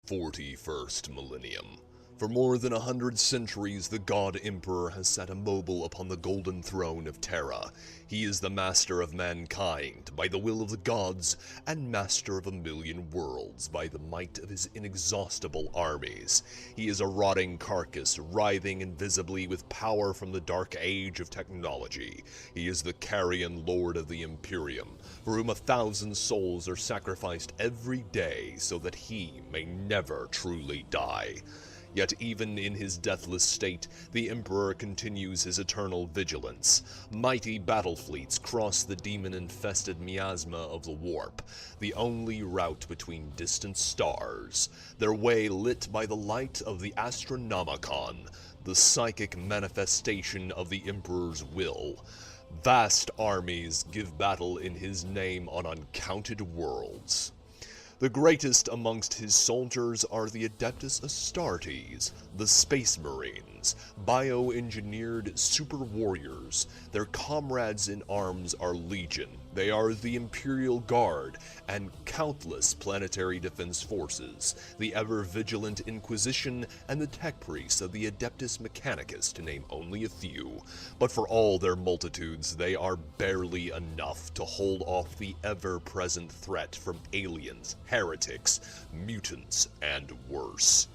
41st Millennium. For more than 100 centuries, the God Emperor has sat immobile upon the golden throne of Terra. He is the master of mankind by the will of the gods, and master of 1,000,000 worlds by the might of his inexhaustible armies. He is a rotting carcass, writhing invisibly with power from the dark age of technology. He is the carrion lord of the Imperium, for whom 1,000 souls are sacrificed every day so that he may never truly die. Yet even in his deathless state, the Emperor continues his eternal vigilance. Mighty battle fleets cross the demon-infested miasma of the Warp, the only route between distant stars, their way lit by the light of the Astronomicon, the psychic manifestation of the Emperor's will. Vast armies give battle in his name on uncounted worlds. The greatest amongst his soldiers are the Adeptus Astartes, the Space Marines, bioengineered super warriors. Their comrades in arms are legion. They are the Imperial Guard and countless planetary defense forces, the ever-vigilant Inquisition, and the tech priests of the Adeptus Mechanicus, to name only a few. But for all their multitudes, they are barely enough to hold off the ever-present threat from aliens, heretics, mutants, and worse.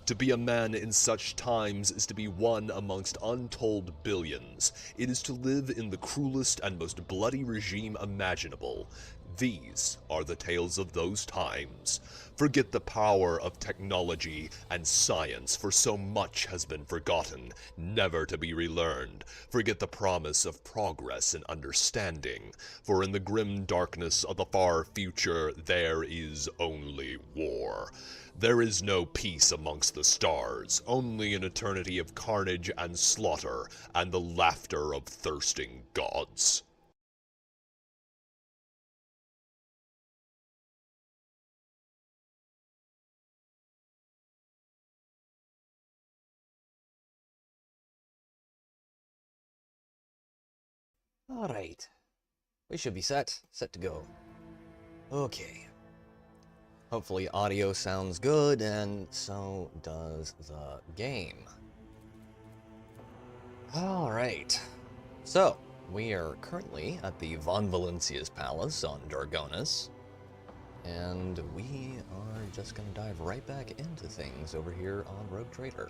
To be a man in such times is to be one amongst untold billions. It is to live in the cruelest and most bloody regime imaginable. These are the tales of those times. Forget the power of technology and science, for so much has been forgotten, never to be relearned. Forget the promise of progress and understanding, for in the grim darkness of the far future there is only war. There is no peace amongst the stars, only an eternity of carnage and slaughter, and the laughter of thirsting gods. Alright. We should be set to go. Okay. Hopefully audio sounds good, and so does the game. Alright. So, we are currently at the Von Valencia's Palace on Dargonis, and we are just gonna dive right back into things over here on Rogue Trader.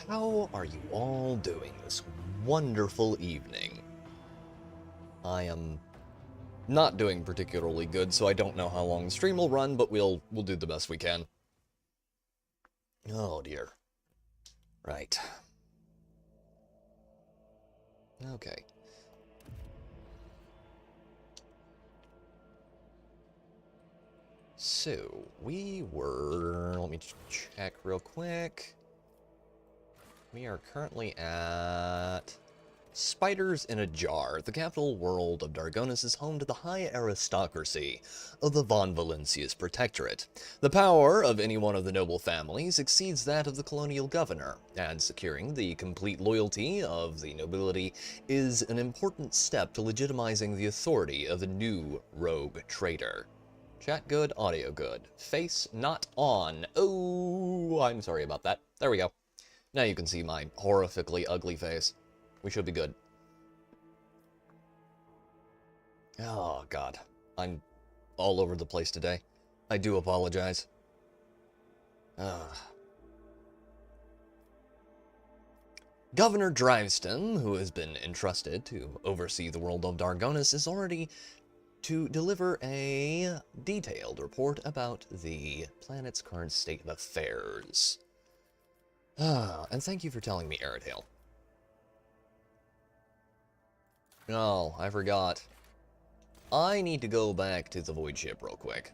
How are you all doing this wonderful evening? I am not doing particularly good, so I don't know how long the stream will run, but we'll do the best we can. Oh dear. Right. Okay. So, we were... let me check real quick. We are currently at Spiders in a Jar. The capital world of Dargonis is home to the high aristocracy of the Von Valencia's Protectorate. The power of any one of the noble families exceeds that of the colonial governor, and securing the complete loyalty of the nobility is an important step to legitimizing the authority of the new rogue trader. Chat good, audio good. Face not on. Oh, I'm sorry about that. There we go. Now you can see my horrifically ugly face. We should be good. Oh, God. I'm all over the place today. I do apologize. Governor Driveston, who has been entrusted to oversee the world of Dargonis, is already to deliver a detailed report about the planet's current state of affairs. And thank you for telling me, Aerodale. Oh, I forgot. I need to go back to the Void Ship real quick.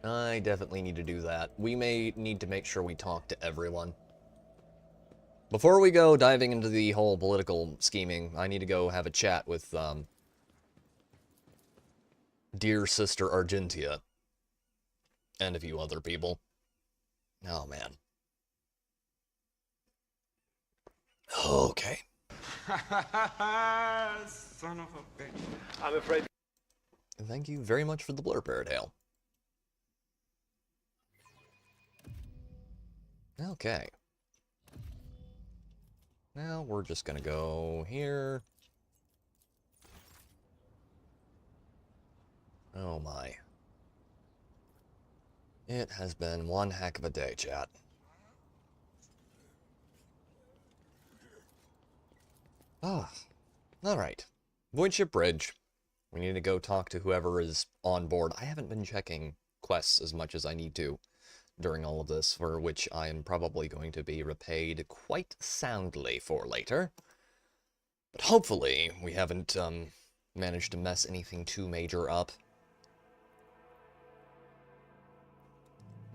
I definitely need to do that. We may need to make sure we talk to everyone. Before we go diving into the whole political scheming, I need to go have a chat with, dear Sister Argentia. And a few other people. Oh, man. Okay. Son of a bitch. I'm afraid. Thank you very much for the blurb, Airedale. Okay. Now we're just gonna go here. Oh my. It has been one heck of a day, chat. Ah. Alright. Void Ship Bridge. We need to go talk to whoever is on board. I haven't been checking quests as much as I need to during all of this, for which I am probably going to be repaid quite soundly for later. But hopefully we haven't managed to mess anything too major up.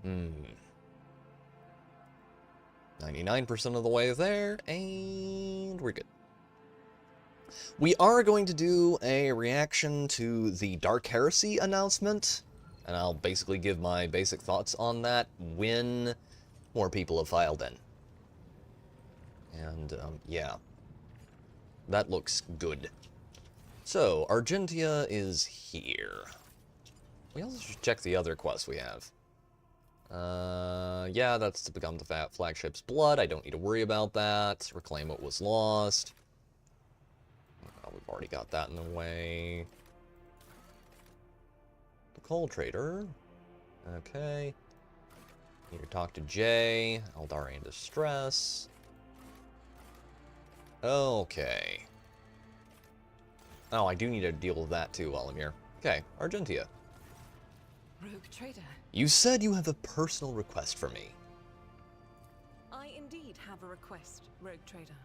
99% of the way there, and we're good. We are going to do a reaction to the Dark Heresy announcement, and I'll basically give my basic thoughts on that when more people have filed in. And, yeah. That looks good. So, Argentia is here. We also should check the other quests we have. Yeah, that's to become the flagship's blood. I don't need to worry about that. Reclaim what was lost. Oh, we've already got that in the way. The coal trader. Okay. Need to talk to Jay. Eldari in distress. Okay. Oh, I do need to deal with that too while I'm here. Okay, Argentia. Rogue trader. You said you have a personal request for me. I indeed have a request, Rogue trader.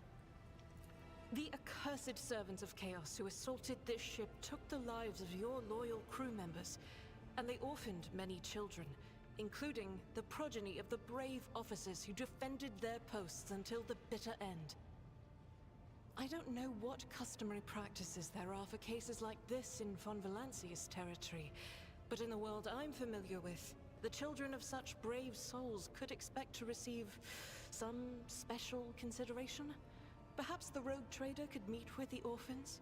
The accursed servants of Chaos who assaulted this ship took the lives of your loyal crew members, and they orphaned many children, including the progeny of the brave officers who defended their posts until the bitter end. I don't know what customary practices there are for cases like this in Von Valancius territory, but in the world I'm familiar with, the children of such brave souls could expect to receive some special consideration. Perhaps the rogue trader could meet with the orphans?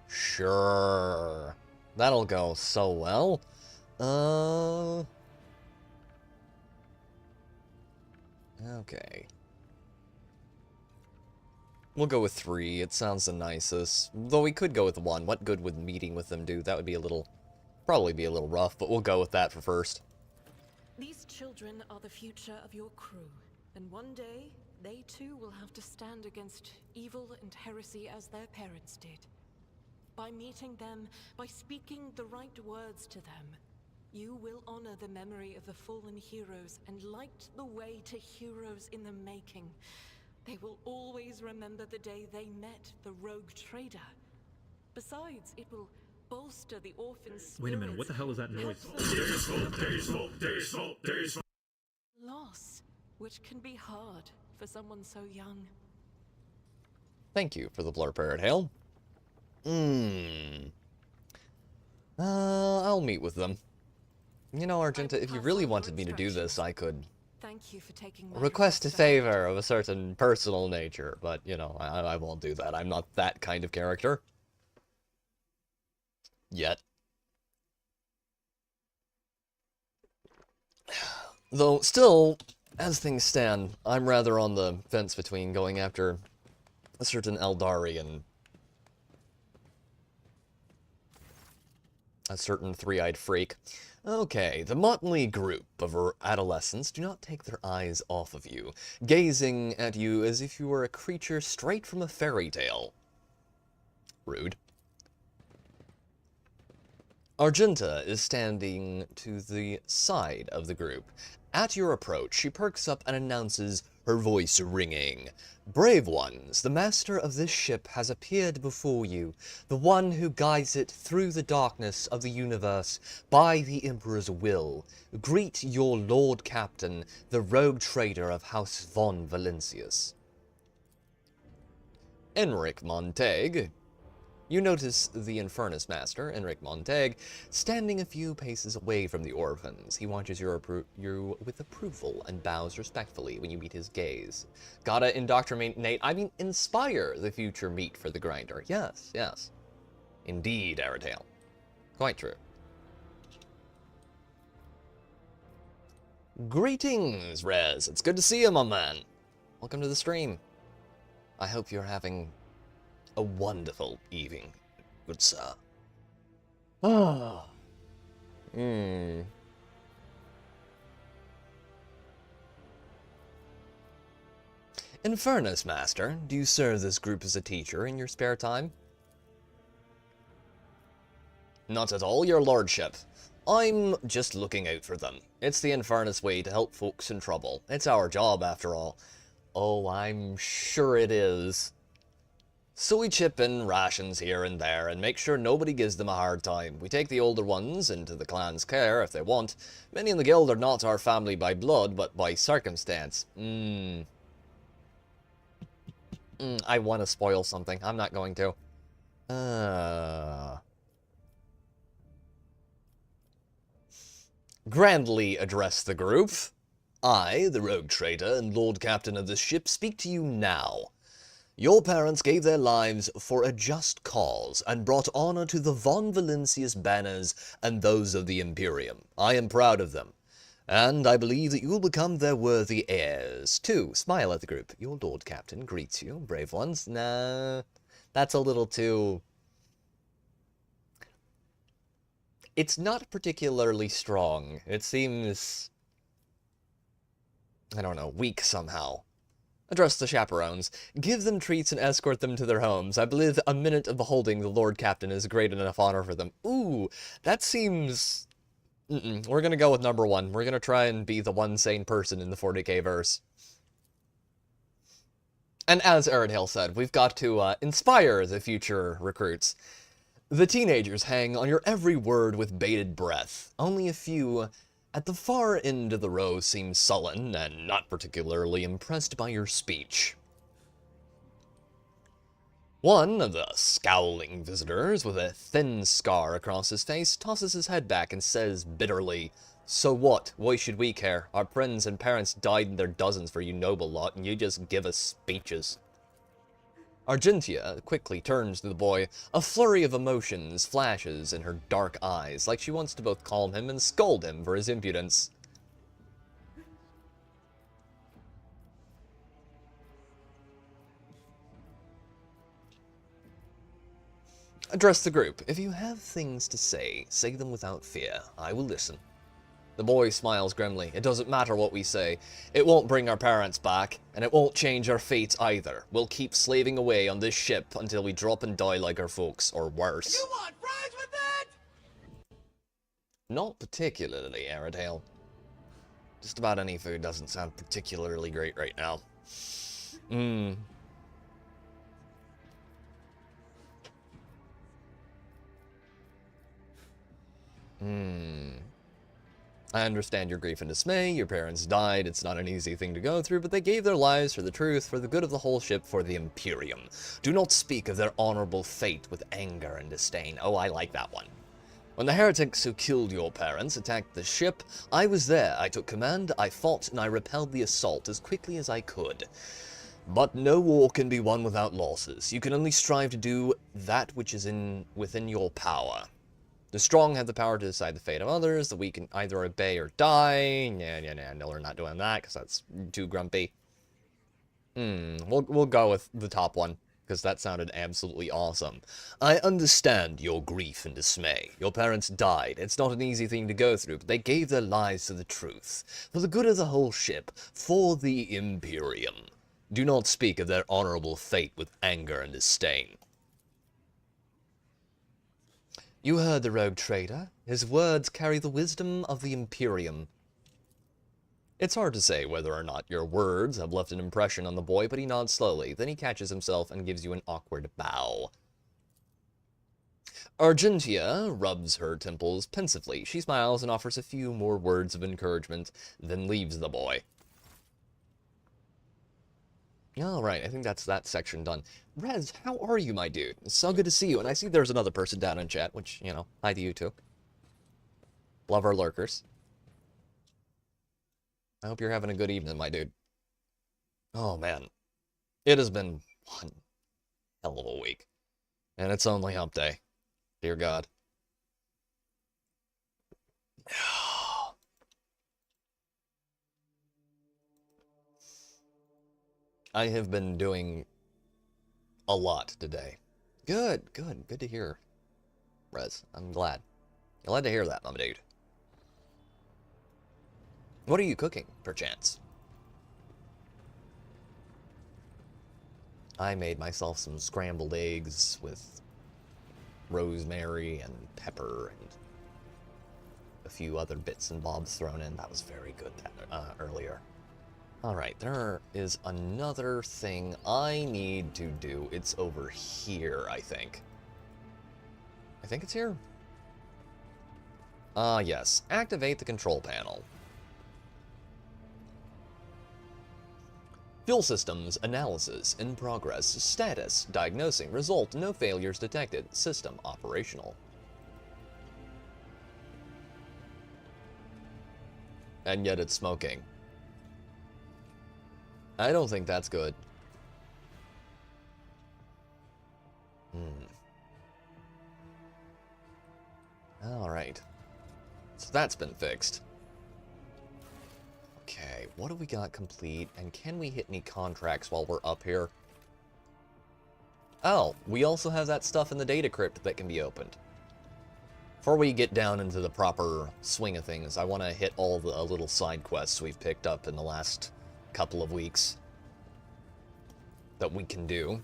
Sure. That'll go so well. Okay. We'll go with 3. It sounds the nicest. Though we could go with 1. What good would meeting with them do? That would be a little... probably be a little rough, but we'll go with that for first. These children are the future of your crew, and one day, they too will have to stand against evil and heresy as their parents did. By meeting them, by speaking the right words to them, you will honor the memory of the fallen heroes and light the way to heroes in the making. They will always remember the day they met the rogue trader. Besides, it will bolster the orphan's Wait a minute, what the hell is that noise? Loss, which can be hard for someone so young. Thank you for the Blur Parrot Hail. I'll meet with them. You know, Argenta, if you really wanted me to do this, I could Thank you for taking my request a request. favor of a certain personal nature, but, you know, I won't do that. I'm not that kind of character. Yet. Though, still, as things stand, I'm rather on the fence between going after a certain Eldari and a certain three-eyed freak. Okay, the motley group of adolescents do not take their eyes off of you, gazing at you as if you were a creature straight from a fairy tale. Rude. Argenta is standing to the side of the group. At your approach, she perks up and announces, her voice ringing. Brave ones, the master of this ship has appeared before you, the one who guides it through the darkness of the universe by the Emperor's will. Greet your Lord Captain, the rogue trader of House Von Valancius. Enric Montague. You notice the Infernus Master, Enric Montague, standing a few paces away from the orphans. He watches you with approval and bows respectfully when you meet his gaze. Gotta indoctrinate, inspire the future meat for the grinder. Yes, yes. Indeed, Aradale. Quite true. Greetings, Rez. It's good to see you, my man. Welcome to the stream. I hope you're having a wonderful evening, good sir. Ah. In fairness, Master, do you serve this group as a teacher in your spare time? Not at all, your lordship. I'm just looking out for them. It's the Infernus way to help folks in trouble. It's our job, after all. Oh, I'm sure it is. So we chip in rations here and there and make sure nobody gives them a hard time. We take the older ones into the clan's care if they want. Many in the guild are not our family by blood, but by circumstance. I want to spoil something. I'm not going to. Grandly address the group. I, the rogue trader and lord captain of this ship, speak to you now. Your parents gave their lives for a just cause, and brought honor to the Von Valentius banners and those of the Imperium. I am proud of them, and I believe that you will become their worthy heirs. Too, smile at the group. Your lord captain greets you, brave ones. Nah, that's a little too... It's not particularly strong. It seems... I don't know, weak somehow. Address the chaperones. Give them treats and escort them to their homes. I believe a minute of beholding the Lord Captain is great enough honor for them. Ooh, that seems... We're gonna go with number one. We're gonna try and be the one sane person in the 40k verse. And as Eredale said, we've got to inspire the future recruits. The teenagers hang on your every word with bated breath. Only a few at the far end of the row seem sullen and not particularly impressed by your speech. One of the scowling visitors, with a thin scar across his face, tosses his head back and says bitterly, "So what? Why should we care? Our friends and parents died in their dozens for you noble lot, and you just give us speeches." Argentia quickly turns to the boy. A flurry of emotions flashes in her dark eyes, like she wants to both calm him and scold him for his impudence. Address the group. If you have things to say them without fear. I will listen. The boy smiles grimly. It doesn't matter what we say. It won't bring our parents back, and it won't change our fates either. We'll keep slaving away on this ship until we drop and die like our folks, or worse. You want fries with that? Not particularly, Eredale. Just about any food doesn't sound particularly great right now. I understand your grief and dismay. Your parents died. It's not an easy thing to go through, but they gave their lives for the truth, for the good of the whole ship, for the Imperium. Do not speak of their honorable fate with anger and disdain. Oh, I like that one. When the heretics who killed your parents attacked the ship, I was there. I took command, I fought, and I repelled the assault as quickly as I could. But no war can be won without losses. You can only strive to do that which is within your power. The strong have the power to decide the fate of others. The weak can either obey or die. No, we're not doing that because that's too grumpy. We'll go with the top one because that sounded absolutely awesome. I understand your grief and dismay. Your parents died. It's not an easy thing to go through, but they gave their lives to the truth, for the good of the whole ship, for the Imperium. Do not speak of their honorable fate with anger and disdain. You heard the rogue trader. His words carry the wisdom of the Imperium. It's hard to say whether or not your words have left an impression on the boy, but he nods slowly. Then he catches himself and gives you an awkward bow. Argentia rubs her temples pensively. She smiles and offers a few more words of encouragement, then leaves the boy. Alright, I think that's that section done. Rez, how are you, my dude? It's so good to see you. And I see there's another person down in chat, which, you know, hi to you too. Love our lurkers. I hope you're having a good evening, my dude. Oh, man. It has been one hell of a week. And it's only hump day. Dear God. I have been doing a lot today. Good to hear, Rez. I'm glad. Glad to hear that, mama dude. What are you cooking, perchance? I made myself some scrambled eggs with rosemary and pepper and a few other bits and bobs thrown in. That was very good earlier. Alright, there is another thing I need to do. It's over here, I think. I think it's here. Yes. Activate the control panel. Fuel systems analysis in progress. Status diagnosing. Result no failures detected. System operational. And yet it's smoking. I don't think that's good. Alright. So that's been fixed. Okay, what do we got complete? And can we hit any contracts while we're up here? Oh, we also have that stuff in the data crypt that can be opened. Before we get down into the proper swing of things, I want to hit all the little side quests we've picked up in the last couple of weeks that we can do.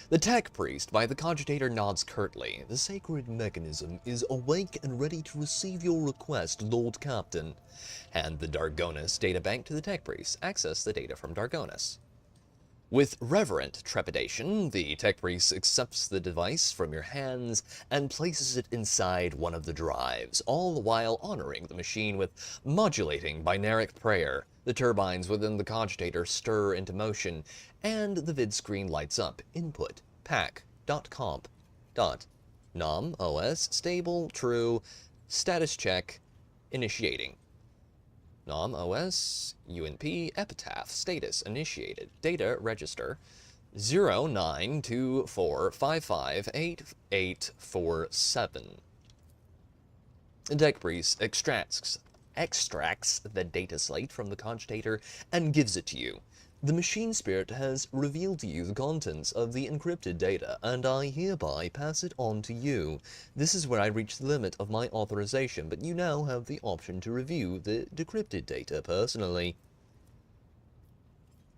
The Tech Priest by the Cogitator nods curtly. The sacred mechanism is awake and ready to receive your request, Lord Captain. Hand the Dargonus databank to the Tech Priest. Access the data from Dargonus. With reverent trepidation, the Tech Priest accepts the device from your hands and places it inside one of the drives, all the while honoring the machine with modulating binaric prayer. The turbines within the Cogitator stir into motion, and the vid screen lights up. Input pack.comp. Nom OS stable true status check initiating. Nom OS UNP epitaph status initiated. Data register 0924558847. The Tech Priest extracts the data slate from the Cogitator and gives it to you. The machine spirit has revealed to you the contents of the encrypted data, and I hereby pass it on to you. This is where I reach the limit of my authorization, but you now have the option to review the decrypted data personally.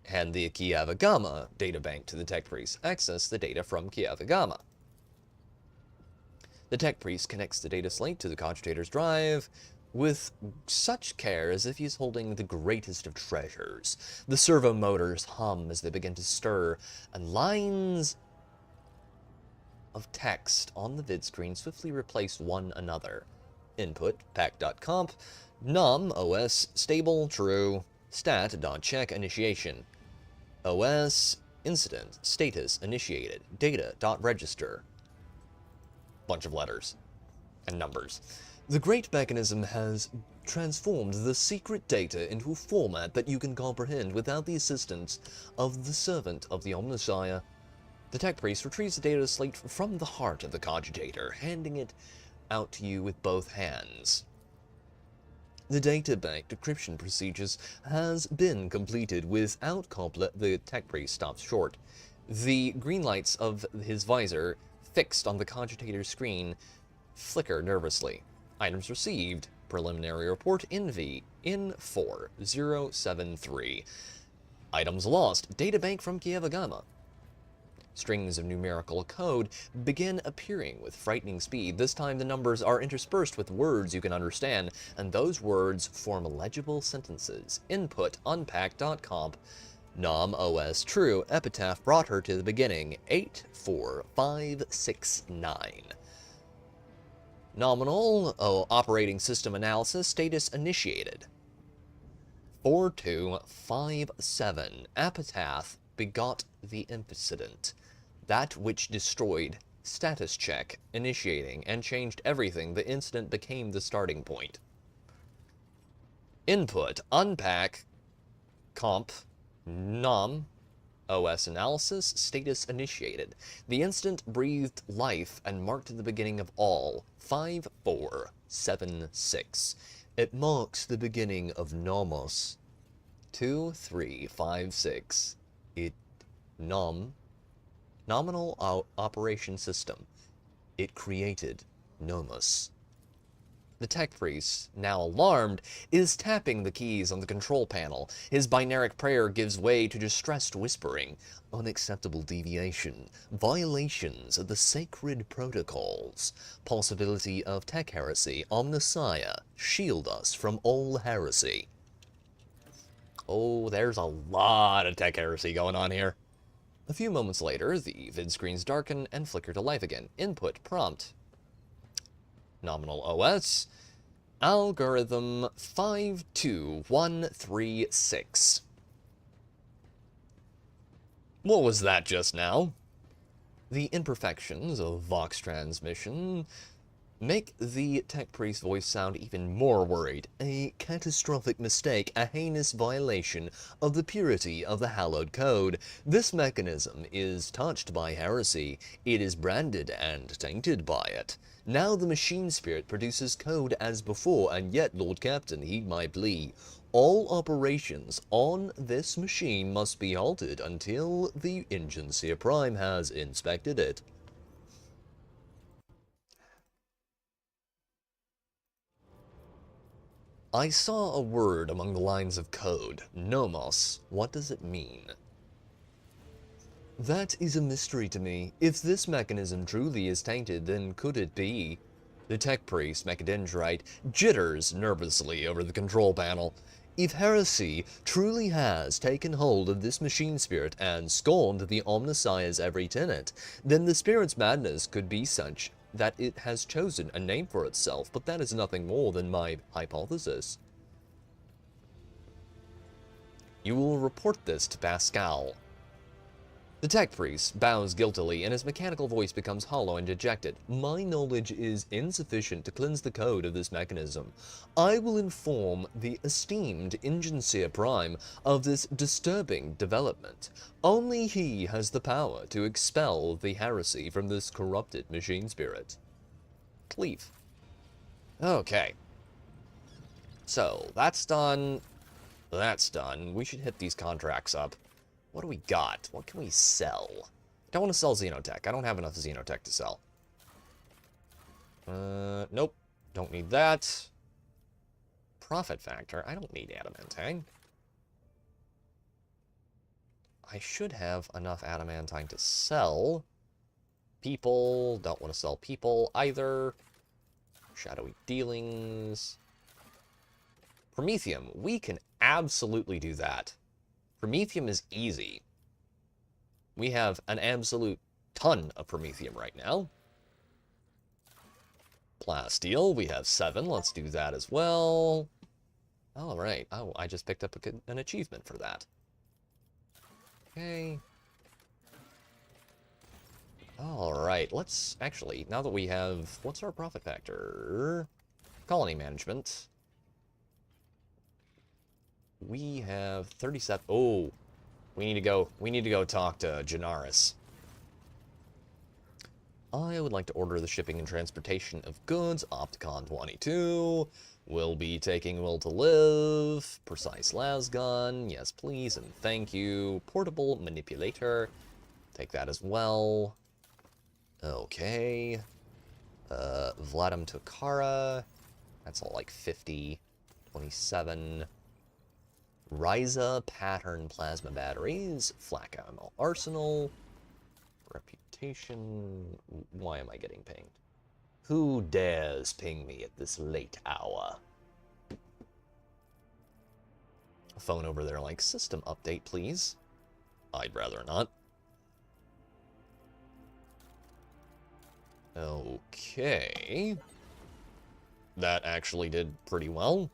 Hand the Kiavagama databank to the Tech Priest. Access the data from Kiavagama. The Tech Priest connects the data slate to the Cogitator's drive with such care as if he's holding the greatest of treasures. The servo motors hum as they begin to stir, and lines of text on the vid screen swiftly replace one another. Input pack.comp, nom OS stable true stat.check initiation. OS incident status initiated data.register. Bunch of letters and numbers. The great mechanism has transformed the secret data into a format that you can comprehend without the assistance of the servant of the Omnissiah. The Tech Priest retrieves the data slate from the heart of the Cogitator, handing it out to you with both hands. The databank decryption procedures has been completed without the Tech Priest stops short. The green lights of his visor, fixed on the Cogitator's screen, flicker nervously. Items received. Preliminary report IN4073. Items lost. Databank from Kiavagama. Strings of numerical code begin appearing with frightening speed. This time the numbers are interspersed with words you can understand, and those words form legible sentences. Input unpack.comp. Nom OS true. Epitaph brought her to the beginning. 84569. Nominal operating system analysis status initiated. 4257. Epitaph begot the incident, that which destroyed. Status check initiating and changed everything. The incident became the starting point. Input unpack comp nom OS analysis status initiated. The instant breathed life and marked the beginning of all. 5476. It marks the beginning of Nomos. 2, 3, 5, 6. Nominal operation system. It created Nomos. The tech priest, now alarmed, is tapping the keys on the control panel. His binaric prayer gives way to distressed whispering. Unacceptable deviation. Violations of the sacred protocols. Possibility of tech heresy. Omnissiah, shield us from all heresy. Oh, there's a lot of tech heresy going on here. A few moments later, the vid screens darken and flicker to life again. Input prompt. Nominal OS. Algorithm 52136. What was that just now? The imperfections of Vox transmission make the tech priest voice sound even more worried. A catastrophic mistake, a heinous violation of the purity of the hallowed code. This mechanism is touched by heresy. It is branded and tainted by it. Now the machine spirit produces code as before, and yet, Lord Captain, heed my plea. All operations on this machine must be halted until the Agency Prime has inspected it. I saw a word among the lines of code. Nomos. What does it mean? That is a mystery to me. If this mechanism truly is tainted, then could it be? The tech priest, Mechadendrite, jitters nervously over the control panel. If heresy truly has taken hold of this machine spirit and scorned the Omnissiah's every tenet, then the spirit's madness could be such that it has chosen a name for itself, but that is nothing more than my hypothesis. You will report this to Pascal. The tech priest bows guiltily, and his mechanical voice becomes hollow and dejected. My knowledge is insufficient to cleanse the code of this mechanism. I will inform the esteemed Agency Prime of this disturbing development. Only he has the power to expel the heresy from this corrupted machine spirit. Cleave. Okay. So, that's done. That's done. We should hit these contracts up. What do we got? What can we sell? I don't want to sell Xenotech. I don't have enough Xenotech to sell. Nope. Don't need that. Profit factor. I don't need adamantine. I should have enough adamantine to sell. People. Don't want to sell people either. Shadowy dealings. Promethium. We can absolutely do that. Promethium is easy. We have an absolute ton of Promethium right now. Plasteel, we have 7. Let's do that as well. Alright. Oh, I just picked up an achievement for that. Okay. Alright, let's actually, now that we have, what's our profit factor? Colony management. We have 37. Oh, we need to go talk to Janaris. I would like to order the shipping and transportation of goods. Opticon 22. We'll be taking Will to Live. Precise Lasgun. Yes, please, and thank you. Portable Manipulator. Take that as well. Okay. Vladim Tokara. That's all like 50. 27. Ryza pattern plasma batteries, flak ammo arsenal, reputation. Why am I getting pinged? Who dares ping me at this late hour? A phone over there like, system update, please. I'd rather not. Okay. That actually did pretty well.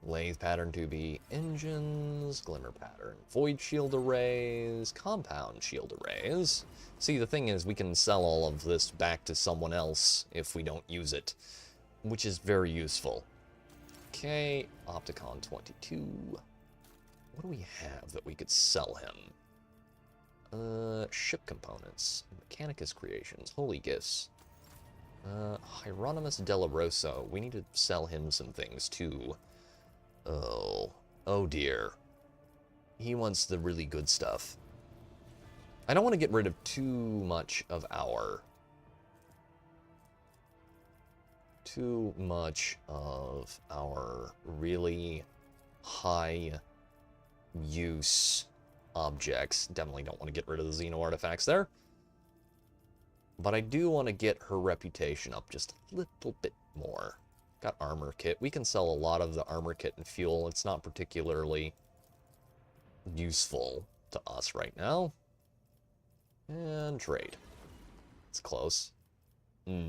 Lathe pattern to be engines, glimmer pattern, void shield arrays, compound shield arrays. See, the thing is, we can sell all of this back to someone else if we don't use it, which is very useful. Okay, Opticon 22. What do we have that we could sell him? Ship components, Mechanicus creations, holy gifts. Hieronymus Della Rosa, we need to sell him some things too. Oh dear. He wants the really good stuff. I don't want to get rid of too much of our... really high use objects. Definitely don't want to get rid of the Xeno artifacts there. But I do want to get her reputation up just a little bit more. Got armor kit. We can sell a lot of the armor kit and fuel. It's not particularly useful to us right now. And trade. It's close. Okay,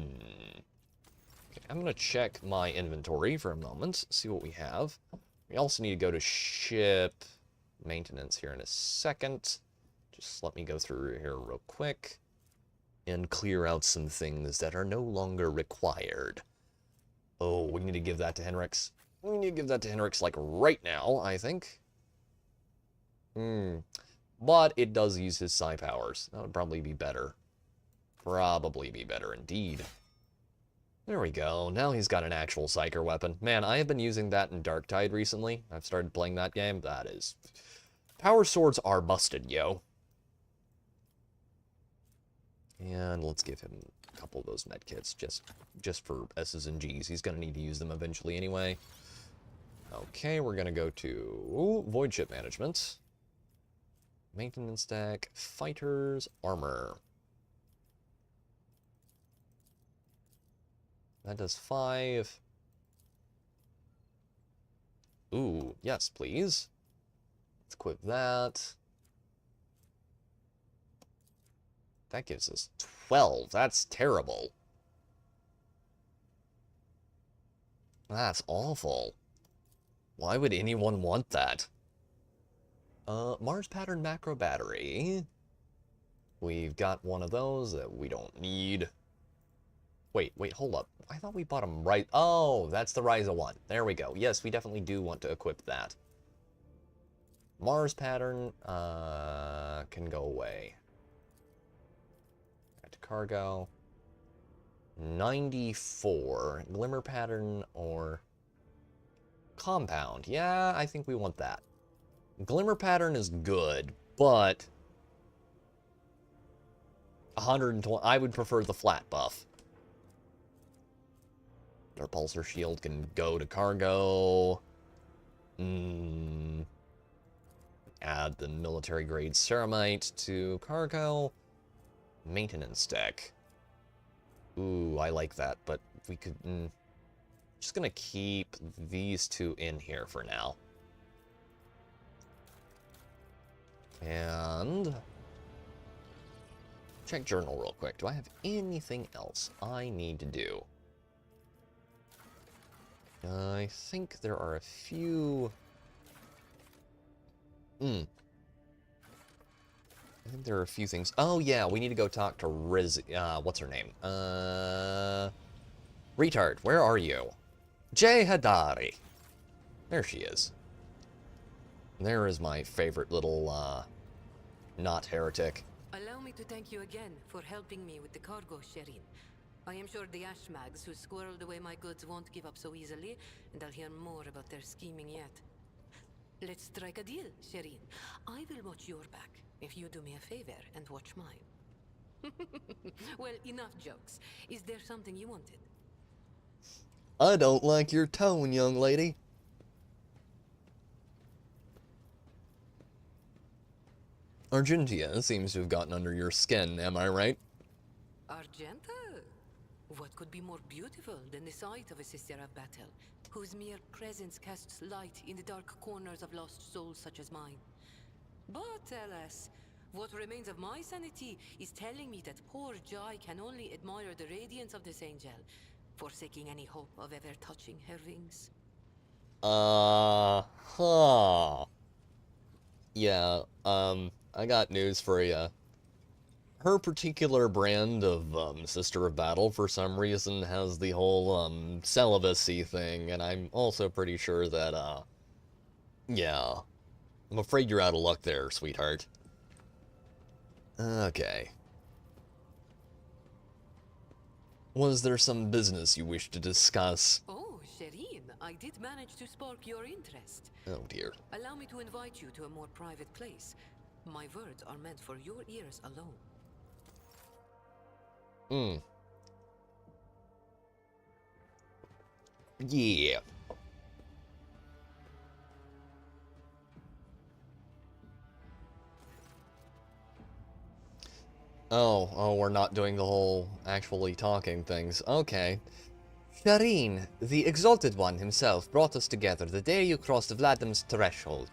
I'm going to check my inventory for a moment, see what we have. We also need to go to ship maintenance here in a second. Just let me go through here real quick and clear out some things that are no longer required. Oh, we need to give that to Henrix. We need to give that to Henrix, like, right now, I think. But it does use his psi powers. That would probably be better. Probably be better indeed. There we go. Now he's got an actual Psyker weapon. Man, I have been using that in Darktide recently. I've started playing that game. That is... Power swords are busted, yo. And let's give him a couple of those medkits just for S's and G's. He's going to need to use them eventually anyway. Okay, we're going to go to Void Ship Management. Maintenance deck, Fighters, Armor. That does 5. Ooh, yes, please. Let's equip that. That gives us 12. That's terrible. That's awful. Why would anyone want that? Mars Pattern Macro Battery. We've got one of those that we don't need. Wait, hold up. I thought we bought them right. Oh, that's the Ryza one. There we go. Yes, we definitely do want to equip that. Mars Pattern can go away. Back to cargo. 94. Glimmer Pattern or Compound. Yeah, I think we want that. Glimmer Pattern is good, but 120. I would prefer the flat buff. Our pulsar shield can go to cargo. Add the military grade ceramite to cargo. Maintenance deck. Ooh, I like that, but we could... just gonna keep these two in here for now. And... check journal real quick. Do I have anything else I need to do? I think there are a few... I think there are a few things. Oh, yeah, we need to go talk to Riz... what's her name? Retard, where are you? Jay Hadari. There she is. There is my favorite little, not heretic. Allow me to thank you again for helping me with the cargo, Sherin. I am sure the Ashmags who squirreled away my goods won't give up so easily, and I'll hear more about their scheming yet. Let's strike a deal, Sherin. I will watch your back if you do me a favor and watch mine. Well, enough jokes. Is there something you wanted? I don't like your tone, young lady. Argentia seems to have gotten under your skin, am I right? Argenta? What could be more beautiful than the sight of a sister of battle, whose mere presence casts light in the dark corners of lost souls such as mine? But alas, what remains of my sanity is telling me that poor Jai can only admire the radiance of this angel, forsaking any hope of ever touching her wings. Yeah, I got news for you. Her particular brand of, Sister of Battle, for some reason, has the whole, celibacy thing, and I'm also pretty sure that, yeah. I'm afraid you're out of luck there, sweetheart. Okay. Was there some business you wish to discuss? Oh, Sherin, I did manage to spark your interest. Oh dear. Allow me to invite you to a more private place. My words are meant for your ears alone. Yeah. Oh, we're not doing the whole actually talking things. Okay. Shireen, the Exalted One himself, brought us together the day you crossed Vladim's threshold.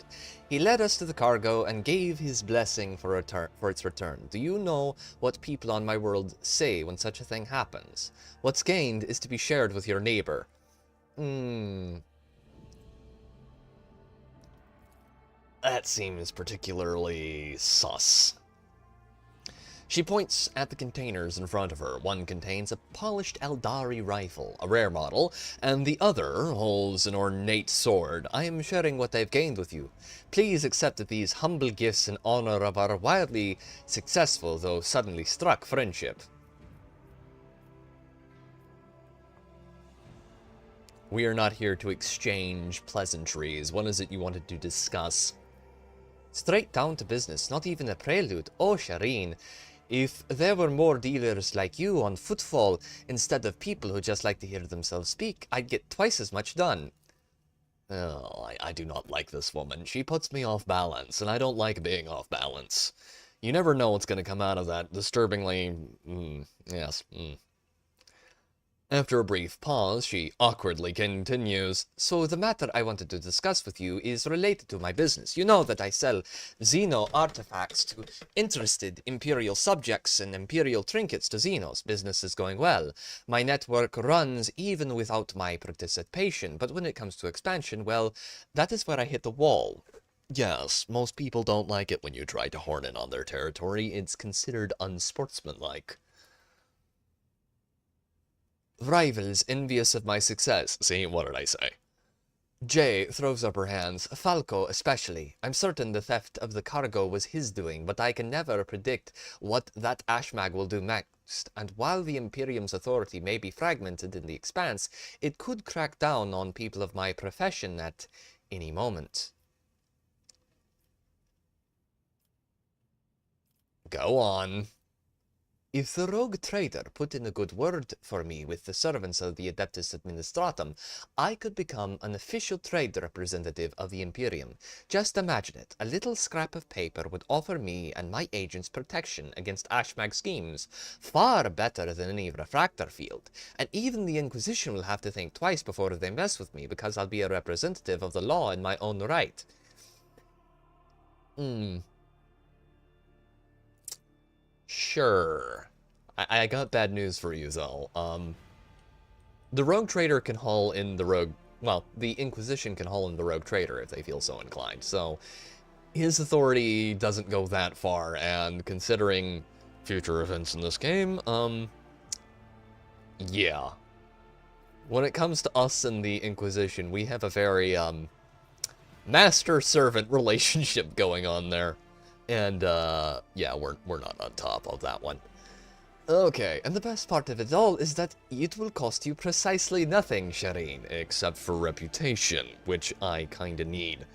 He led us to the cargo and gave his blessing for its return. Do you know what people on my world say when such a thing happens? What's gained is to be shared with your neighbor. That seems particularly sus. She points at the containers in front of her. One contains a polished Eldari rifle, a rare model, and the other holds an ornate sword. I am sharing what I've gained with you. Please accept these humble gifts in honor of our wildly successful, though suddenly struck, friendship. We are not here to exchange pleasantries. What is it you wanted to discuss? Straight down to business, not even a prelude. Oh, Shireen. If there were more dealers like you on footfall, instead of people who just like to hear themselves speak, I'd get twice as much done. Oh, I do not like this woman. She puts me off balance, and I don't like being off balance. You never know what's going to come out of that disturbingly... yes. After a brief pause, she awkwardly continues, So the matter I wanted to discuss with you is related to my business. You know that I sell Xeno artifacts to interested Imperial subjects and Imperial trinkets to Xenos. Business is going well. My network runs even without my participation, but when it comes to expansion, well, that is where I hit the wall. Yes, most people don't like it when you try to horn in on their territory. It's considered unsportsmanlike. Rivals envious of my success. See, what did I say? Jay throws up her hands, Falco especially. I'm certain the theft of the cargo was his doing, but I can never predict what that Ashmag will do next. And while the Imperium's authority may be fragmented in the Expanse, it could crack down on people of my profession at any moment. Go on. If the rogue trader put in a good word for me with the servants of the Adeptus Administratum, I could become an official trade representative of the Imperium. Just imagine it. A little scrap of paper would offer me and my agents protection against Ashmag schemes, far better than any refractor field. And even the Inquisition will have to think twice before they mess with me, because I'll be a representative of the law in my own right. Sure. I got bad news for you, though. The Rogue Trader can haul in the Rogue... Well, the Inquisition can haul in the Rogue Trader if they feel so inclined. So, his authority doesn't go that far, and considering future events in this game, yeah. When it comes to us and the Inquisition, we have a very, master-servant relationship going on there. And, yeah, we're not on top of that one. Okay, and the best part of it all is that it will cost you precisely nothing, Shireen, except for reputation, which I kinda need.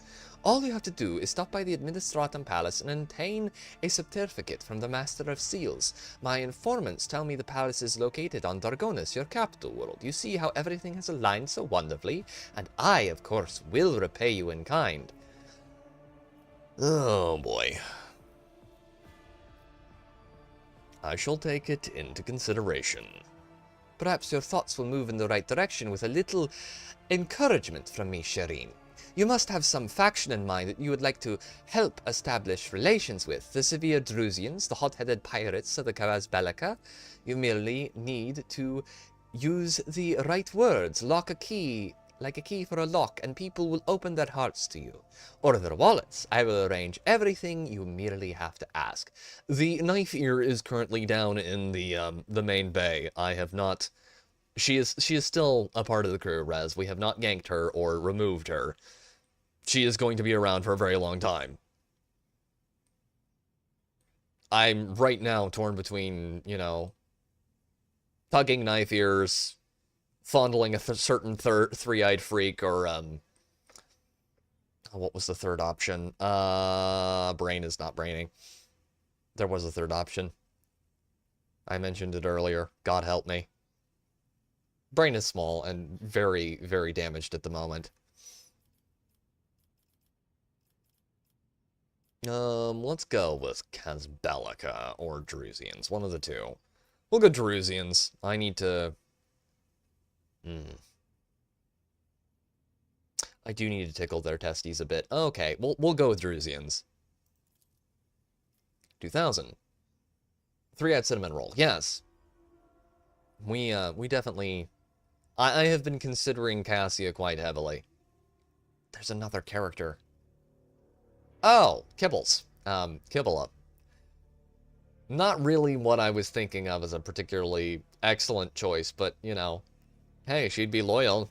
All you have to do is stop by the Administratum Palace and obtain a certificate from the Master of Seals. My informants tell me the palace is located on Dargonis, your capital world. You see how everything has aligned so wonderfully, and I, of course, will repay you in kind. Oh boy. I shall take it into consideration. Perhaps your thoughts will move in the right direction with a little encouragement from me, Shireen. You must have some faction in mind that you would like to help establish relations with. The severe Drusians, the hot-headed pirates of the Kawaz Bellica. You merely need to use the right words, lock a key, like a key for a lock, and people will open their hearts to you. Or their wallets. I will arrange everything, you merely have to ask. The Knife Ear is currently down in the main bay. I have not... She is still a part of the crew, Rez. We have not ganked her or removed her. She is going to be around for a very long time. I'm right now torn between, you know, tugging Knife Ears, fondling a certain three-eyed freak, or, what was the third option? Brain is not braining. There was a third option. I mentioned it earlier. God help me. Brain is small and very, very damaged at the moment. Let's go with Kazbelika or Drusians. One of the two. We'll go Drusians. I need to... I do need to tickle their testes a bit. Okay, we'll go with Drusians. 2000. 3-eyed cinnamon roll. Yes. We definitely... I have been considering Cassia quite heavily. There's another character. Oh, Kibbles. Kibble. Not really what I was thinking of as a particularly excellent choice, but, you know, hey, she'd be loyal.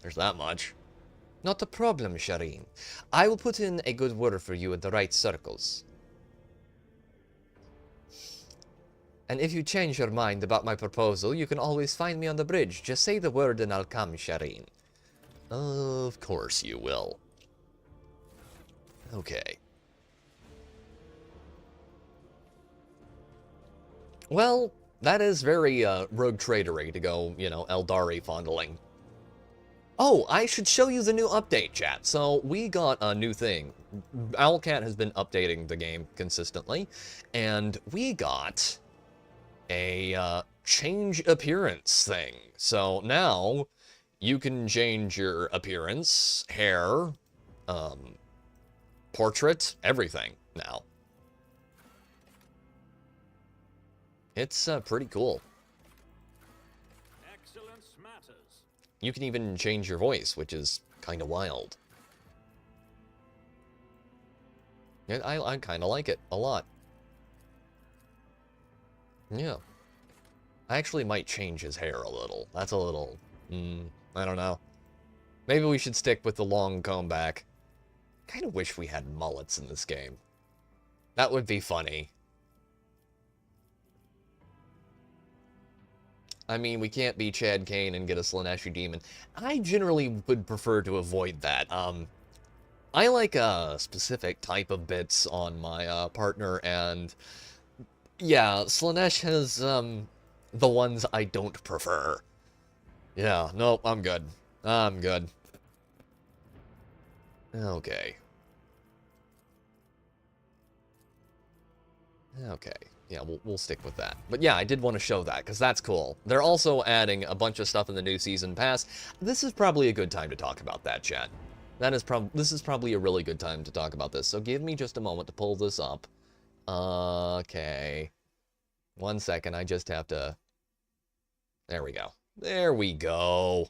There's that much. Not a problem, Shireen. I will put in a good word for you in the right circles. And if you change your mind about my proposal, you can always find me on the bridge. Just say the word and I'll come, Shireen. Of course you will. Okay. Well, that is very rogue tradery to go, you know, Eldari fondling. Oh, I should show you the new update, chat. So, we got a new thing. Owlcat has been updating the game consistently, and we got a change appearance thing. So now you can change your appearance, hair, portrait, everything now. It's pretty cool. Excellence matters. You can even change your voice, which is kind of wild. And I kind of like it a lot. Yeah. I actually might change his hair a little. That's a little... I don't know. Maybe we should stick with the long comb back. Kind of wish we had mullets in this game. That would be funny. I mean, we can't be Chad Kane and get a Slaneshi demon. I generally would prefer to avoid that. I like a specific type of bits on my partner, and yeah, Slanesh has the ones I don't prefer. Yeah, nope, I'm good. I'm good. Okay. Okay. Yeah, we'll stick with that. But yeah, I did want to show that, because that's cool. They're also adding a bunch of stuff in the new season pass. This is probably a good time to talk about that, chat. This is probably a really good time to talk about this, so give me just a moment to pull this up. Okay. 1 second, I just have to... There we go. There we go.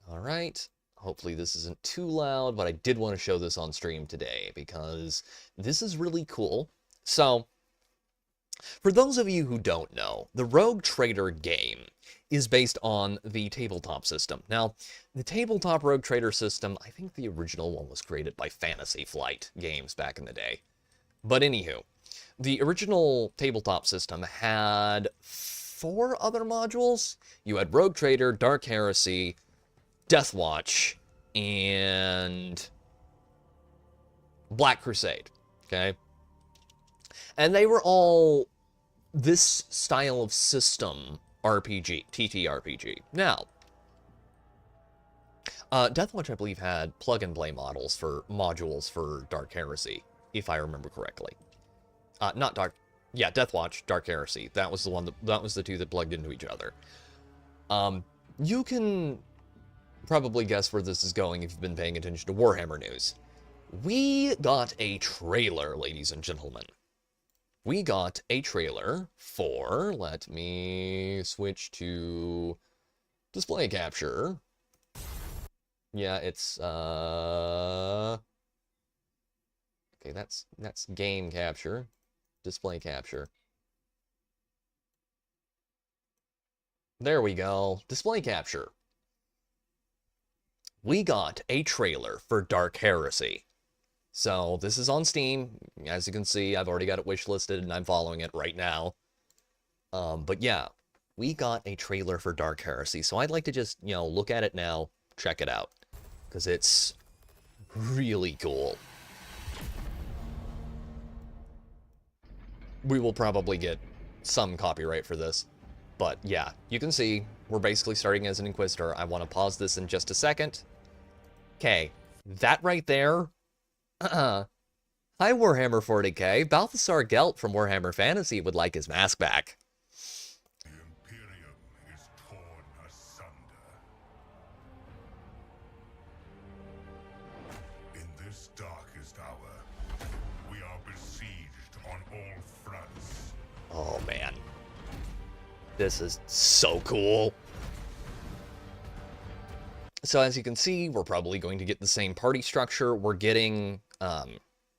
Alright. Hopefully this isn't too loud, but I did want to show this on stream today, because this is really cool. So, for those of you who don't know, the Rogue Trader game is based on the tabletop system. Now, the tabletop Rogue Trader system, I think the original one was created by Fantasy Flight Games back in the day. But anywho, the original tabletop system had 4 other modules. You had Rogue Trader, Dark Heresy, Deathwatch, and Black Crusade, okay? And they were all this style of system RPG, TTRPG. Now, Deathwatch, I believe, had plug-and-play modules for Dark Heresy, if I remember correctly. Not Dark... Yeah, Deathwatch, Dark Heresy. That was the one that was the two that plugged into each other. You can probably guess where this is going if you've been paying attention to Warhammer news. We got a trailer, ladies and gentlemen. We got a trailer for... Let me switch to display capture. Yeah, it's... Okay, that's game capture. Display capture. There we go. Display capture. We got a trailer for Dark Heresy. So, this is on Steam. As you can see, I've already got it wishlisted, and I'm following it right now. But yeah, we got a trailer for Dark Heresy, so I'd like to just, look at it now, check it out, because it's really cool. We will probably get some copyright for this, but yeah, you can see we're basically starting as an Inquisitor. I want to pause this in just a second. Okay, that right there, hi Warhammer 40K, Balthasar Gelt from Warhammer Fantasy would like his mask back. The Imperium is torn asunder. In this darkest hour, we are besieged on all fronts. Oh man, this is so cool. So as you can see, we're probably going to get the same party structure. We're getting,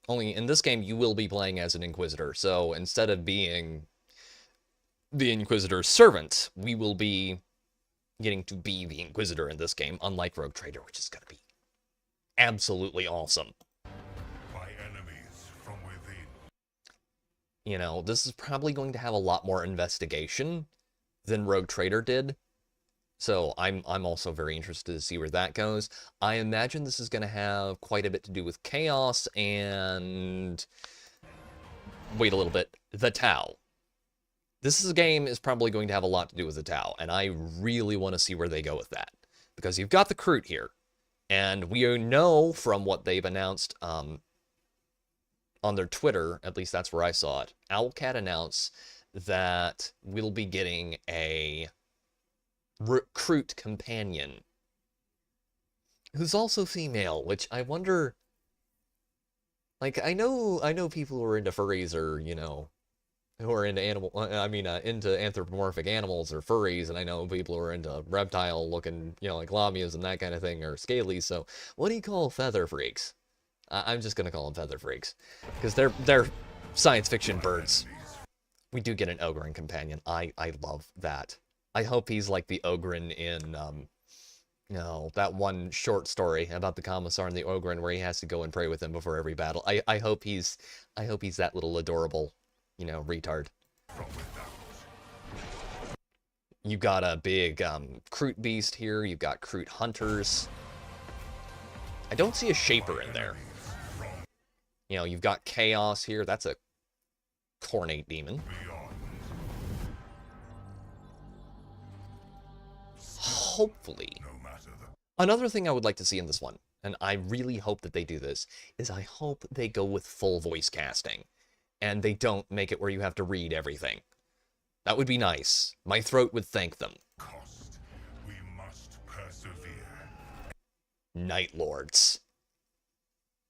only in this game, you will be playing as an Inquisitor. So instead of being the Inquisitor's servant, we will be getting to be the Inquisitor in this game, unlike Rogue Trader, which is going to be absolutely awesome. By enemies from within. This is probably going to have a lot more investigation than Rogue Trader did. So I'm also very interested to see where that goes. I imagine this is going to have quite a bit to do with Chaos and... Wait a little bit. The Tau. This game is probably going to have a lot to do with the Tau, and I really want to see where they go with that. Because you've got the Kroot here, and we know from what they've announced on their Twitter, at least that's where I saw it, Owlcat announced that we'll be getting a recruit companion who's also female, which I wonder, like, I know people who are into furries or, who are into into anthropomorphic animals or furries, and I know people who are into reptile looking, like lamias and that kind of thing, or scalies. So what do you call feather freaks? I'm just gonna call them feather freaks, because they're science fiction birds. We do get an Ogryn companion. I love that. I hope he's like the Ogryn in, that one short story about the Commissar and the Ogryn where he has to go and pray with him before every battle. I hope he's that little adorable, retard. You got a big Kroot beast here. You've got Kroot hunters. I don't see a Shaper in there. You've got Chaos here. That's a Cornate demon. Hopefully. Another thing I would like to see in this one, and I really hope that they do this, is I hope they go with full voice casting, and they don't make it where you have to read everything. That would be nice. My throat would thank them. We must persevere. Night Lords.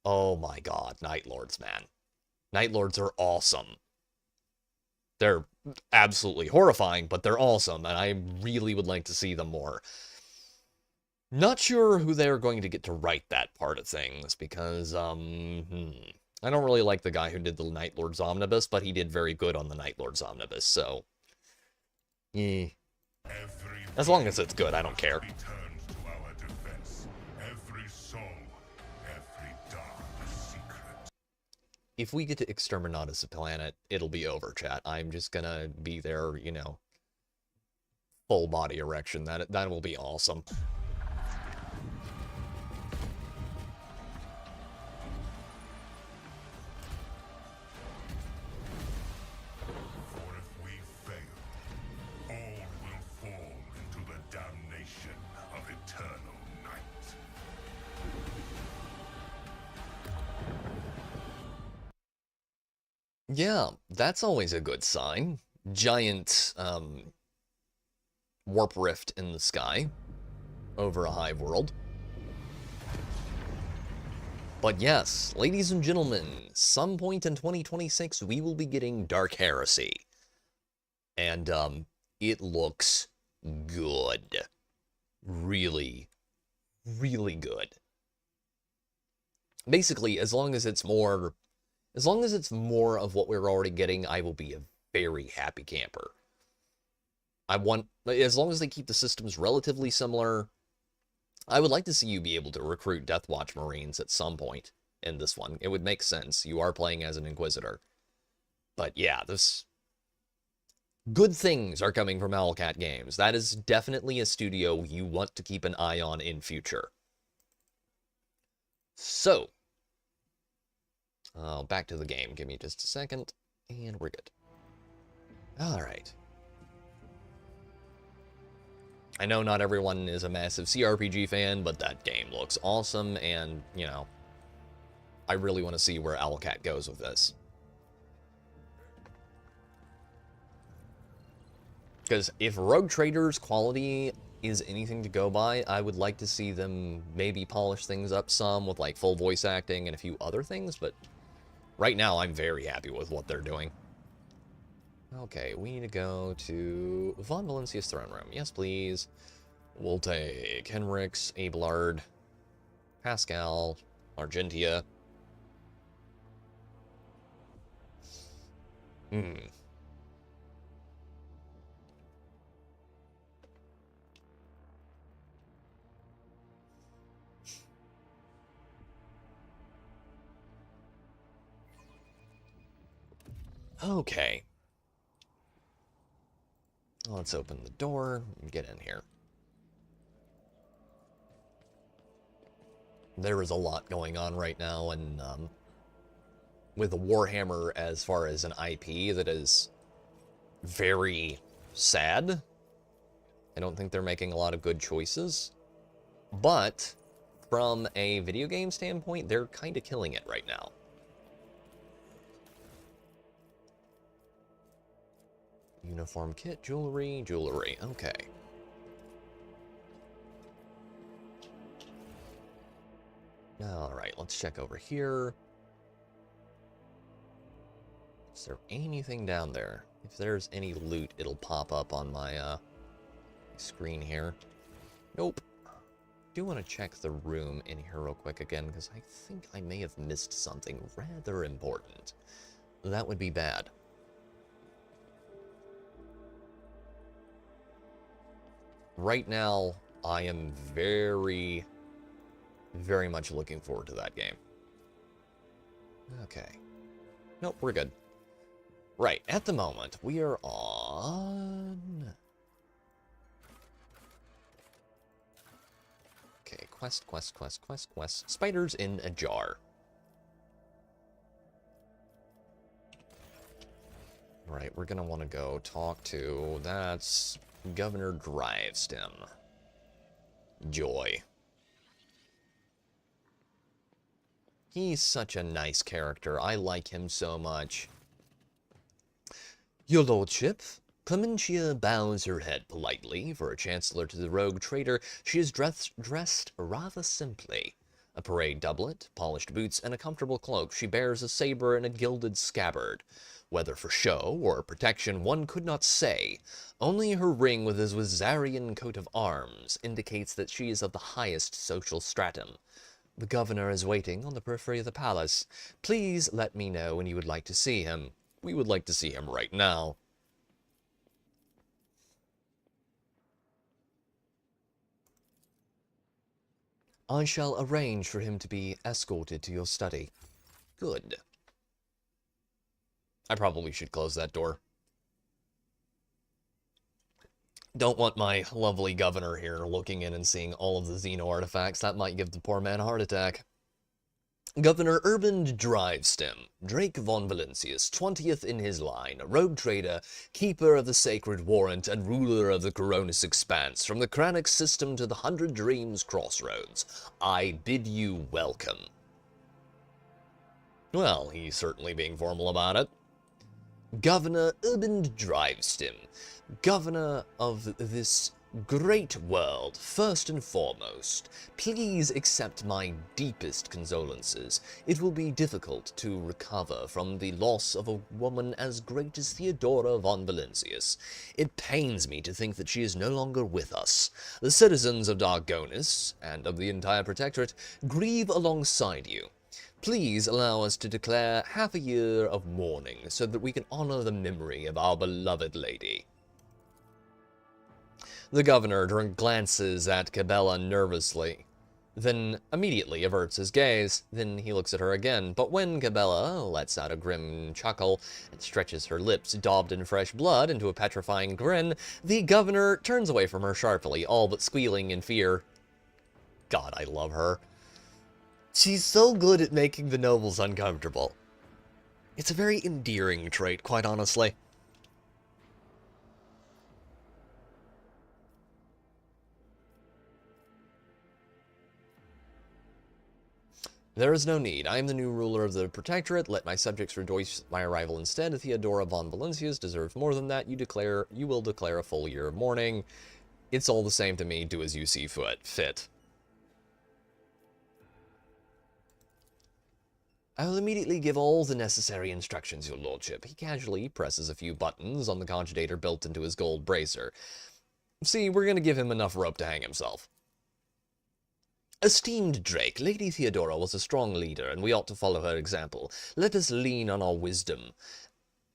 Oh my god, Night Lords, man. Night Lords are awesome. They're absolutely horrifying, but they're awesome, and I really would like to see them more. Not sure who they're going to get to write that part of things, because, I don't really like the guy who did the Night Lord's Omnibus, but he did very good on the Night Lord's Omnibus, so... As long as it's good, I don't care. If we get to Exterminatus a planet, it'll be over, chat. I'm just gonna be there, full body erection. That will be awesome. For if we fail, all will fall into the damnation of eternal night. Yeah, that's always a good sign. Giant, warp rift in the sky over a hive world. But yes, ladies and gentlemen, some point in 2026, we will be getting Dark Heresy. And, it looks good. Really, really good. Basically, as long as it's more of what we're already getting, I will be a very happy camper. As long as they keep the systems relatively similar, I would like to see you be able to recruit Death Watch Marines at some point in this one. It would make sense. You are playing as an Inquisitor. But yeah, this Good things are coming from Owlcat Games. That is definitely a studio you want to keep an eye on in future. So, back to the game. Give me just a second, and we're good. Alright. I know not everyone is a massive CRPG fan, but that game looks awesome, and, you know, I really want to see where Owlcat goes with this. Because if Rogue Trader's quality is anything to go by, I would like to see them maybe polish things up some with, like, full voice acting and a few other things, but right now I'm very happy with what they're doing. Okay, we need to go to Von Valencia's throne room. Yes, please. We'll take Henrix, Abelard, Pascal, Argentia. Okay. Let's open the door and get in here. There is a lot going on right now, and with Warhammer as far as an IP that is very sad. I don't think they're making a lot of good choices. But from a video game standpoint, they're kind of killing it right now. Uniform kit, jewelry, okay. Alright, let's check over here. Is there anything down there? If there's any loot, it'll pop up on my screen here. Nope. Do want to check the room in here real quick again, because I think I may have missed something rather important. That would be bad. Right now, I am very much looking forward to that game. Okay. Nope, we're good. Right, at the moment, we are on... Okay, quest. Spiders in a jar. Right, we're gonna want to go talk to... That's Governor Drivestem. Joy. He's such a nice character. I like him so much. Your lordship, Clementia bows her head politely. For a chancellor to the rogue trader, she is dressed rather simply. A parade doublet, polished boots, and a comfortable cloak. She bears a saber and a gilded scabbard. Whether for show or protection, one could not say. Only her ring with his Wizarian coat of arms indicates that she is of the highest social stratum. The governor is waiting on the periphery of the palace. Please let me know when you would like to see him. We would like to see him right now. I shall arrange for him to be escorted to your study. Good. I probably should close that door. Don't want my lovely governor here looking in and seeing all of the Xeno artifacts. That might give the poor man a heart attack. Governor Urban Drivestem, Drake von Valencius, 20th in his line, a rogue trader, keeper of the Sacred Warrant, and ruler of the Coronis Expanse, from the Kranix system to the 100 Dreams Crossroads. I bid you welcome. Well, he's certainly being formal about it. Governor Urban Drivestem, governor of this great world, first and foremost, please accept my deepest condolences. It will be difficult to recover from the loss of a woman as great as Theodora von Valencius. It pains me to think that she is no longer with us. The citizens of Dargonis, and of the entire Protectorate, grieve alongside you. Please allow us to declare half a year of mourning so that we can honor the memory of our beloved lady. The governor glances at Cabela nervously. then immediately averts his gaze. Then he looks at her again, but when Cabela lets out a grim chuckle and stretches her lips, daubed in fresh blood, into a petrifying grin, the governor turns away from her sharply, all but squealing in fear. God, I love her. She's so good at making the nobles uncomfortable. It's a very endearing trait, quite honestly. There is no need. I am the new ruler of the Protectorate. Let my subjects rejoice at my arrival instead. Theodora von Valencius deserves more than that. You will declare a full year of mourning. It's all the same to me. Do as you see fit. I will immediately give all the necessary instructions, your lordship. He casually presses a few buttons on the cogitator built into his gold bracer. See, we're going to give him enough rope to hang himself. Esteemed Drake, Lady Theodora was a strong leader, and we ought to follow her example. Let us lean on our wisdom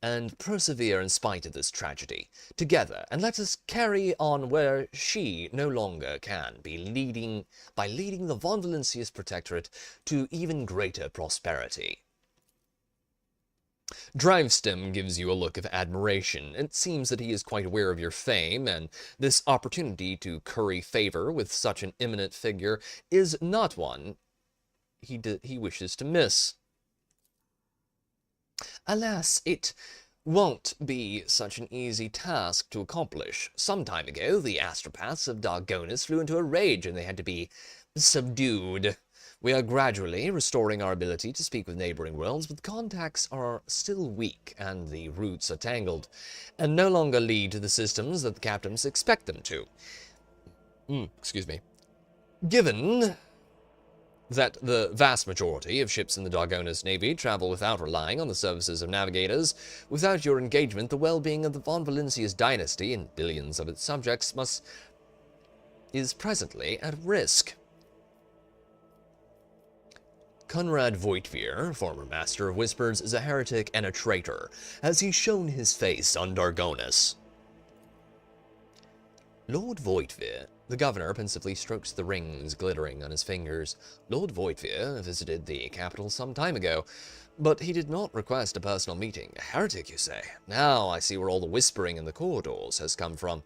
and persevere in spite of this tragedy together, and let us carry on where she no longer can, by leading the Von Valencius Protectorate to even greater prosperity. Drivestem gives you a look of admiration. It seems that he is quite aware of your fame, and this opportunity to curry favor with such an eminent figure is not one he wishes to miss. Alas, it won't be such an easy task to accomplish. Some time ago, the Astartes of Dargonus flew into a rage, and they had to be subdued. We are gradually restoring our ability to speak with neighboring worlds, but the contacts are still weak, and the routes are tangled, and no longer lead to the systems that the captains expect them to. Excuse me. Given that the vast majority of ships in the Dargonus Navy travel without relying on the services of navigators, without your engagement, the well-being of the Von Valencius dynasty and billions of its subjects is presently at risk. Conrad Voitvir, former Master of Whispers, is a heretic and a traitor. Has he shown his face on Dargonus? Lord Voitvir, the governor, pensively strokes the rings glittering on his fingers. Lord Voitvir visited the capital some time ago, but he did not request a personal meeting. A heretic, you say? Now I see where all the whispering in the corridors has come from.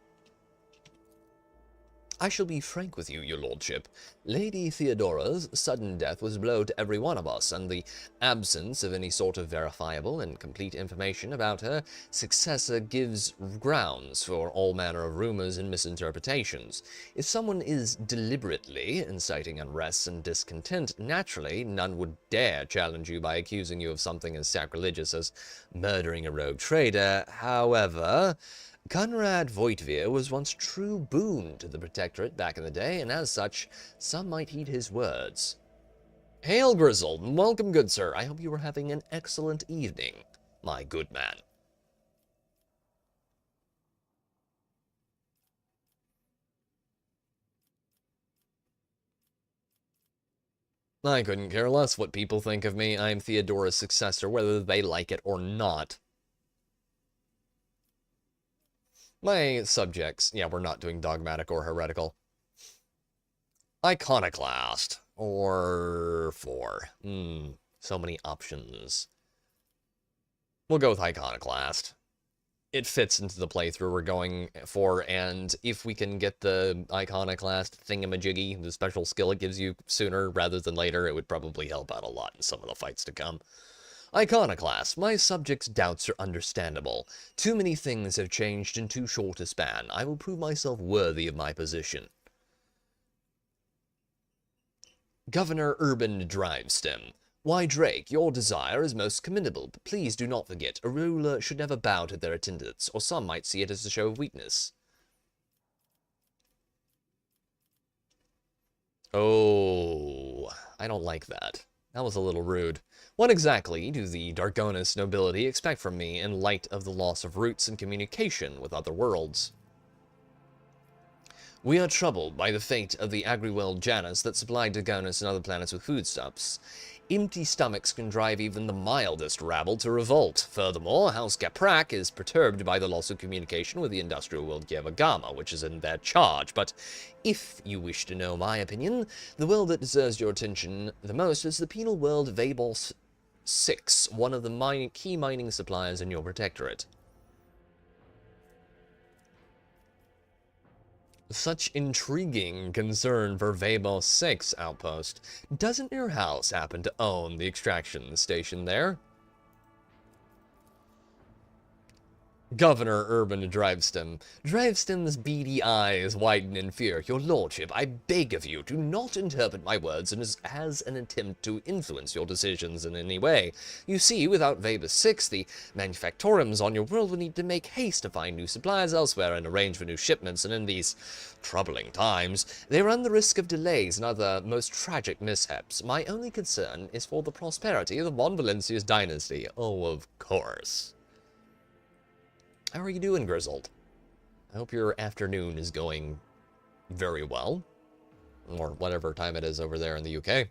I shall be frank with you, your lordship. Lady Theodora's sudden death was a blow to every one of us, and the absence of any sort of verifiable and complete information about her successor gives grounds for all manner of rumors and misinterpretations. If someone is deliberately inciting unrest and discontent, naturally none would dare challenge you by accusing you of something as sacrilegious as murdering a rogue trader. However, Conrad Voitvir was once true boon to the Protectorate back in the day, and as such, some might heed his words. Hail, Grizzled, and welcome, good sir. I hope you are having an excellent evening, my good man. I couldn't care less what people think of me. I am Theodora's successor, whether they like it or not. My subjects, yeah, we're not doing dogmatic or heretical. Iconoclast, or 4. So many options. We'll go with Iconoclast. It fits into the playthrough we're going for, and if we can get the Iconoclast thingamajiggy, the special skill it gives you sooner rather than later, it would probably help out a lot in some of the fights to come. Iconoclast, my subjects' doubts are understandable. Too many things have changed in too short a span. I will prove myself worthy of my position. Governor Urban Drivestem. Why, Drake, your desire is most commendable, but please do not forget, a ruler should never bow to their attendants, or some might see it as a show of weakness. Oh, I don't like that. That was a little rude. What exactly do the Dargonus nobility expect from me in light of the loss of roots and communication with other worlds? We are troubled by the fate of the agri-world Janus that supplied Dargonus and other planets with foodstuffs. Empty stomachs can drive even the mildest rabble to revolt. Furthermore, House Gaprak is perturbed by the loss of communication with the industrial world Gyavagama, which is in their charge. But if you wish to know my opinion, the world that deserves your attention the most is the penal world Vabos 6, one of the key mining suppliers in your protectorate. Such intriguing concern for Vabos 6 outpost. Doesn't your house happen to own the extraction station there? Governor Urban Drivestem. Drivestem's beady eyes widen in fear. Your lordship, I beg of you, do not interpret my words as an attempt to influence your decisions in any way. You see, without Vabos 6, the manufactoriums on your world will need to make haste to find new supplies elsewhere and arrange for new shipments, and in these troubling times, they run the risk of delays and other most tragic mishaps. My only concern is for the prosperity of the Von Valencia's dynasty. Oh, of course. How are you doing, Grizzled? I hope your afternoon is going very well. Or whatever time it is over there in the UK.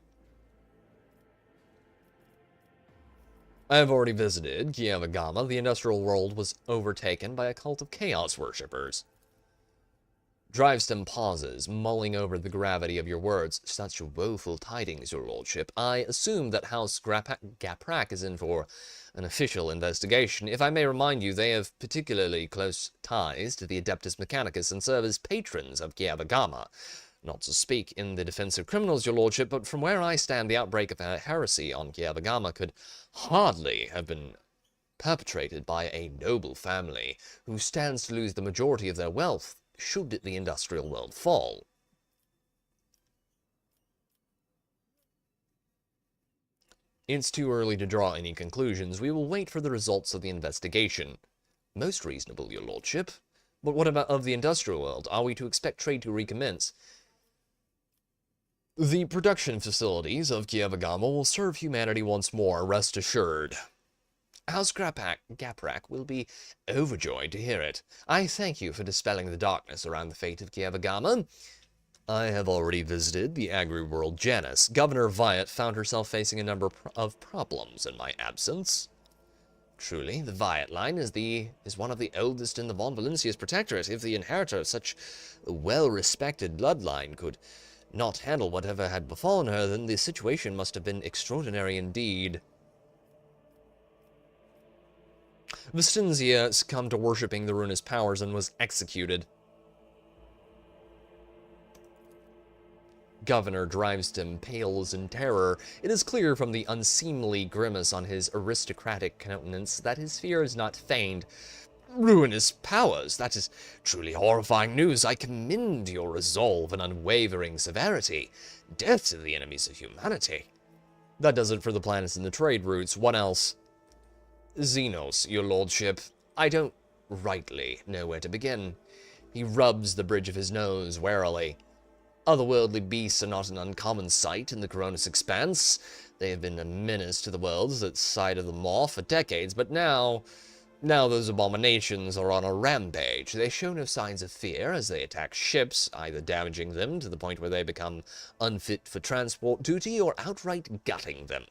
I have already visited Gyavagama. The industrial world was overtaken by a cult of chaos worshippers. Drivestem pauses, mulling over the gravity of your words. Such woeful tidings, your lordship. I assume that House Gaprak is in for an official investigation. If I may remind you, they have particularly close ties to the Adeptus Mechanicus and serve as patrons of Gyavagama. Not to speak in the defense of criminals, your lordship, but from where I stand, the outbreak of a heresy on Gyavagama could hardly have been perpetrated by a noble family who stands to lose the majority of their wealth should the industrial world fall. It's too early to draw any conclusions. We will wait for the results of the investigation. Most reasonable, your lordship. But what about of the industrial world? Are we to expect trade to recommence? The production facilities of Gyavagama will serve humanity once more, rest assured. House Gaprak will be overjoyed to hear it. I thank you for dispelling the darkness around the fate of Gyavagama. I have already visited the agri-world Janus. Governor Viat found herself facing a number of problems in my absence. Truly, the Viat line is one of the oldest in the Von Valencia's protectorate. If the inheritor of such a well-respected bloodline could not handle whatever had befallen her, then the situation must have been extraordinary indeed. Vestinzia succumbed to worshipping the ruinous powers and was executed. Governor Drivestem pales in terror. It is clear from the unseemly grimace on his aristocratic countenance that his fear is not feigned. Ruinous powers, that is truly horrifying news. I commend your resolve and unwavering severity. Death to the enemies of humanity. That does it for the planets and the trade routes. What else? Xenos, your lordship. I don't rightly know where to begin. He rubs the bridge of his nose warily. Otherworldly beasts are not an uncommon sight in the Coronis expanse. They have been a menace to the worlds at sight of the Maw for decades, but now those abominations are on a rampage. They show no signs of fear as they attack ships, either damaging them to the point where they become unfit for transport duty or outright gutting them.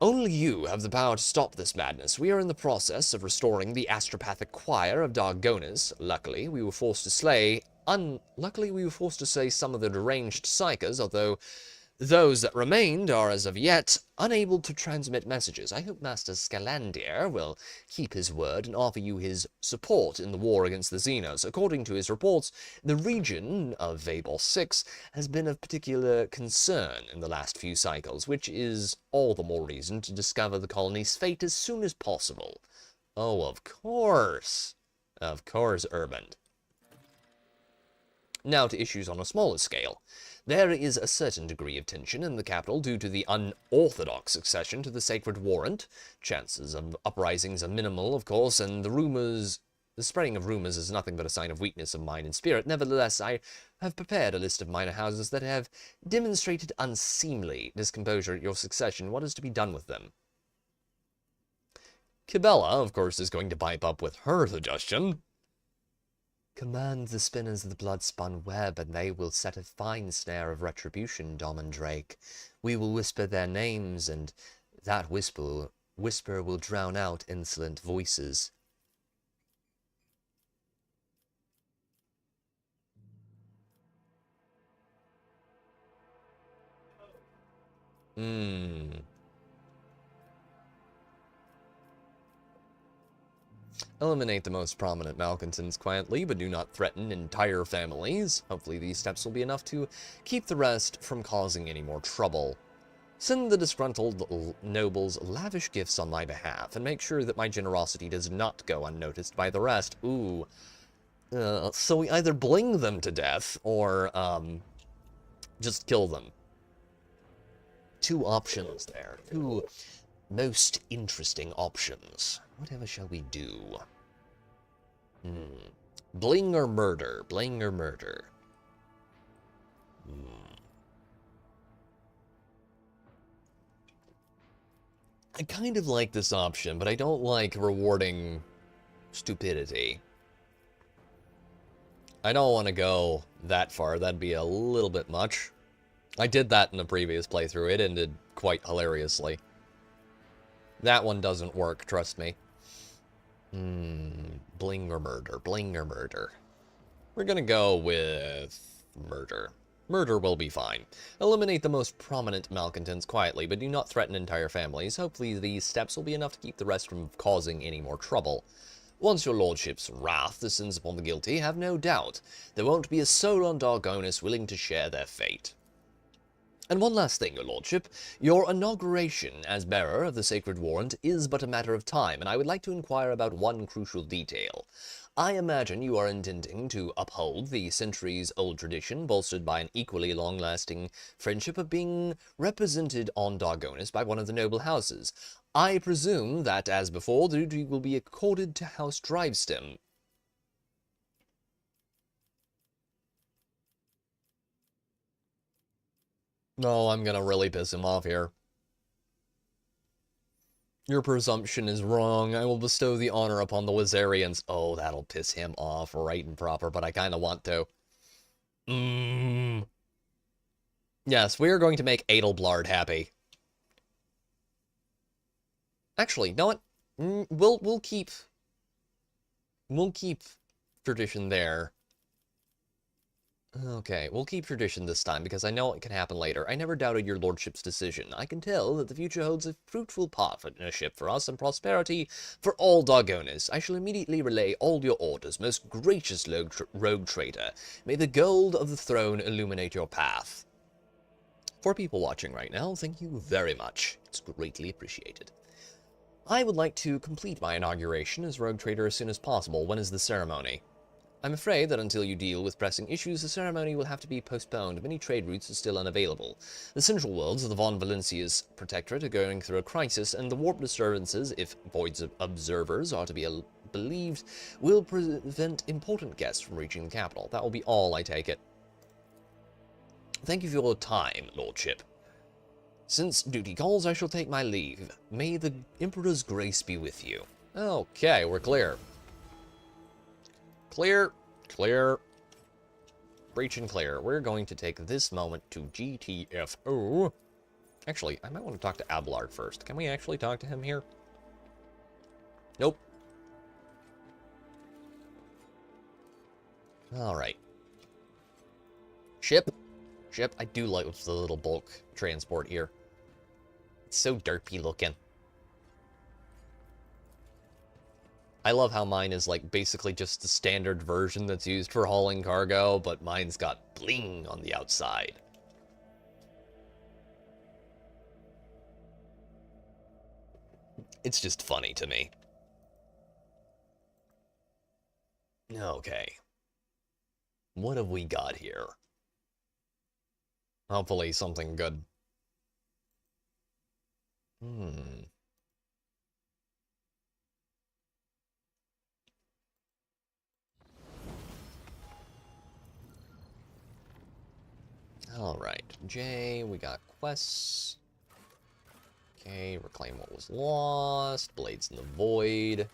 Only you have the power to stop this madness. We are in the process of restoring the astropathic choir of Dargonis. Unluckily, we were forced to slay some of the deranged psychers, although those that remained are, as of yet, unable to transmit messages. I hope Master Scalandier will keep his word and offer you his support in the war against the Xenos. According to his reports, the region of Vabos 6 has been of particular concern in the last few cycles, which is all the more reason to discover the colony's fate as soon as possible. Oh, of course. Of course, Urban. Now to issues on a smaller scale. There is a certain degree of tension in the capital due to the unorthodox succession to the Sacred Warrant. Chances of uprisings are minimal, of course, and the spreading of rumors is nothing but a sign of weakness of mind and spirit. Nevertheless, I have prepared a list of minor houses that have demonstrated unseemly discomposure at your succession. What is to be done with them? Cabela, of course, is going to pipe up with her suggestion. Command the spinners of the blood-spun web, and they will set a fine snare of retribution, Dom and Drake. We will whisper their names, and that whisper will drown out insolent voices. Eliminate the most prominent malcontents quietly, but do not threaten entire families. Hopefully these steps will be enough to keep the rest from causing any more trouble. Send the disgruntled nobles lavish gifts on my behalf, and make sure that my generosity does not go unnoticed by the rest. Ooh. So we either bling them to death, or, just kill them. Two options there. Two most interesting options. Whatever shall we do? Bling or murder? Bling or murder? I kind of like this option, but I don't like rewarding stupidity. I don't want to go that far. That'd be a little bit much. I did that in a previous playthrough. It ended quite hilariously. That one doesn't work, trust me. Bling or murder? Bling or murder? We're gonna go with murder. Murder will be fine. Eliminate the most prominent malcontents quietly, but do not threaten entire families. Hopefully these steps will be enough to keep the rest from causing any more trouble. Once your lordship's wrath descends upon the guilty, have no doubt there won't be a soul on Dargonis willing to share their fate. And one last thing, your lordship. Your inauguration as bearer of the sacred warrant is but a matter of time, and I would like to inquire about one crucial detail. I imagine you are intending to uphold the centuries-old tradition, bolstered by an equally long-lasting friendship of being represented on Dargonis by one of the noble houses. I presume that, as before, the duty will be accorded to House Drivestem. No, I'm gonna really piss him off here. Your presumption is wrong. I will bestow the honor upon the Wizarians. Oh, that'll piss him off right and proper, but I kind of want to. Yes, we are going to make Adelblard happy. Actually, you know what? We'll keep tradition there. Okay, we'll keep tradition this time, because I know it can happen later. I never doubted your lordship's decision. I can tell that the future holds a fruitful partnership for us and prosperity for all Dargonis. I shall immediately relay all your orders, most gracious rogue trader. May the gold of the throne illuminate your path. For people watching right now, thank you very much. It's greatly appreciated. I would like to complete my inauguration as rogue trader as soon as possible. When is the ceremony? I'm afraid that until you deal with pressing issues, the ceremony will have to be postponed. Many trade routes are still unavailable. The central worlds of the Von Valencia's protectorate are going through a crisis, and the warp disturbances, if Void's observers are to be believed, will prevent important guests from reaching the capital. That will be all, I take it. Thank you for your time, lordship. Since duty calls, I shall take my leave. May the Emperor's grace be with you. Okay, we're clear. Clear, clear, breach and clear. We're going to take this moment to GTFO. Actually, I might want to talk to Abelard first. Can we actually talk to him here? Nope. Alright. Ship. Ship. I do like the little bulk transport here. It's so derpy looking. I love how mine is, like, basically just the standard version that's used for hauling cargo, but mine's got bling on the outside. It's just funny to me. Okay. What have we got here? Hopefully something good. Alright, J, we got quests. Okay, reclaim what was lost. Blades in the Void.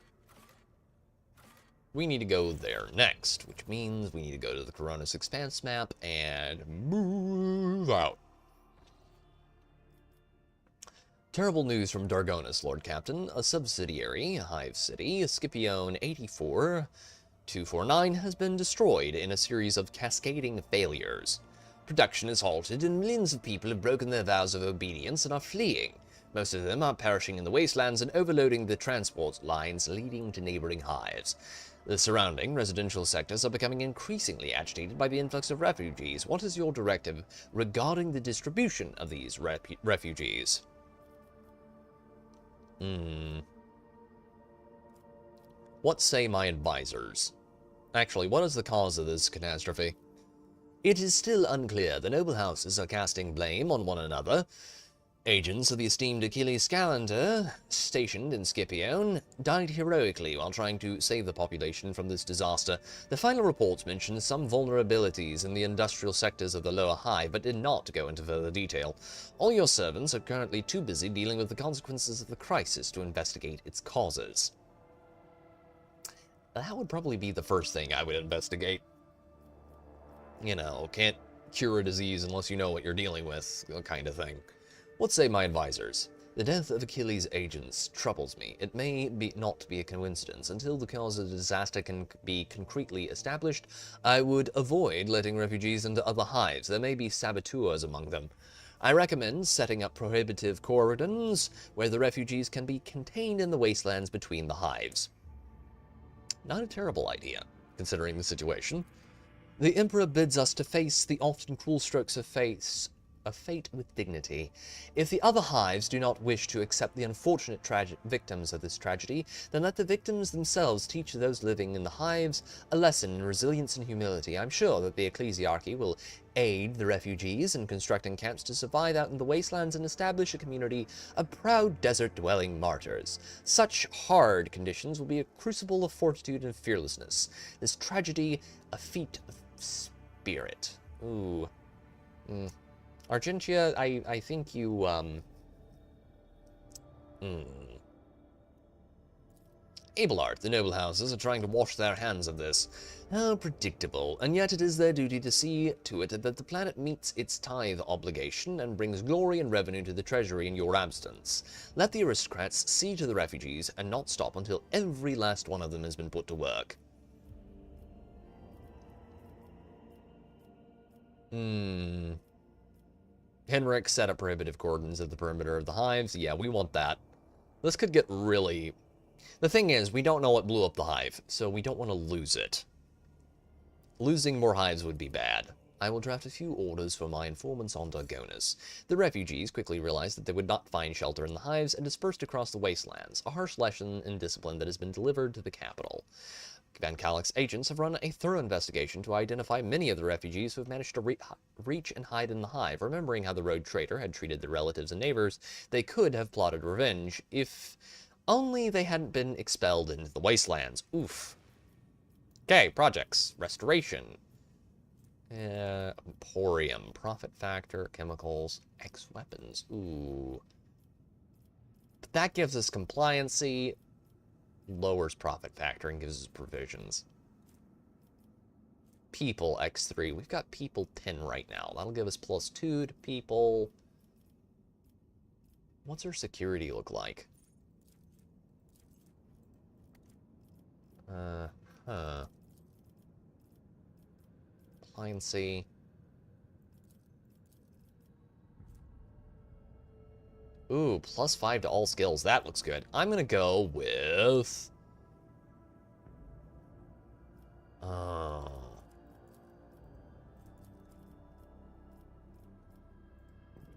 we need to go there next, which means we need to go to the Coronis Expanse map and move out. Terrible news from Dargonis, Lord Captain. A subsidiary, Hive City, Scipione 84249, has been destroyed in a series of cascading failures. Production is halted and millions of people have broken their vows of obedience and are fleeing. Most of them are perishing in the wastelands and overloading the transport lines leading to neighboring hives. The surrounding residential sectors are becoming increasingly agitated by the influx of refugees. What is your directive regarding the distribution of these refugees? What say my advisors? Actually, what is the cause of this catastrophe? It is still unclear. The noble houses are casting blame on one another. Agents of the esteemed Achilles Calendar, stationed in Scipione, died heroically while trying to save the population from this disaster. The final reports mentioned some vulnerabilities in the industrial sectors of the lower hive, but did not go into further detail. All your servants are currently too busy dealing with the consequences of the crisis to investigate its causes. That would probably be the first thing I would investigate. You know, can't cure a disease unless you know what you're dealing with, kind of thing. What say my advisors? The death of Achilles' agents troubles me. It may not be a coincidence. Until the cause of the disaster can be concretely established, I would avoid letting refugees into other hives. There may be saboteurs among them. I recommend setting up prohibitive cordons where the refugees can be contained in the wastelands between the hives. Not a terrible idea, considering the situation. The Emperor bids us to face the often cruel strokes of fate with dignity. If the other hives do not wish to accept the unfortunate victims of this tragedy, then let the victims themselves teach those living in the hives a lesson in resilience and humility. I'm sure that the ecclesiarchy will aid the refugees in constructing camps to survive out in the wastelands and establish a community of proud desert-dwelling martyrs. Such hard conditions will be a crucible of fortitude and fearlessness. This tragedy, a feat of spirit. Ooh. Argentia, I think you, Abelard, the noble houses are trying to wash their hands of this. How predictable, and yet it is their duty to see to it that the planet meets its tithe obligation and brings glory and revenue to the treasury in your absence. Let the aristocrats see to the refugees and not stop until every last one of them has been put to work. Henrik set up prohibitive cordons at the perimeter of the hives. Yeah, we want that. This could get really... The thing is, we don't know what blew up the hive, so we don't want to lose it. Losing more hives would be bad. I will draft a few orders for my informants on Dargonis. The refugees quickly realized that they would not find shelter in the hives and dispersed across the wastelands, a harsh lesson in discipline that has been delivered to the capital. Van Calix's agents have run a thorough investigation to identify many of the refugees who have managed to reach and hide in the hive. Remembering how the rogue trader had treated their relatives and neighbors, they could have plotted revenge if only they hadn't been expelled into the wastelands. Oof. Okay, projects. Restoration. Emporium. Profit factor. Chemicals. X-weapons. Ooh. But that gives us compliancy. Lowers profit factor and gives us provisions. People, X3. We've got people 10 right now. That'll give us +2 to people. What's our security look like? Compliancy. Ooh, +5 to all skills. That looks good. I'm gonna go with...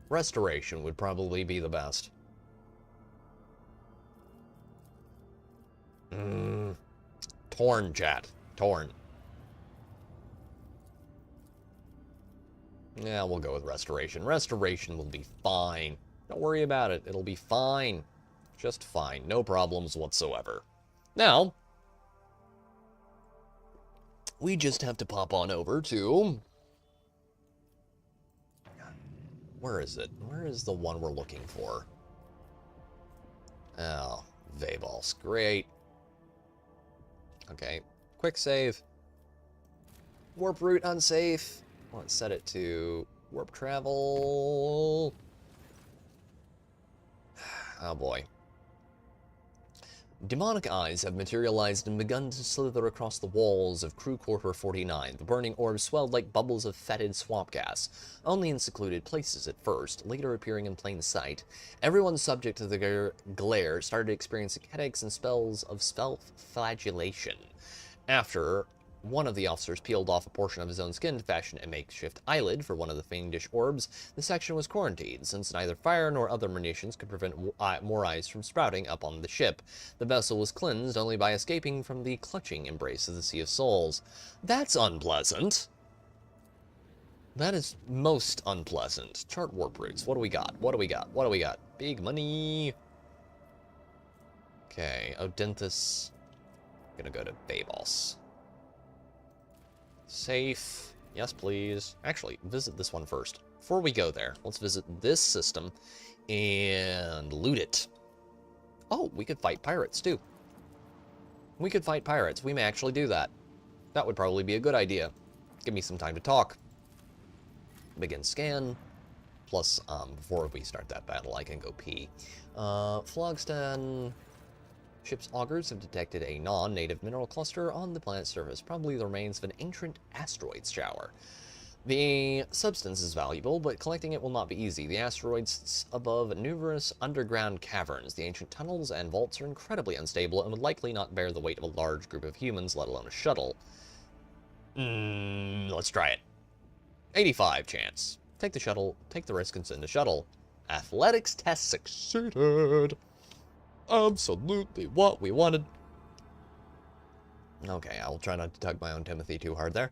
Restoration would probably be the best. Torn, chat. Torn. Yeah, we'll go with restoration. Restoration will be fine. Don't worry about it. It'll be fine. Just fine. No problems whatsoever. Now, we just have to pop on over to... Where is it? Where is the one we're looking for? Oh, Vabals. Great. Okay. Quick save. Warp route unsafe. Let's set it to warp travel. Oh boy. Demonic eyes have materialized and begun to slither across the walls of Crew Quarter 49. The burning orbs swelled like bubbles of fetid swamp gas, only in secluded places at first, later appearing in plain sight. Everyone subject to the glare started experiencing headaches and spells of self-flagellation. After one of the officers peeled off a portion of his own skin to fashion a makeshift eyelid for one of the fiendish orbs, the section was quarantined, since neither fire nor other munitions could prevent more eyes from sprouting up on the ship. The vessel was cleansed only by escaping from the clutching embrace of the Sea of Souls. That's unpleasant. That is most unpleasant. Chart warp routes. What do we got? What do we got? What do we got? Big money. Okay, Odenthus. Gonna go to Babos. Safe. Yes, please. Actually, visit this one first. Before we go there, let's visit this system and loot it. Oh, we could fight pirates, too. We could fight pirates. We may actually do that. That would probably be a good idea. Give me some time to talk. Begin scan. Plus, before we start that battle, I can go pee. Flogstan. Ship's augurs have detected a non-native mineral cluster on the planet's surface, probably the remains of an ancient asteroid shower. The substance is valuable, but collecting it will not be easy. The asteroid sits above numerous underground caverns. The ancient tunnels and vaults are incredibly unstable and would likely not bear the weight of a large group of humans, let alone a shuttle. Let's try it. 85 chance. Take the shuttle, take the risk and send the shuttle. Athletics test succeeded. Absolutely what we wanted. Okay, I'll try not to tug my own Timothy too hard there.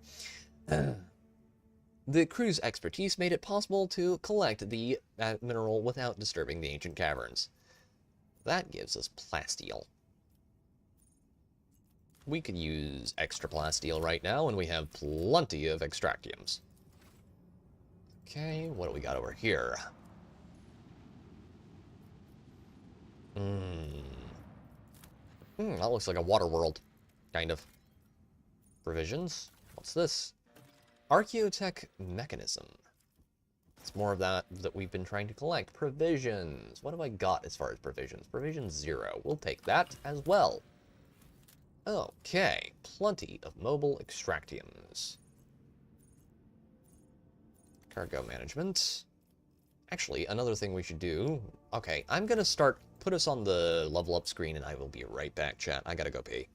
The crew's expertise made it possible to collect the mineral without disturbing the ancient caverns. That gives us plasteel. We could use extra plasteel right now, and we have plenty of extractiums. Okay, what do we got over here? That looks like a water world, kind of. Provisions. What's this? Archaeotech mechanism. It's more of that we've been trying to collect. Provisions. What have I got as far as provisions? Provisions 0. We'll take that as well. Okay. Plenty of mobile extractiums. Cargo management. Actually, another thing we should do... Okay, I'm going to put us on the level up screen, and I will be right back, chat. I gotta go pee.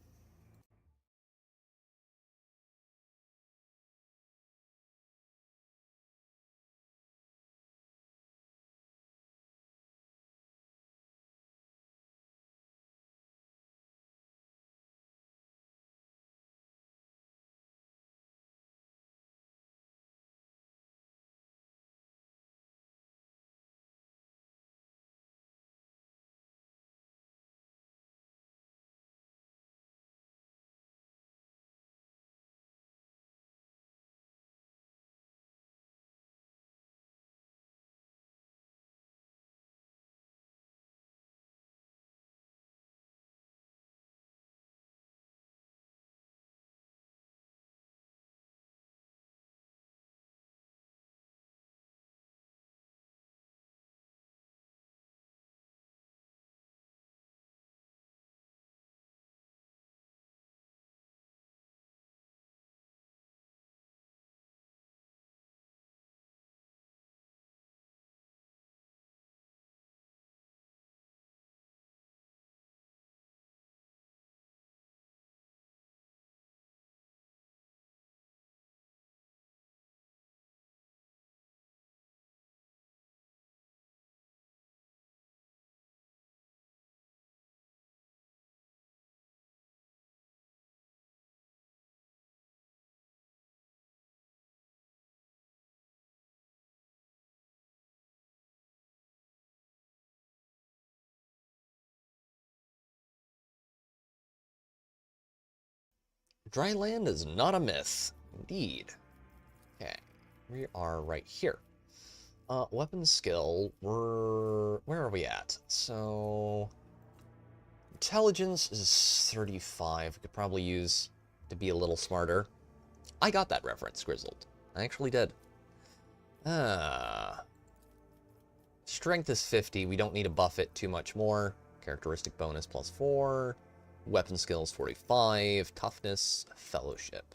Dry land is not a myth. Indeed. Okay. We are right here. Weapon skill, where are we at? So... Intelligence is 35. We could probably use to be a little smarter. I got that reference, Grizzled. I actually did. Strength is 50. We don't need to buff it too much more. Characteristic bonus +4. Weapon skills 45. Toughness, Fellowship.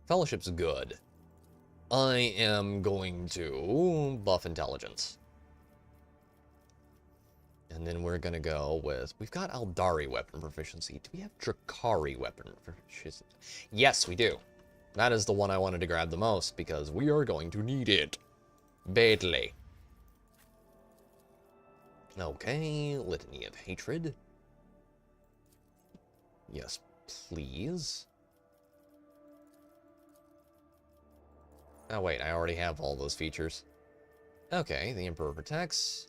Fellowship's good. I am going to buff Intelligence. And then we're going to go with... We've got Aldari weapon proficiency. Do we have Drakari weapon proficiency? Yes, we do. That is the one I wanted to grab the most, because we are going to need it. Badly. Okay, Litany of Hatred. Yes, please. Oh, wait, I already have all those features. Okay, the Emperor protects.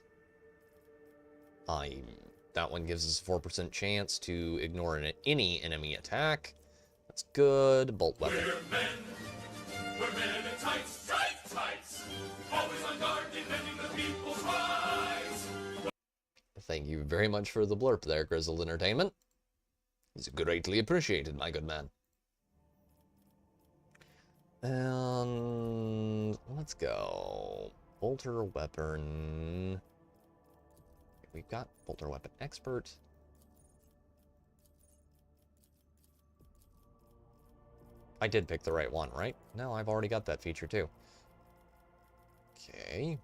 That one gives us a 4% chance to ignore any enemy attack. That's good. Bolt weapon. We're men in tights, tights. Always on guard, defending the people's rights. Thank you very much for the blurb there, Grizzled Entertainment. It's greatly appreciated, my good man. And let's go. Bolter weapon. We've got Bolter weapon expert. I did pick the right one, right? No, I've already got that feature too. Okay.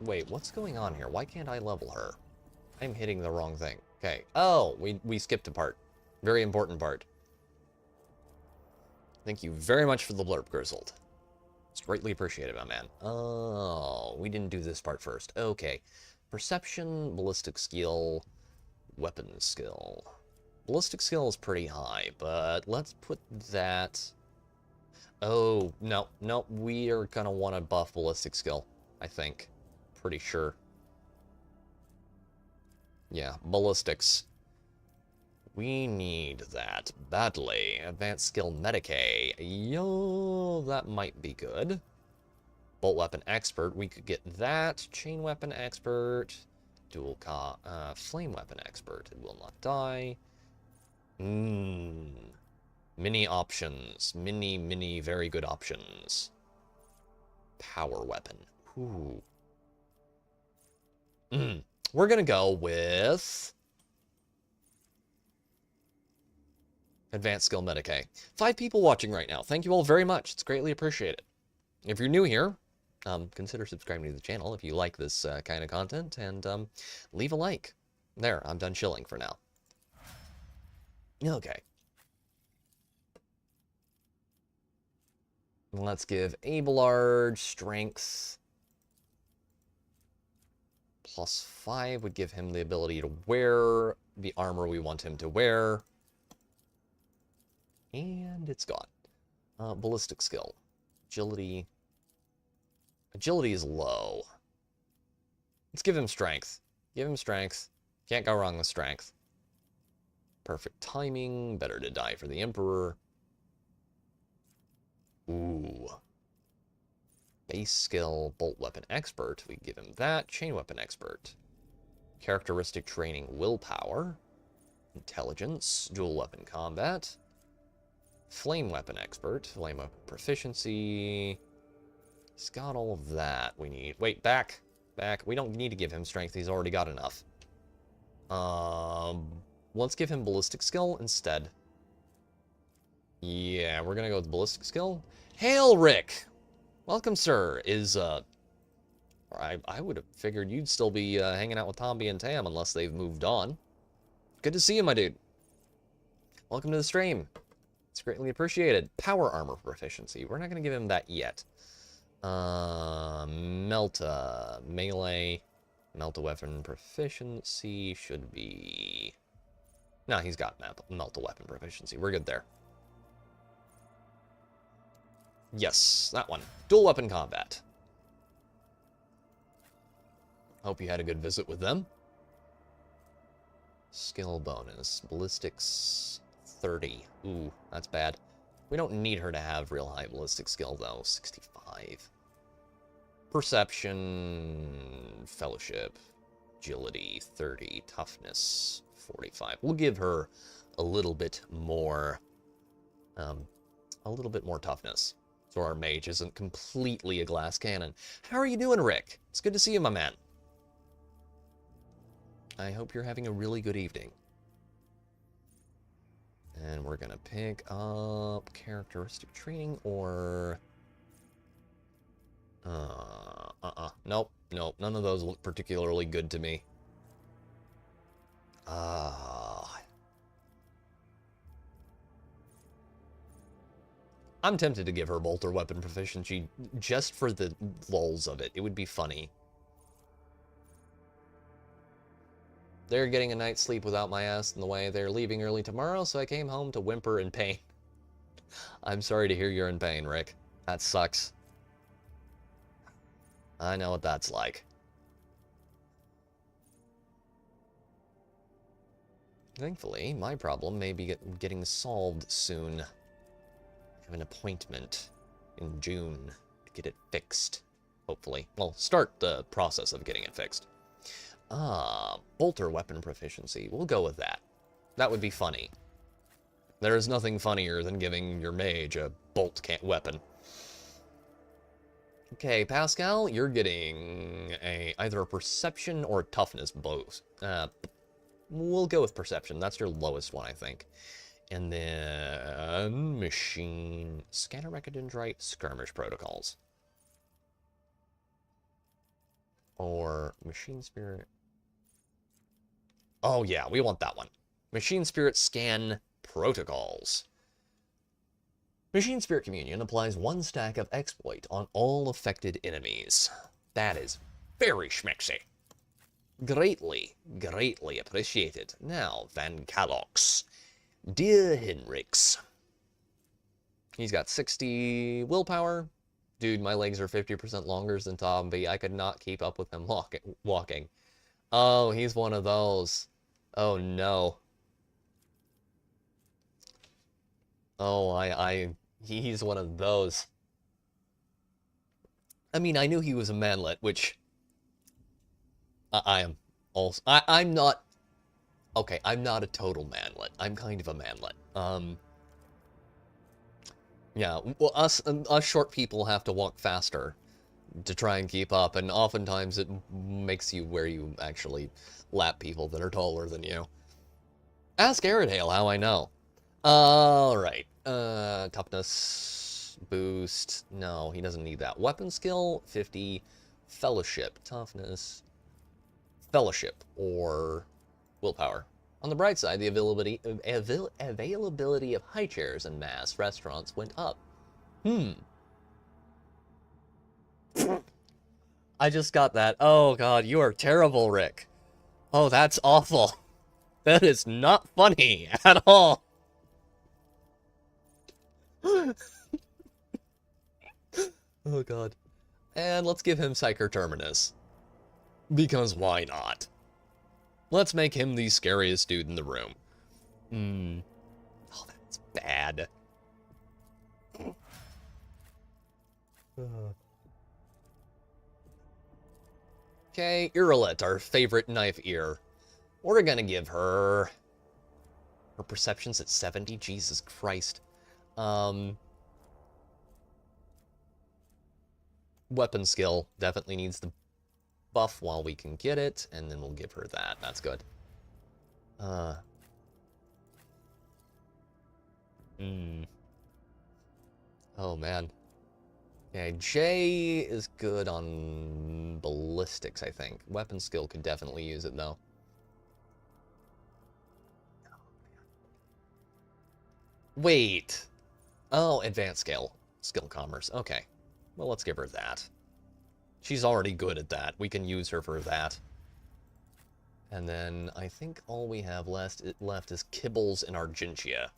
Wait, what's going on here? Why can't I level her? I'm hitting the wrong thing. Okay. Oh, we skipped a part. Very important part. Thank you very much for the blurb, Grizzled. It's greatly appreciated, my man. Oh, we didn't do this part first. Okay. Perception, ballistic skill, weapon skill. Ballistic skill is pretty high, but let's put that... Oh, no, we are gonna want to buff ballistic skill, I think. Pretty sure. Yeah, ballistics. We need that badly. Advanced skill Medicae. Yo, that might be good. Bolt weapon expert. We could get that. Chain weapon expert. Flame weapon expert. It will not die. Many options. Many very good options. Power weapon. Ooh. We're gonna go with... Advanced skill Medicae. 5 people watching right now. Thank you all very much. It's greatly appreciated. If you're new here, consider subscribing to the channel if you like this kind of content, and leave a like. There, I'm done chilling for now. Okay. Let's give Abelard strength. +5 would give him the ability to wear the armor we want him to wear. And it's gone. Ballistic skill. Agility. Agility is low. Let's give him strength. Give him strength. Can't go wrong with strength. Perfect timing. Better to die for the Emperor. Ooh. Base skill. Bolt weapon expert. We give him that. Chain weapon expert. Characteristic training. Willpower. Intelligence. Dual weapon combat. Flame weapon expert. Flame weapon proficiency. He's got all of that we need. Wait, back. Back. We don't need to give him strength. He's already got enough. Let's give him ballistic skill instead. Yeah, we're gonna go with ballistic skill. Hail, Rick! Welcome, sir. I would have figured you'd still be hanging out with Tomby and Tam unless they've moved on. Good to see you, my dude. Welcome to the stream. It's greatly appreciated. Power armor proficiency. We're not going to give him that yet. Melta. Melee. Melta weapon proficiency should be... No, he's got Melta weapon proficiency. We're good there. Yes, that one. Dual weapon combat. Hope you had a good visit with them. Skill bonus. Ballistics 30. Ooh, that's bad. We don't need her to have real high ballistic skill, though. 65. Perception. Fellowship. agility 30, toughness 45. We'll give her a little bit more toughness, so our mage isn't completely a glass cannon. How are you doing, Rick? It's good to see you, my man. I hope you're having a really good evening. And we're gonna pick up characteristic training or... Nope, none of those look particularly good to me. I'm tempted to give her bolter weapon proficiency just for the lulz of it. It would be funny. They're getting a night's sleep without my ass in the way. They're leaving early tomorrow, so I came home to whimper in pain. I'm sorry to hear you're in pain, Rick. That sucks. I know what that's like. Thankfully, my problem may be getting solved soon. I have an appointment in June to get it fixed, hopefully. Well, start the process of getting it fixed. Bolter weapon proficiency. We'll go with that. That would be funny. There is nothing funnier than giving your mage a bolt weapon. Okay, Pascal, you're getting either a perception or a toughness boost. We'll go with perception. That's your lowest one, I think. And then machine, scanner recordendrite, skirmish protocols. Or machine spirit. Oh yeah, we want that one. Machine spirit scan protocols. Machine Spirit Communion applies 1 stack of exploit on all affected enemies. That is very schmexy. Greatly, greatly appreciated. Now, Van Calox. Dear Henrix. He's got 60 willpower. Dude, my legs are 50% longer than Tomby. I could not keep up with him walking. Oh, he's one of those. Oh, no. Oh, he's one of those. I mean, I knew he was a manlet, which I am also. I'm not. Okay, I'm not a total manlet. I'm kind of a manlet. Yeah, well, us short people have to walk faster to try and keep up, and oftentimes it makes you where you actually lap people that are taller than you. Ask Aerodale how I know. Alright. Toughness boost. No, he doesn't need that. Weapon skill, 50. Fellowship. Toughness. Fellowship. Or willpower. On the bright side, the availability of high chairs and mass restaurants went up. I just got that. Oh god, you are terrible, Rick. Oh, that's awful. That is not funny at all. Oh god. And let's give him Psyker Terminus. Because why not? Let's make him the scariest dude in the room. Oh, that's bad. Okay, Urilet, our favorite knife ear. We're gonna give her... Her perception's at 70? Jesus Christ. Weapon skill definitely needs the buff while we can get it, and then we'll give her that. That's good. Oh, man. Okay, Jay is good on ballistics, I think. Weapon skill could definitely use it, though. Wait. Oh, advanced skill commerce. Okay. Well, let's give her that. She's already good at that. We can use her for that. And then I think all we have left is Kibbles and Argentia.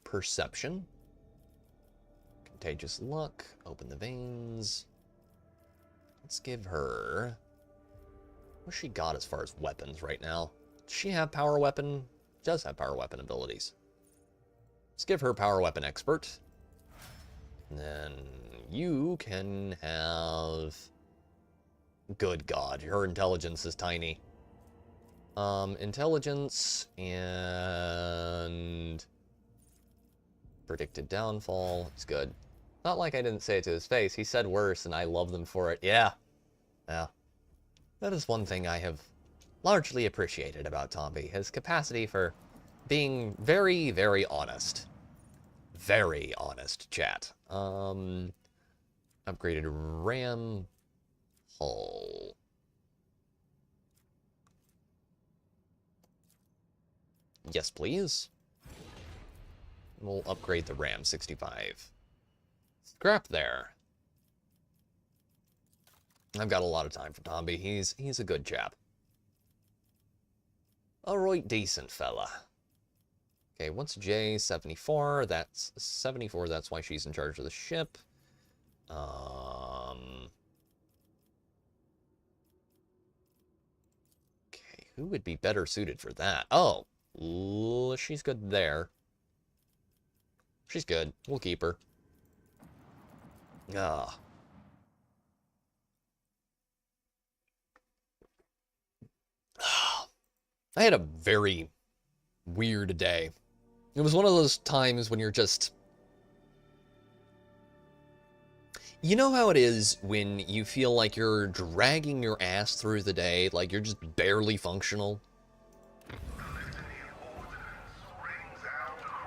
Perception. Contagious luck. Open the veins. Let's give her... What's she got as far as weapons right now? Does she have power weapon? She does have power weapon abilities. Let's give her power weapon expert. And then you can have... Good God, her intelligence is tiny. Intelligence and... Predicted downfall. It's good. Not like I didn't say it to his face. He said worse, and I love them for it. Yeah. Yeah. That is one thing I have largely appreciated about Tomby. His capacity for being very, very honest. Very honest, chat. Upgraded RAM hull. Yes, please. We'll upgrade the RAM 65. Scrap there. I've got a lot of time for Tomby. He's a good chap. A right decent fella. Okay, what's J? 74. That's 74. That's why she's in charge of the ship. Okay, who would be better suited for that? Oh, she's good there. She's good. We'll keep her. Ah. I had a very weird day. It was one of those times when you're just... You know how it is when you feel like you're dragging your ass through the day, like you're just barely functional?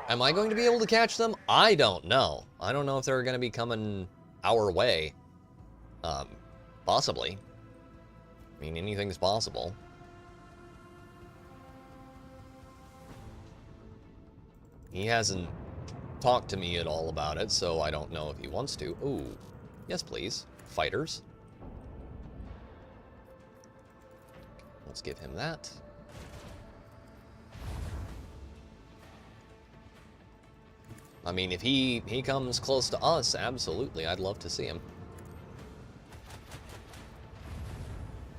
Am I going to be able to catch them? I don't know. I don't know if they're going to be coming our way. Possibly. I mean, anything's possible. He hasn't talked to me at all about it, so I don't know if he wants to. Ooh. Yes, please. Fighters. Let's give him that. I mean, if he comes close to us, absolutely, I'd love to see him.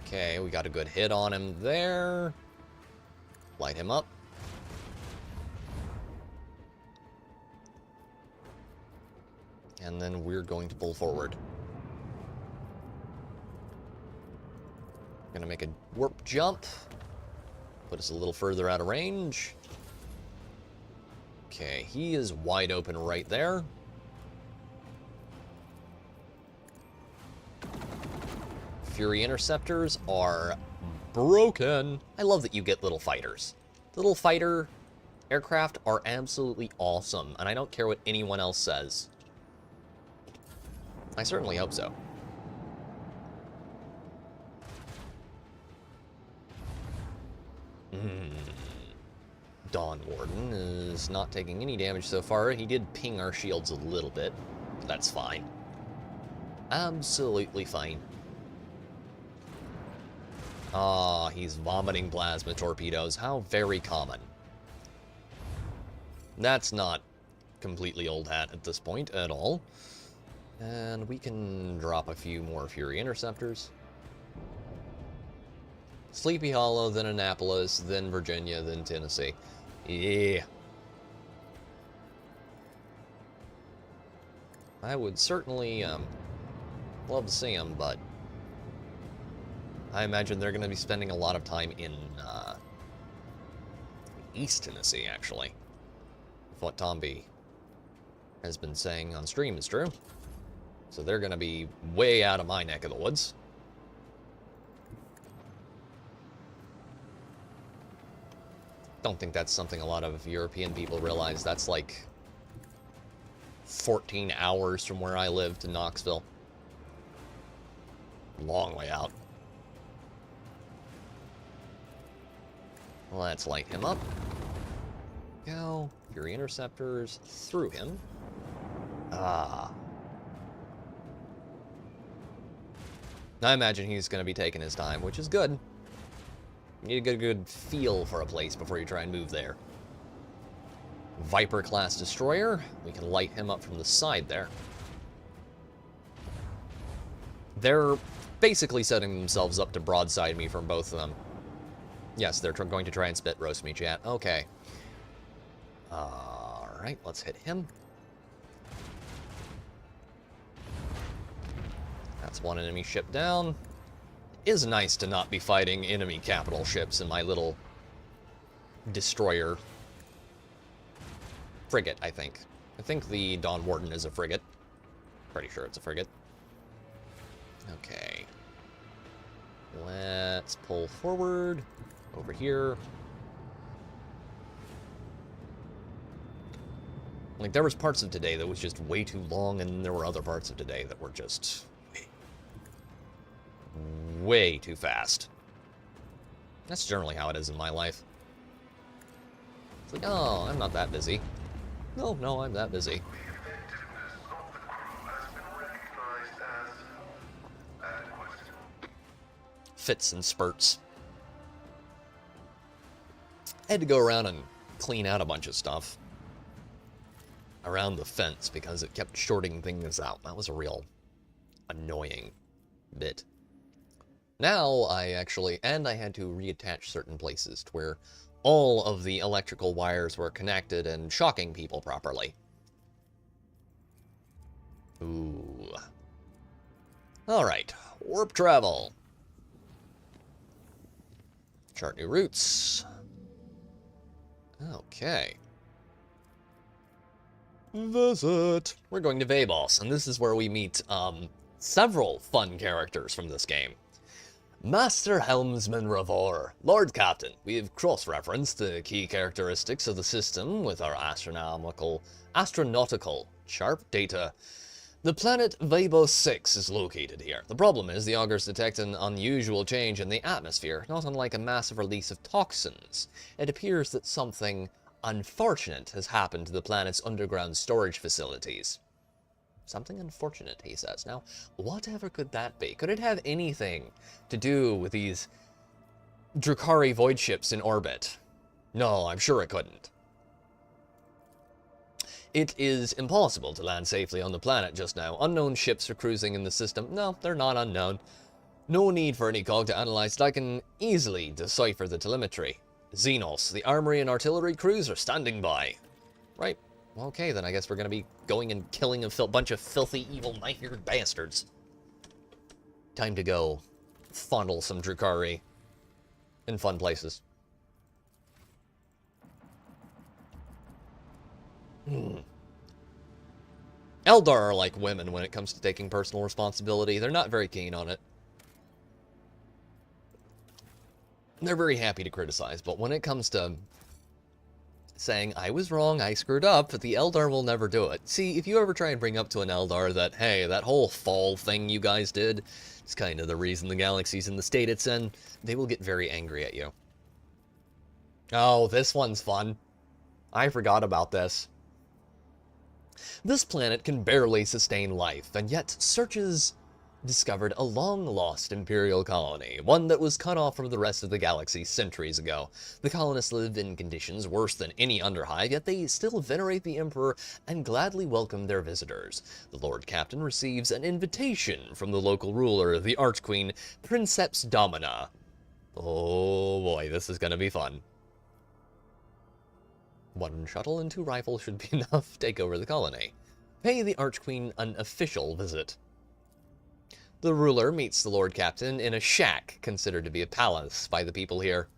Okay, we got a good hit on him there. Light him up. And then we're going to pull forward. Gonna make a warp jump. Put us a little further out of range. Okay, he is wide open right there. Fury interceptors are broken. I love that you get little fighters. Little fighter aircraft are absolutely awesome, and I don't care what anyone else says. I certainly hope so. Dawn Warden is not taking any damage so far. He did ping our shields a little bit, but that's fine. Absolutely fine. Ah, he's vomiting plasma torpedoes. How very common. That's not completely old hat at this point at all. And we can drop a few more Fury interceptors. Sleepy Hollow, then Annapolis, then Virginia, then Tennessee. Yeah. I would certainly love to see them, but I imagine they're going to be spending a lot of time in East Tennessee, actually. If what Tomby has been saying on stream is true. So they're going to be way out of my neck of the woods. Don't think that's something a lot of European people realize. That's like 14 hours from where I live to Knoxville. Long way out. Let's light him up. Go. Fury interceptors through him. Ah. I imagine he's going to be taking his time, which is good. You need to get a good feel for a place before you try and move there. Viper-class destroyer. We can light him up from the side there. They're basically setting themselves up to broadside me from both of them. Yes, they're going to try and spit roast me, chat. Okay. Alright, let's hit him. That's one enemy ship down. It is nice to not be fighting enemy capital ships in my little destroyer frigate, I think. I think the Dawn Warden is a frigate. Pretty sure it's a frigate. Okay. Let's pull forward over here. Like, there was parts of today that was just way too long, and there were other parts of today that were just way too fast. That's generally how it is in my life. It's like, oh, I'm not that busy. No, I'm that busy. Fits and spurts. I had to go around and clean out a bunch of stuff around the fence because it kept shorting things out. That was a real annoying bit. Now I had to reattach certain places to where all of the electrical wires were connected and shocking people properly. Ooh. Alright, warp travel. Chart new routes. Okay. Visit. We're going to Vabos, and this is where we meet several fun characters from this game. Master Helmsman Ravor, Lord Captain. We've cross-referenced the key characteristics of the system with our astronautical chart data. The planet Vabos 6 is located here. The problem is the augurs detect an unusual change in the atmosphere, not unlike a massive release of toxins. It appears that something unfortunate has happened to the planet's underground storage facilities. Something unfortunate, he says. Now, whatever could that be? Could it have anything to do with these Drukhari void ships in orbit? No, I'm sure it couldn't. It is impossible to land safely on the planet just now. Unknown ships are cruising in the system. No, they're not unknown. No need for any cog to analyze it. I can easily decipher the telemetry. Xenos, the armory and artillery crews are standing by. Right. Okay, then I guess we're going to be going and killing a bunch of filthy, evil, knife-eared bastards. Time to go fondle some Drukhari in fun places. Eldar are like women when it comes to taking personal responsibility. They're not very keen on it. They're very happy to criticize, but when it comes to saying, I was wrong, I screwed up, the Eldar will never do it. See, if you ever try and bring up to an Eldar that, hey, that whole fall thing you guys did is kind of the reason the galaxy's in the state it's in, they will get very angry at you. Oh, this one's fun. I forgot about this. This planet can barely sustain life, and yet searches discovered a long-lost Imperial colony, one that was cut off from the rest of the galaxy centuries ago. The colonists live in conditions worse than any Underhive, yet they still venerate the Emperor and gladly welcome their visitors. The Lord Captain receives an invitation from the local ruler, the Archqueen, Princeps Domina. Oh boy, this is gonna be fun. 1 shuttle and 2 rifles should be enough to take over the colony. Pay the Archqueen an official visit. The ruler meets the Lord Captain in a shack considered to be a palace by the people here.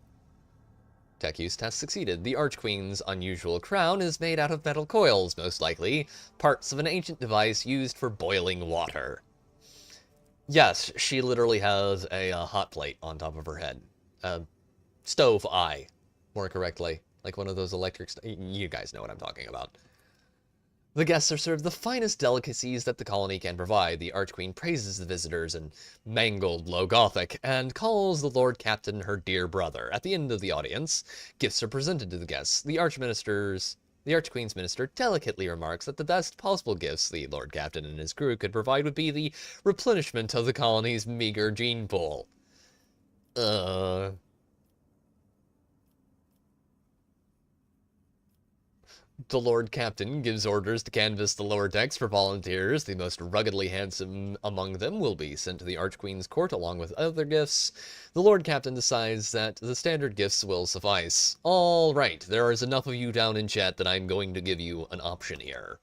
Tech use test succeeded. The Archqueen's unusual crown is made out of metal coils, most likely, parts of an ancient device used for boiling water. Yes, she literally has a hot plate on top of her head. Stove eye, more correctly. Like one of those electric... You guys know what I'm talking about. The guests are served the finest delicacies that the colony can provide. The Archqueen praises the visitors in mangled Low Gothic and calls the Lord Captain her dear brother. At the end of the audience, gifts are presented to the guests. The Archqueen's minister delicately remarks that the best possible gifts the Lord Captain and his crew could provide would be the replenishment of the colony's meager gene pool. The Lord Captain gives orders to canvass the lower decks for volunteers. The most ruggedly handsome among them will be sent to the Archqueen's court along with other gifts. The Lord Captain decides that the standard gifts will suffice. All right, there is enough of you down in chat that I'm going to give you an option here.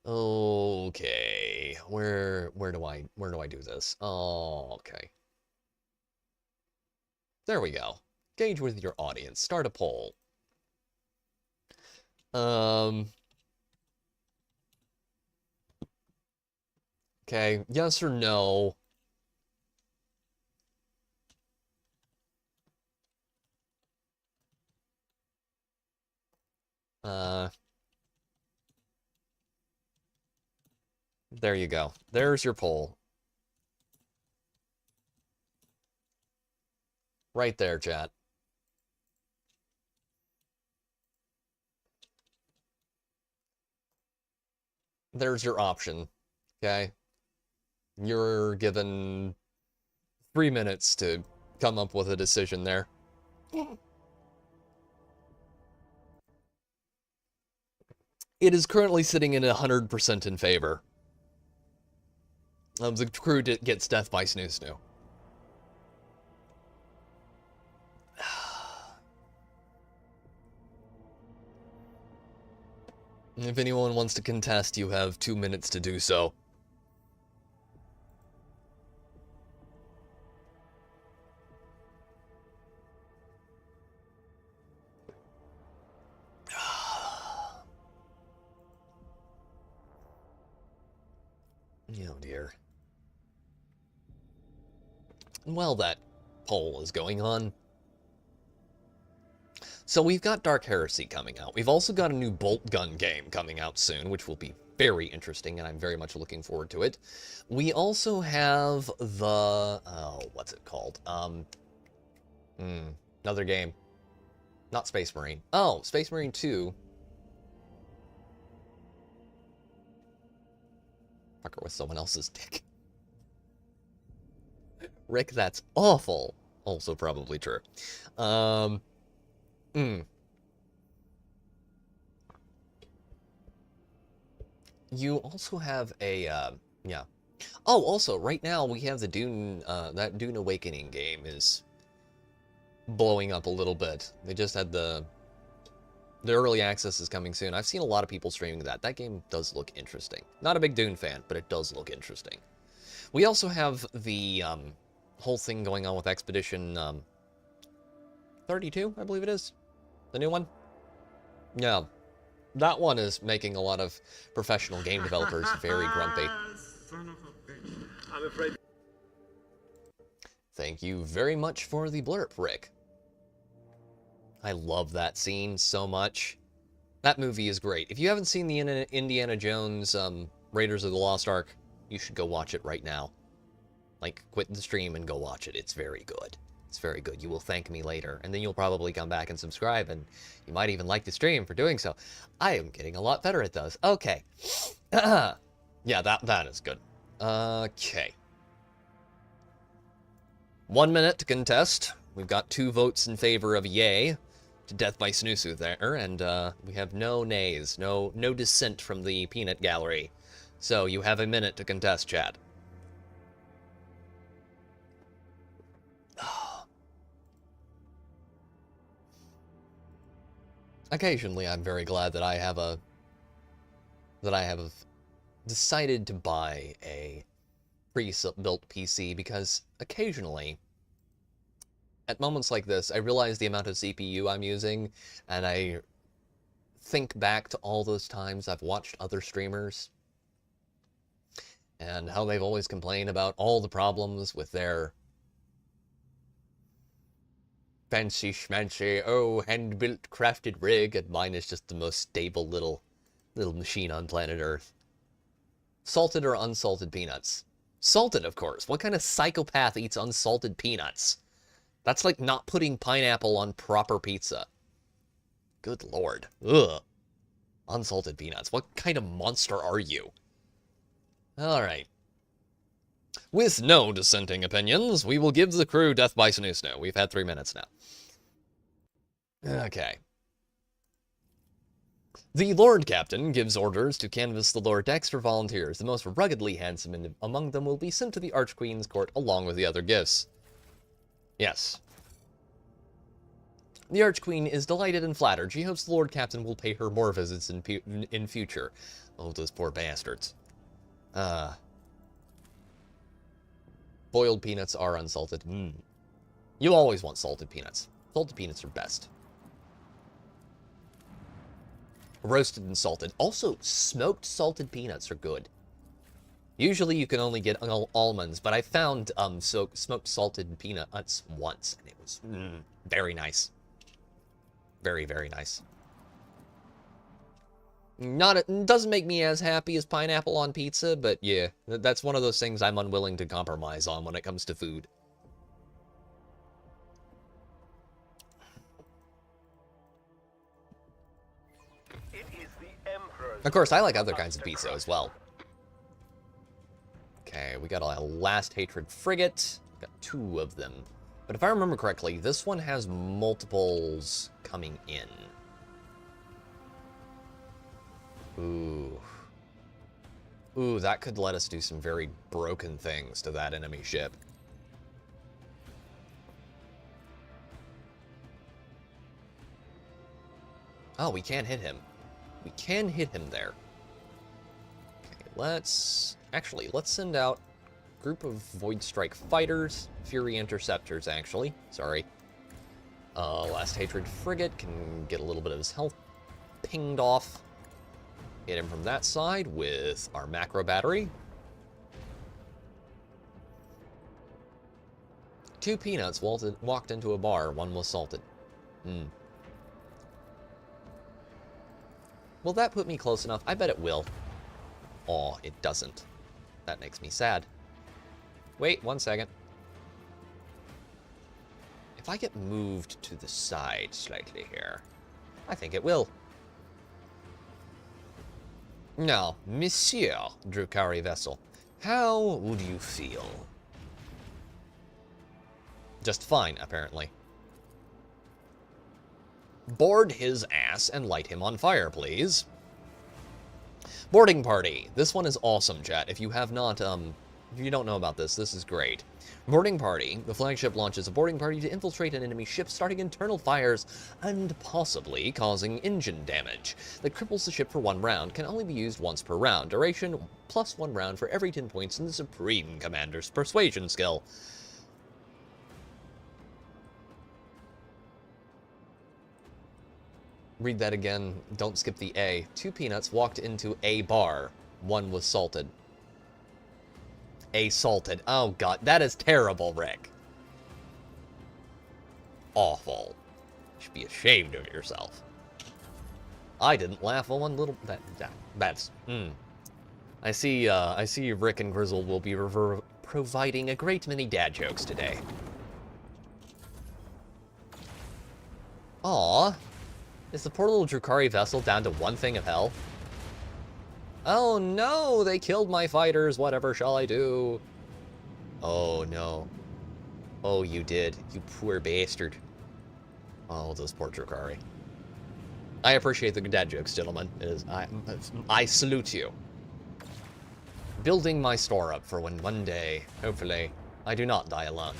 Okay. Where do I do this? Oh, okay. There we go. Engage with your audience. Start a poll. Okay, yes or no? There you go. There's your poll. Right there, chat. There's your option. Okay? You're given 3 minutes to come up with a decision there. It is currently sitting in 100% in favor. The crew gets death by Snoo Snoo. If anyone wants to contest, you have 2 minutes to do so. Oh dear. While that poll is going on, so we've got Dark Heresy coming out. We've also got a new bolt gun game coming out soon, which will be very interesting, and I'm very much looking forward to it. We also have the... oh, what's it called? Another game. Not Space Marine. Oh, Space Marine 2. Fucker with someone else's dick. Rick, that's awful. Also probably true. You also have a, yeah. Oh, also, right now we have the Dune, that Dune Awakening game is blowing up a little bit. They just had the early access is coming soon. I've seen a lot of people streaming that. That game does look interesting. Not a big Dune fan, but it does look interesting. We also have the, whole thing going on with Expedition, 32, I believe it is. The new one? Yeah. That one is making a lot of professional game developers very grumpy. I'm afraid. Thank you very much for the blurb, Rick. I love that scene so much. That movie is great. If you haven't seen the Indiana Jones Raiders of the Lost Ark, you should go watch it right now. Like, quit the stream and go watch it. It's very good. It's very good. You will thank me later, and then you'll probably come back and subscribe, and you might even like the stream for doing so. I am getting a lot better at those. Okay. Yeah, that is good. Okay. 1 minute to contest. We've got 2 votes in favor of yay to death by Snoo there, and we have no nays, no dissent from the peanut gallery. So you have a minute to contest, chat. Occasionally, I'm very glad that I have decided to buy a pre-built PC, because occasionally, at moments like this, I realize the amount of CPU I'm using, and I think back to all those times I've watched other streamers, and how they've always complained about all the problems with their fancy schmancy, oh, hand-built crafted rig, and mine is just the most stable little machine on planet Earth. Salted or unsalted peanuts? Salted, of course. What kind of psychopath eats unsalted peanuts? That's like not putting pineapple on proper pizza. Good lord. Ugh. Unsalted peanuts. What kind of monster are you? Alright. With no dissenting opinions, we will give the crew death by Snoo Snoo. We've had 3 minutes now. Okay. The Lord Captain gives orders to canvass the lower decks for volunteers. The most ruggedly handsome among them will be sent to the Archqueen's court along with the other gifts. Yes. The Archqueen is delighted and flattered. She hopes the Lord Captain will pay her more visits in future. Oh, those poor bastards. Boiled peanuts are unsalted. You always want salted peanuts. Salted peanuts are best. Roasted and salted. Also, smoked salted peanuts are good. Usually you can only get almonds, but I found smoked salted peanuts once, and it was very nice. Very, very nice. Doesn't make me as happy as pineapple on pizza, but yeah, that's one of those things I'm unwilling to compromise on when it comes to food. Of course, I like other kinds of pizza as well. Okay, we got a Last Hatred frigate. Got 2 of them. But if I remember correctly, this one has multiples coming in. Ooh. Ooh, that could let us do some very broken things to that enemy ship. Oh, we can hit him. We can hit him there. Okay, let's send out a group of Void Strike fighters. Fury Interceptors, actually. Sorry. Last Hatred frigate can get a little bit of his health pinged off. Hit him from that side with our macro battery. 2 peanuts walked into a bar. 1 was salted. Will that put me close enough? I bet it will. Aw, it doesn't. That makes me sad. Wait, 1 second. If I get moved to the side slightly here, I think it will. Now, Monsieur Drukhari Vessel, how would you feel? Just fine, apparently. Board his ass and light him on fire, please. Boarding party. This one is awesome, chat. If you have not, if you don't know about this, this is great. Boarding party. The flagship launches a boarding party to infiltrate an enemy ship, starting internal fires and possibly causing engine damage that cripples the ship for 1 round. Can only be used once per round. Duration plus 1 round for every 10 points in the Supreme Commander's persuasion skill. Read that again. Don't skip the A. 2 peanuts walked into a bar. 1 was salted. A salted. Oh god, that is terrible, Rick. Awful. You should be ashamed of yourself. I didn't laugh at one little... That's... I see Rick and Grizzle will be providing a great many dad jokes today. Aw. Is the poor little Drukhari vessel down to 1 thing of hell? Oh no, they killed my fighters, whatever shall I do? Oh no. Oh, you did, you poor bastard. Oh, those poor Drukhari. I appreciate the dad jokes, gentlemen. I salute you. Building my store up for when one day, hopefully, I do not die alone.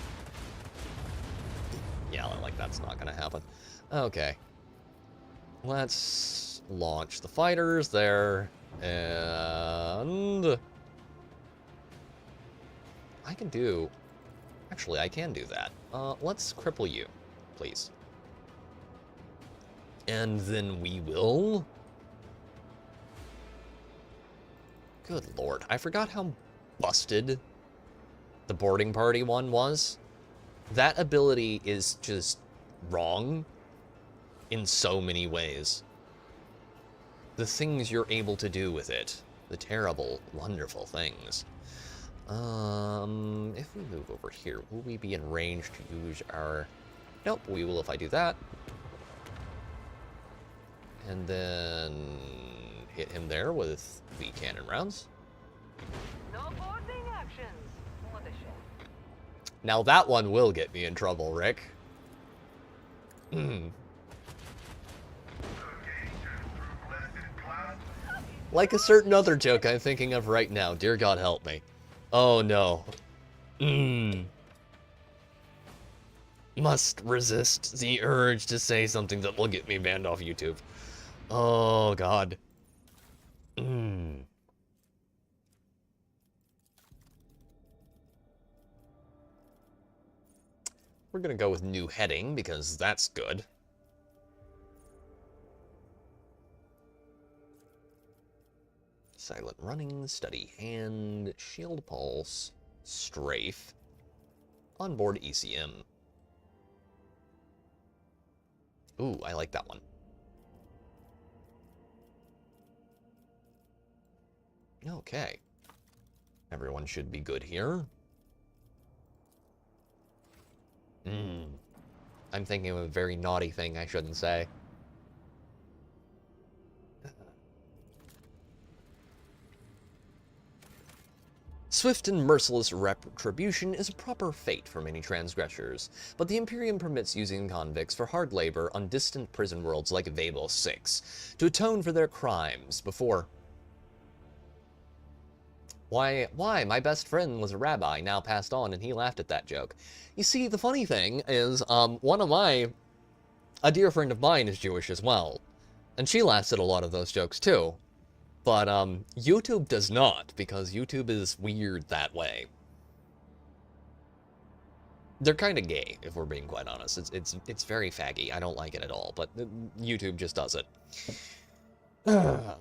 Yeah, like that's not gonna happen. Okay. Let's launch the fighters there, and I can do that. Let's cripple you, please. And then we will... Good lord, I forgot how busted the boarding party one was. That ability is just wrong in so many ways. The things you're able to do with it. The terrible, wonderful things. If we move over here, will we be in range to use our... Nope, we will if I do that. And then hit him there with the cannon rounds. No boarding actions. What a shame. Now that one will get me in trouble, Rick. Like a certain other joke I'm thinking of right now. Dear God, help me. Oh, no. Must resist the urge to say something that will get me banned off YouTube. Oh, God. We're gonna go with new heading, because that's good. Silent running, steady hand, shield pulse, strafe, onboard ECM. Ooh, I like that one. Okay. Everyone should be good here. I'm thinking of a very naughty thing I shouldn't say. Swift and merciless retribution is a proper fate for many transgressors, but the Imperium permits using convicts for hard labor on distant prison worlds like Vabel 6 to atone for their crimes before... Why? My best friend was a rabbi, now passed on, and he laughed at that joke. You see, the funny thing is, a dear friend of mine is Jewish as well, and she laughs at a lot of those jokes too. But, YouTube does not, because YouTube is weird that way. They're kind of gay, if we're being quite honest. It's very faggy. I don't like it at all, but YouTube just does it.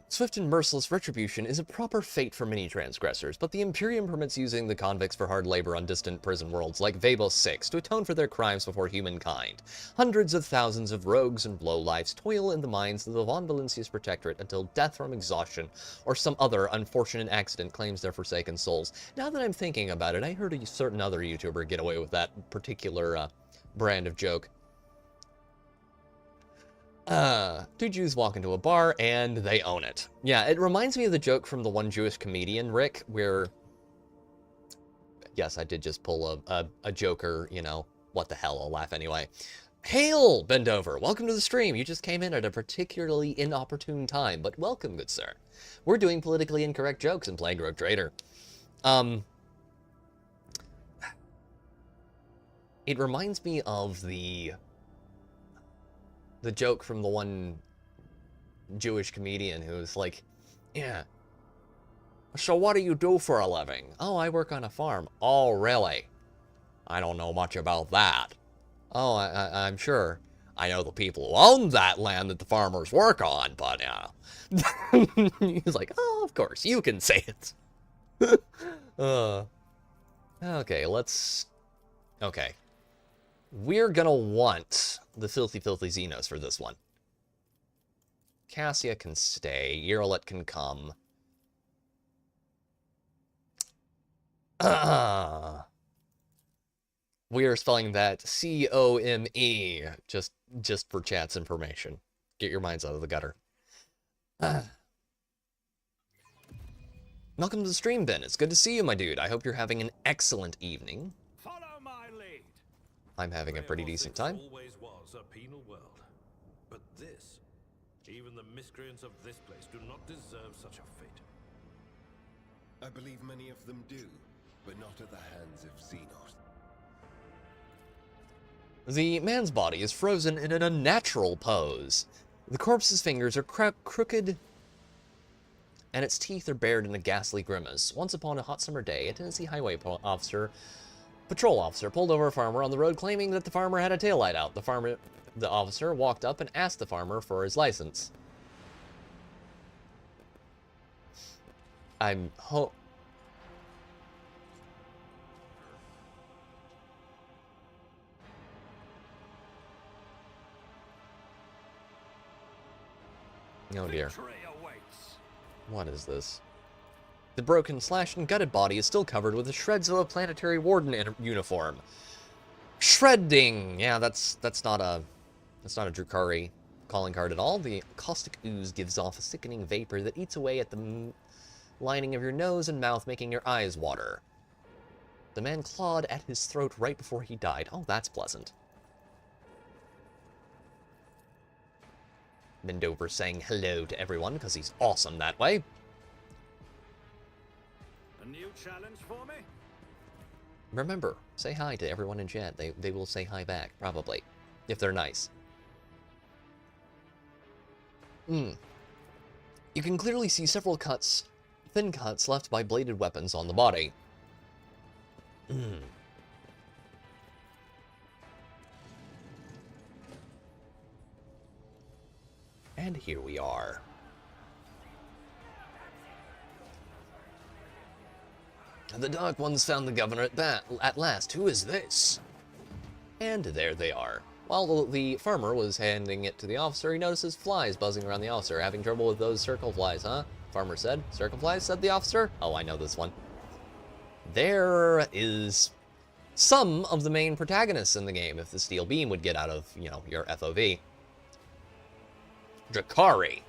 Swift and merciless retribution is a proper fate for many transgressors, but the Imperium permits using the convicts for hard labor on distant prison worlds like Vabel 6 to atone for their crimes before humankind. Hundreds of thousands of rogues and lowlifes toil in the mines of the Von Valencia's protectorate until death from exhaustion or some other unfortunate accident claims their forsaken souls. Now that I'm thinking about it, I heard a certain other YouTuber get away with that particular brand of joke. Two Jews walk into a bar, and they own it. Yeah, it reminds me of the joke from the one Jewish comedian, Rick, where... Yes, I did just pull a Joker, you know, what the hell, I'll laugh anyway. Hail, Bendover! Welcome to the stream! You just came in at a particularly inopportune time, but welcome, good sir. We're doing politically incorrect jokes and playing Rogue Trader. It reminds me of the joke from the one Jewish comedian who's like, yeah, so what do you do for a living? Oh, I work on a farm. Oh, really? I don't know much about that. Oh, I'm sure. I know the people who own that land that the farmers work on, but, he's like, oh, of course, you can say it. Okay, let's... Okay. We're gonna want the Filthy Xenos for this one. Cassia can stay. Yerlet can come. We are spelling that C-O-M-E, just for chat's information. Get your minds out of the gutter. Welcome to the stream, Ben. It's good to see you, my dude. I hope you're having an excellent evening. I'm having a pretty decent time. Always was a penal world, but this, even the miscreants of this place do not deserve such a fate. I believe many of them do, but not at the hands of Xenos. The man's body is frozen in an unnatural pose. The corpse's fingers are crooked, and its teeth are bared in a ghastly grimace. Once upon a hot summer day, a Tennessee highway patrol officer pulled over a farmer on the road claiming that the farmer had a taillight out. The officer walked up and asked the farmer for his license. Oh dear. What is this? The broken, slashed, and gutted body is still covered with the shreds of a planetary warden uniform. Shredding! Yeah, that's not a Drukhari calling card at all. The caustic ooze gives off a sickening vapor that eats away at the lining of your nose and mouth, making your eyes water. The man clawed at his throat right before he died. Oh, that's pleasant. Mendover saying hello to everyone because he's awesome that way. A new challenge for me? Remember, say hi to everyone in chat. They will say hi back, probably, if they're nice. You can clearly see several thin cuts left by bladed weapons on the body. And here we are. The Dark Ones found the governor at last. Who is this? And there they are. While the farmer was handing it to the officer, he notices flies buzzing around the officer. Having trouble with those circle flies, huh? Farmer said. Circle flies, said the officer. Oh, I know this one. There is some of the main protagonists in the game, if the steel beam would get out of, you know, your FOV. Drakari.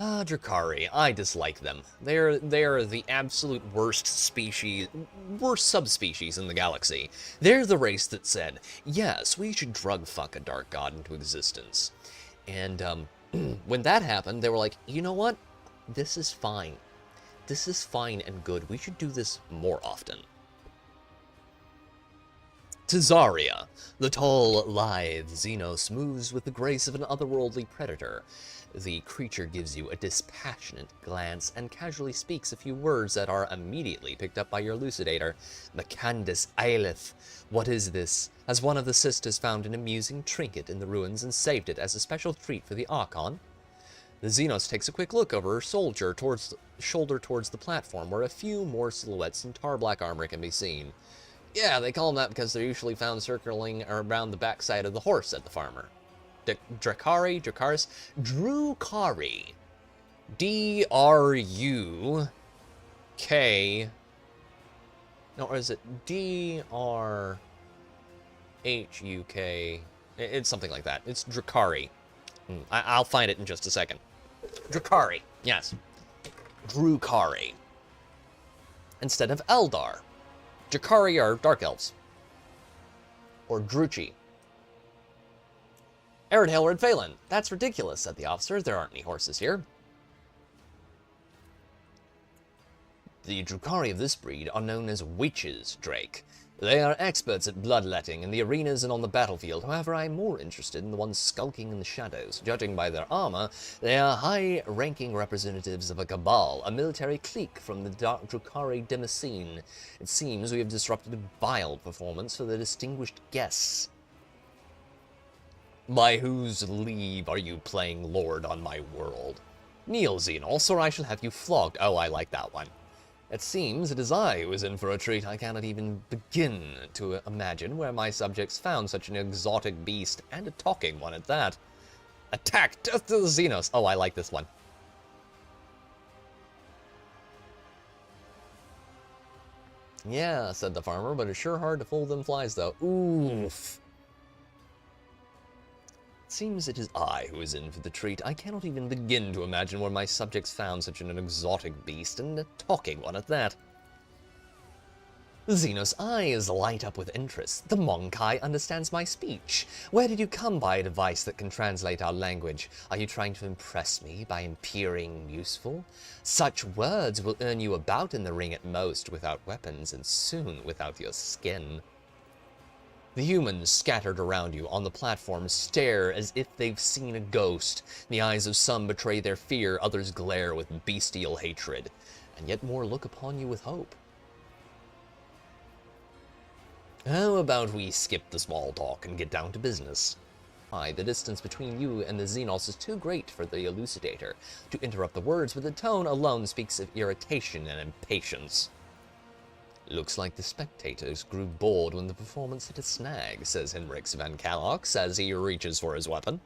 Ah, Drakari. I dislike them. They're the absolute worst species, worst subspecies in the galaxy. They're the race that said, yes, we should drug fuck a dark god into existence. And when that happened, they were like, you know what? This is fine. This is fine and good. We should do this more often. Tazaria. The tall, lithe Xenos moves with the grace of an otherworldly predator. The creature gives you a dispassionate glance and casually speaks a few words that are immediately picked up by your elucidator. Macandus Aelith. What is this? Has one of the sisters found an amusing trinket in the ruins and saved it as a special treat for the Archon? The Xenos takes a quick look over her shoulder towards the platform, where a few more silhouettes in tar black armor can be seen. Yeah, they call them that because they're usually found circling around the backside of the horse, said the farmer. Drukari. D-R-U-K... No, or is it D-R-H-U-K? It's something like that. It's Drukari. I'll find it in just a second. Drukari, yes. Drukari. Instead of Eldar. Drukari are Dark Elves. Or Druchi. Aridhale Red Phelan. That's ridiculous, said the officer. There aren't any horses here. The Drukari of this breed are known as witches, Drake. They are experts at bloodletting in the arenas and on the battlefield. However, I am more interested in the ones skulking in the shadows. Judging by their armor, they are high-ranking representatives of a cabal, a military clique from the Drukari Demoscene. It seems we have disrupted a vile performance for the distinguished guests. By whose leave are you playing lord on my world? Kneel, Xenos, or I shall have you flogged. Oh, I like that one. It seems it is I who is in for a treat. I cannot even begin to imagine where my subjects found such an exotic beast, and a talking one at that. Attack! Death to the Xenos! Oh, I like this one. Yeah, said the farmer, but it's sure hard to fool them flies, though. Oof. It seems it is I who is in for the treat. I cannot even begin to imagine where my subjects found such an exotic beast, and a talking one at that. Xenos' eyes light up with interest. The Monkai understands my speech. Where did you come by a device that can translate our language? Are you trying to impress me by appearing useful? Such words will earn you a bout in the ring at most, without weapons, and soon without your skin. The humans scattered around you on the platform stare as if they've seen a ghost. The eyes of some betray their fear, others glare with bestial hatred, and yet more look upon you with hope. How about we skip the small talk and get down to business? Why, the distance between you and the Xenos is too great for the elucidator to interrupt the words, but the tone alone speaks of irritation and impatience. Looks like the spectators grew bored when the performance hit a snag, says Henrix Van Kalox as he reaches for his weapon.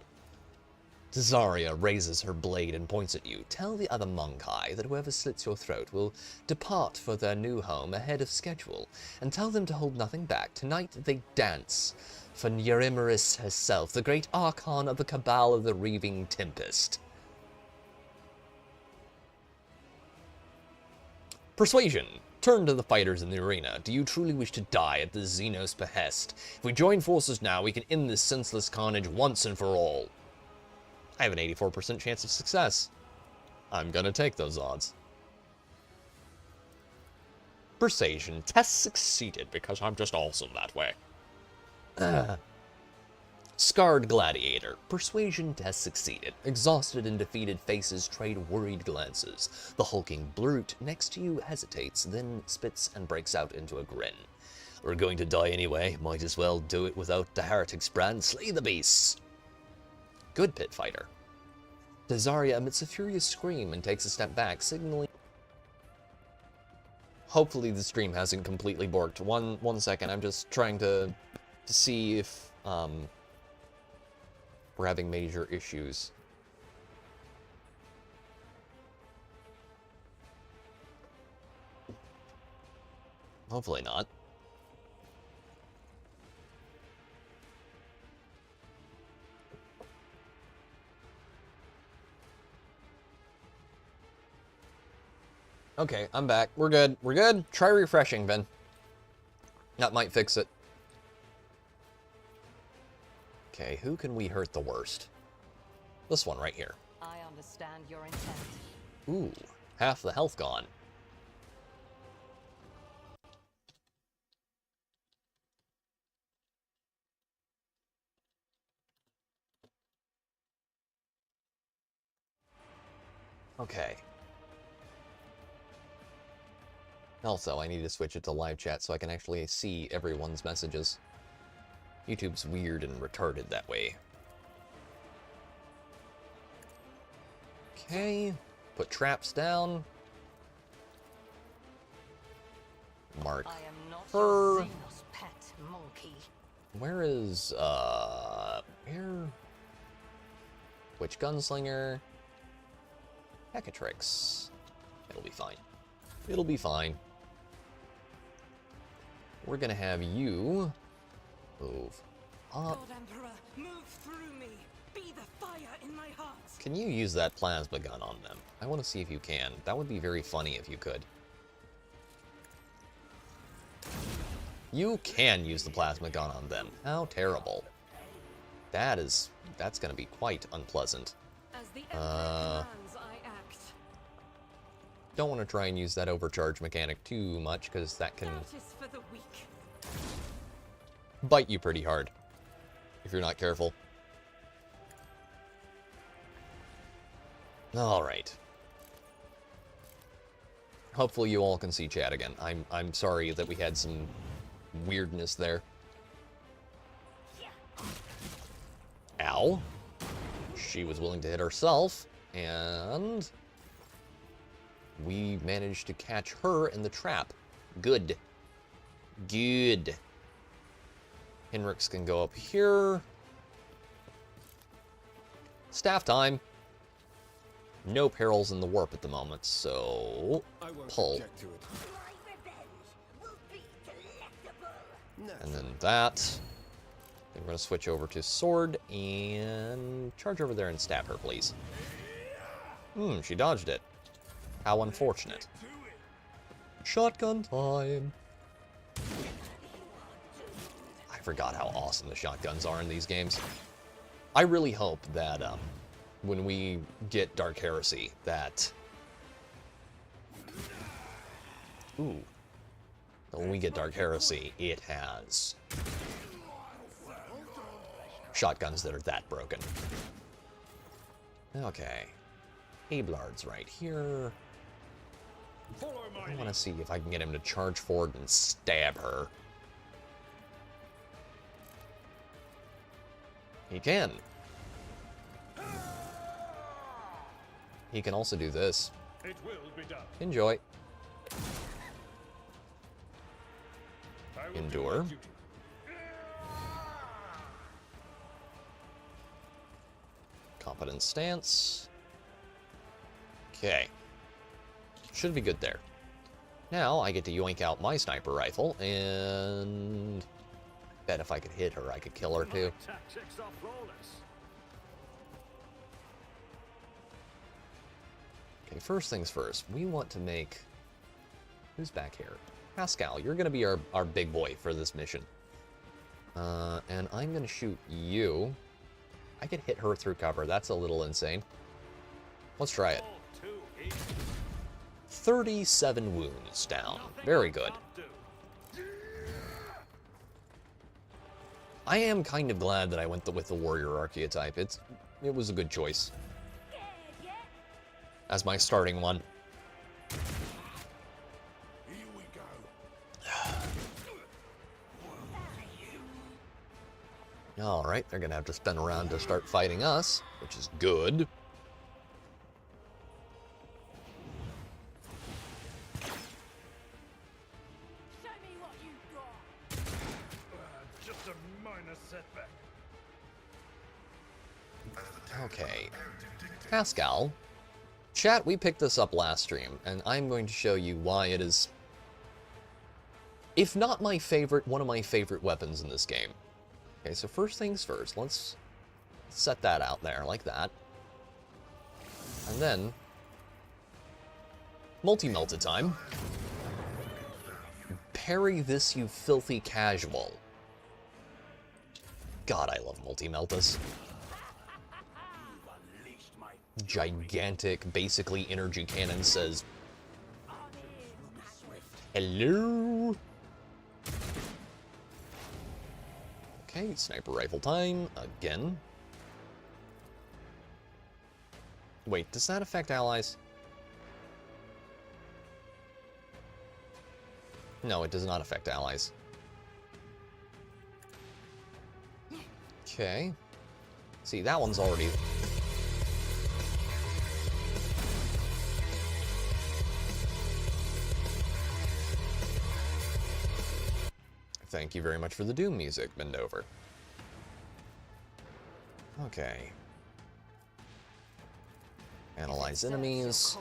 Tazaria raises her blade and points at you. Tell the other Monkai that whoever slits your throat will depart for their new home ahead of schedule, and tell them to hold nothing back. Tonight they dance for Nyarimaris herself, the great Archon of the Cabal of the Reaving Tempest. Persuasion. Turn to the fighters in the arena. Do you truly wish to die at the Xenos' behest? If we join forces now, we can end this senseless carnage once and for all. I have an 84% chance of success. I'm gonna take those odds. Persuasion. Test succeeded because I'm just awesome that way. Scarred Gladiator. Persuasion test succeeded. Exhausted and defeated faces trade worried glances. The hulking brute next to you hesitates, then spits and breaks out into a grin. We're going to die anyway. Might as well do it without the heretic's brand. Slay the beasts. Good pit fighter. Dazaria emits a furious scream and takes a step back, signaling... Hopefully the stream hasn't completely borked. One second, I'm just trying to see if we're having major issues. Hopefully not. Okay, I'm back. We're good. We're good. Try refreshing, Ben. That might fix it. Okay, who can we hurt the worst? This one right here. I understand your intent. Ooh, half the health gone. Okay. Also, I need to switch it to live chat so I can actually see everyone's messages. YouTube's weird and retarded that way. Okay, put traps down. Mark I am not her. your Xenos pet monkey. Where is, where? Which gunslinger? Hecatrix. It'll be fine. It'll be fine. We're gonna have you move up. God Emperor, move through me. Be the fire in my heart. Can you use that plasma gun on them? I want to see if you can. That would be very funny if you could. You can use the plasma gun on them. How terrible. That's gonna be quite unpleasant. As the Emperor commands, I act. Don't want to try and use that overcharge mechanic too much, because that can Justice for the weak. bite you pretty hard if you're not careful. Alright. Hopefully you all can see chat again. I'm sorry that we had some weirdness there. Ow. She was willing to hit herself, and we managed to catch her in the trap. Good. Good. Henrix can go up here. Staff time. No perils in the warp at the moment, so I won't pull. object to it. And then that. Then we're going to switch over to sword and charge over there and stab her, please. She dodged it. How unfortunate. Shotgun time. I forgot how awesome the shotguns are in these games. I really hope that when we get Dark Heresy, that... Ooh. When we get Dark Heresy, it has shotguns that are that broken. Okay. Ablard's right here. I want to see if I can get him to charge forward and stab her. He can. He can also do this. It will be done. Enjoy. I will do Endure. my duty. Competent stance. Okay. Should be good there. Now I get to yoink out my sniper rifle, and bet if I could hit her, I could kill her too. Tactics are flawless. Okay, first things first. We want to make... Who's back here? Pascal, you're going to be our big boy for this mission. And I'm going to shoot you. I could hit her through cover. That's a little insane. Let's try it. 37 wounds down. Very good. I am kind of glad that I went with the warrior archetype. It was a good choice as my starting one. Here we go. Alright, they're gonna have to spin around to start fighting us, which is good. Just a minor setback. Okay. Pascal. Chat, we picked this up last stream, and I'm going to show you why it is, if not my favorite, one of my favorite weapons in this game. Okay, so first things first, let's set that out there, like that. And then, multi-melta time. Parry this, you filthy casual. God, I love multi-meltas. Gigantic, basically energy cannon says, hello? Okay, sniper rifle time, again. Wait, does that affect allies? No, it does not affect allies. Okay. See, that one's already... Thank you very much for the Doom music, bend over. Okay. Analyze enemies.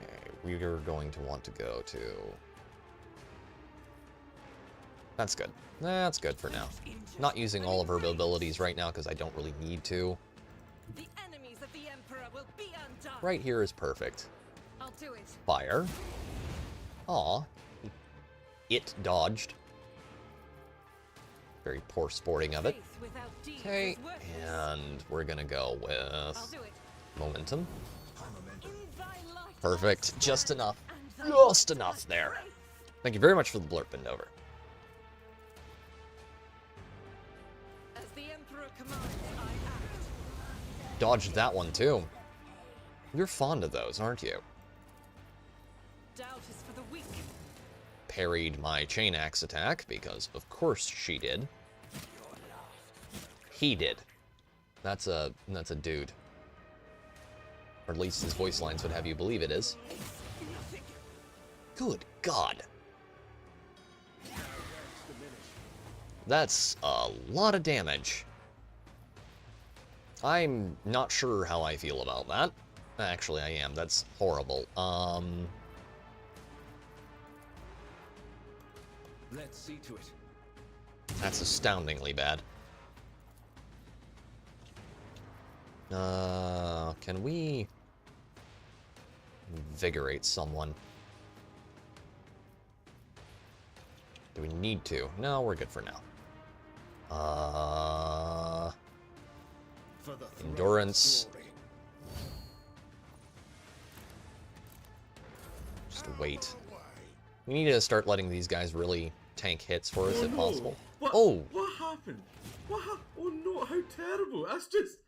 Okay, we are going to want to go to... That's good. That's good for now. Not using all of her abilities right now because I don't really need to. The enemies of the Emperor will be undone. Right here is perfect. I'll do it. Fire. Aw. It dodged. Very poor sporting of it. Okay, and we're gonna go with momentum. Perfect. Just enough. Just enough there. Thank you very much for the blurb, bend over. As the Emperor commands, I act. Dodged that one too. You're fond of those, aren't you? Doubt is for the weak. Parried my chain axe attack, because of course she did. He did. That's a dude. Or at least his voice lines would have you believe it is. Good God. That's a lot of damage. I'm not sure how I feel about that. Actually, I am. That's horrible. Let's see to it. That's astoundingly bad. Can we invigorate someone? Do we need to? No, we're good for now. For the Endurance. glory. Just wait. We need to start letting these guys really tank hits for us if possible. What, Oh! What happened? Oh no, how terrible. That's just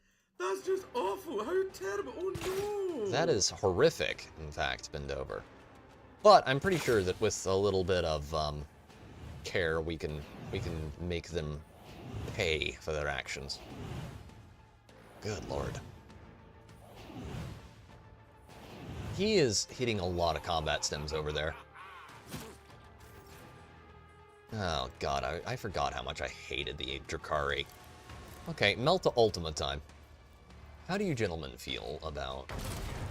awful. How terrible. Oh no. That is horrific, in fact, bend over. But I'm pretty sure that with a little bit of care, we can make them pay for their actions. Good Lord. He is hitting a lot of combat stems over there. Oh God, I forgot how much I hated the Drakari. Okay, Melta Ultima time. How do you gentlemen feel about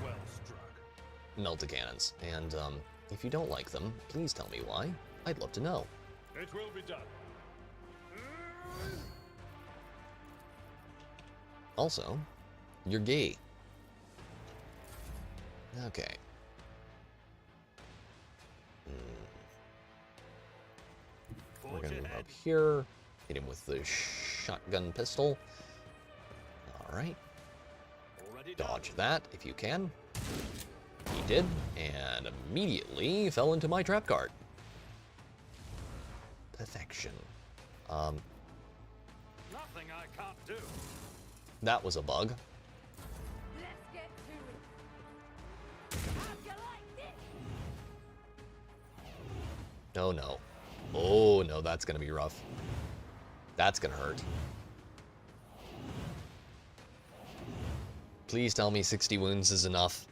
Well struck. Melta cannons? And if you don't like them, please tell me why. I'd love to know. It will be done. Also, you're gay. Okay. We're gonna move up here, hit him with the shotgun pistol. Alright. Dodge that if you can. He did, and immediately fell into my trap card. Perfection. Nothing I can't do. That was a bug. Let's get to it. How'd you like this? No, no. Oh, no, that's going to be rough. That's going to hurt. Please tell me 60 wounds is enough.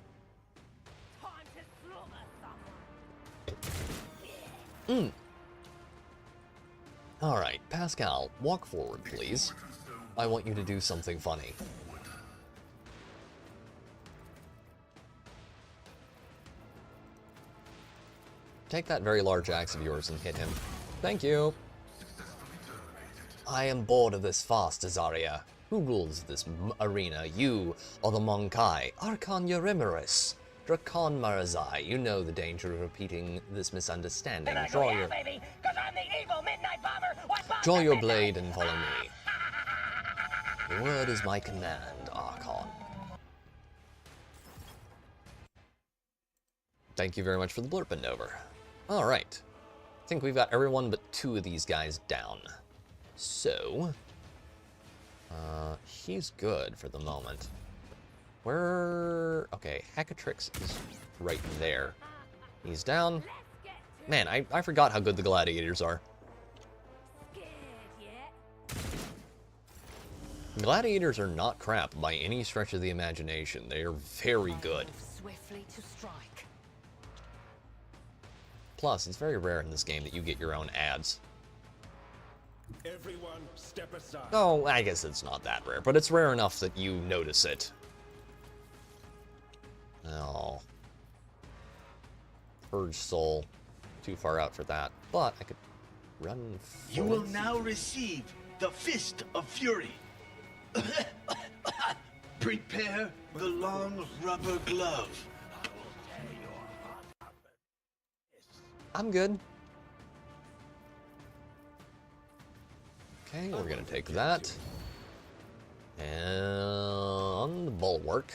Alright, Pascal, walk forward, please. I want you to do something funny. Take that very large axe of yours and hit him. Thank you. I am bored of this farce, Azaria. Who rules this arena? You or the Monkai? Archon Eurymerus? Drakon Marazai, you know the danger of repeating this misunderstanding. Draw your blade and follow me. The word is my command, Archon. Thank you very much for the blurb and over. Alright. I think we've got everyone but 2 of these guys down. So... he's good for the moment. Where... Okay, Hackatrix is right there. He's down. Man, I forgot how good the gladiators are. Gladiators are not crap by any stretch of the imagination. They are very good. Swiftly to strike. Plus, it's very rare in this game that you get your own ads. Everyone, step aside. Oh, I guess it's not that rare, but it's rare enough that you notice it. Oh. Purge Soul. Too far out for that, but I could run forward. You will now receive the Fist of Fury. Prepare the long rubber glove. I'm good. Okay, we're gonna take that. And on the bulwark.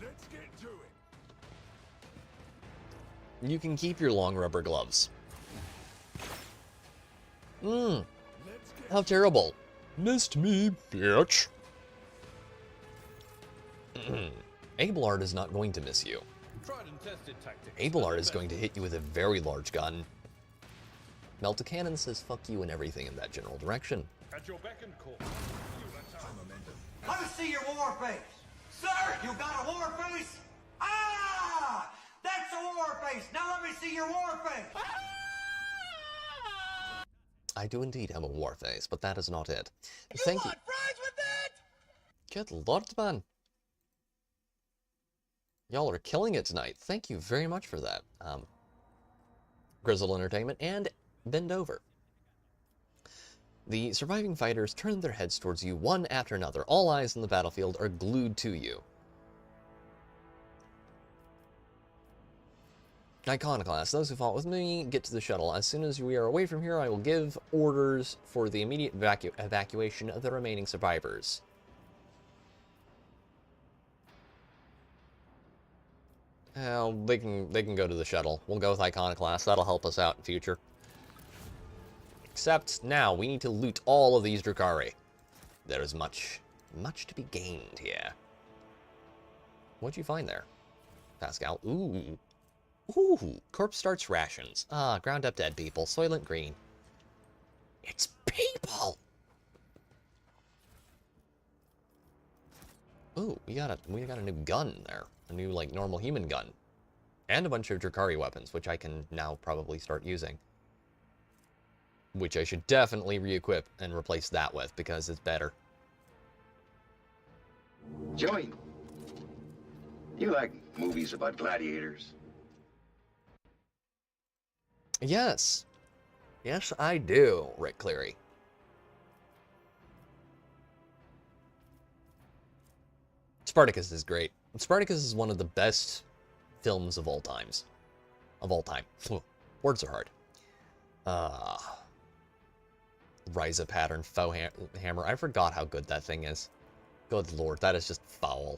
Let's get to it. You can keep your long rubber gloves. How terrible. Missed me, bitch. Abelard is not going to miss you. Tried and tested tactics. Abelard is going to hit you with a very large gun. Melta Cannon says fuck you and everything in that general direction. At your beck and call. Let me see your war face. Sir, you got a war face? Ah! That's a war face. Now let me see your war face. I do indeed have a war face, but that is not it. Thank you. Fries with that? Good lord, man. Y'all are killing it tonight. Thank you very much for that. Grizzle Entertainment and Bend Over. The surviving fighters turn their heads towards you one after another. All eyes on the battlefield are glued to you. Iconoclast, those who fought with me, get to the shuttle. As soon as we are away from here, I will give orders for the immediate evacuation of the remaining survivors. Well, they can go to the shuttle. We'll go with Iconoclast. That'll help us out in future. Except now we need to loot all of these Drukhari. There is much to be gained here. What'd you find there, Pascal? Ooh. Corpse starts rations. Ah, ground up dead people. Soylent Green. It's people! Ooh, we got a new gun there. A new, like, normal human gun. And a bunch of Drukhari weapons, which I can now probably start using. Which I should definitely re-equip and replace that with, because it's better. Joey, you like movies about gladiators? Yes. Yes, I do, Rick Cleary. Spartacus is great. Spartacus is one of the best films of all times. Of all time. Words are hard. Ryza pattern foe hammer. I forgot how good that thing is. Good lord, that is just foul.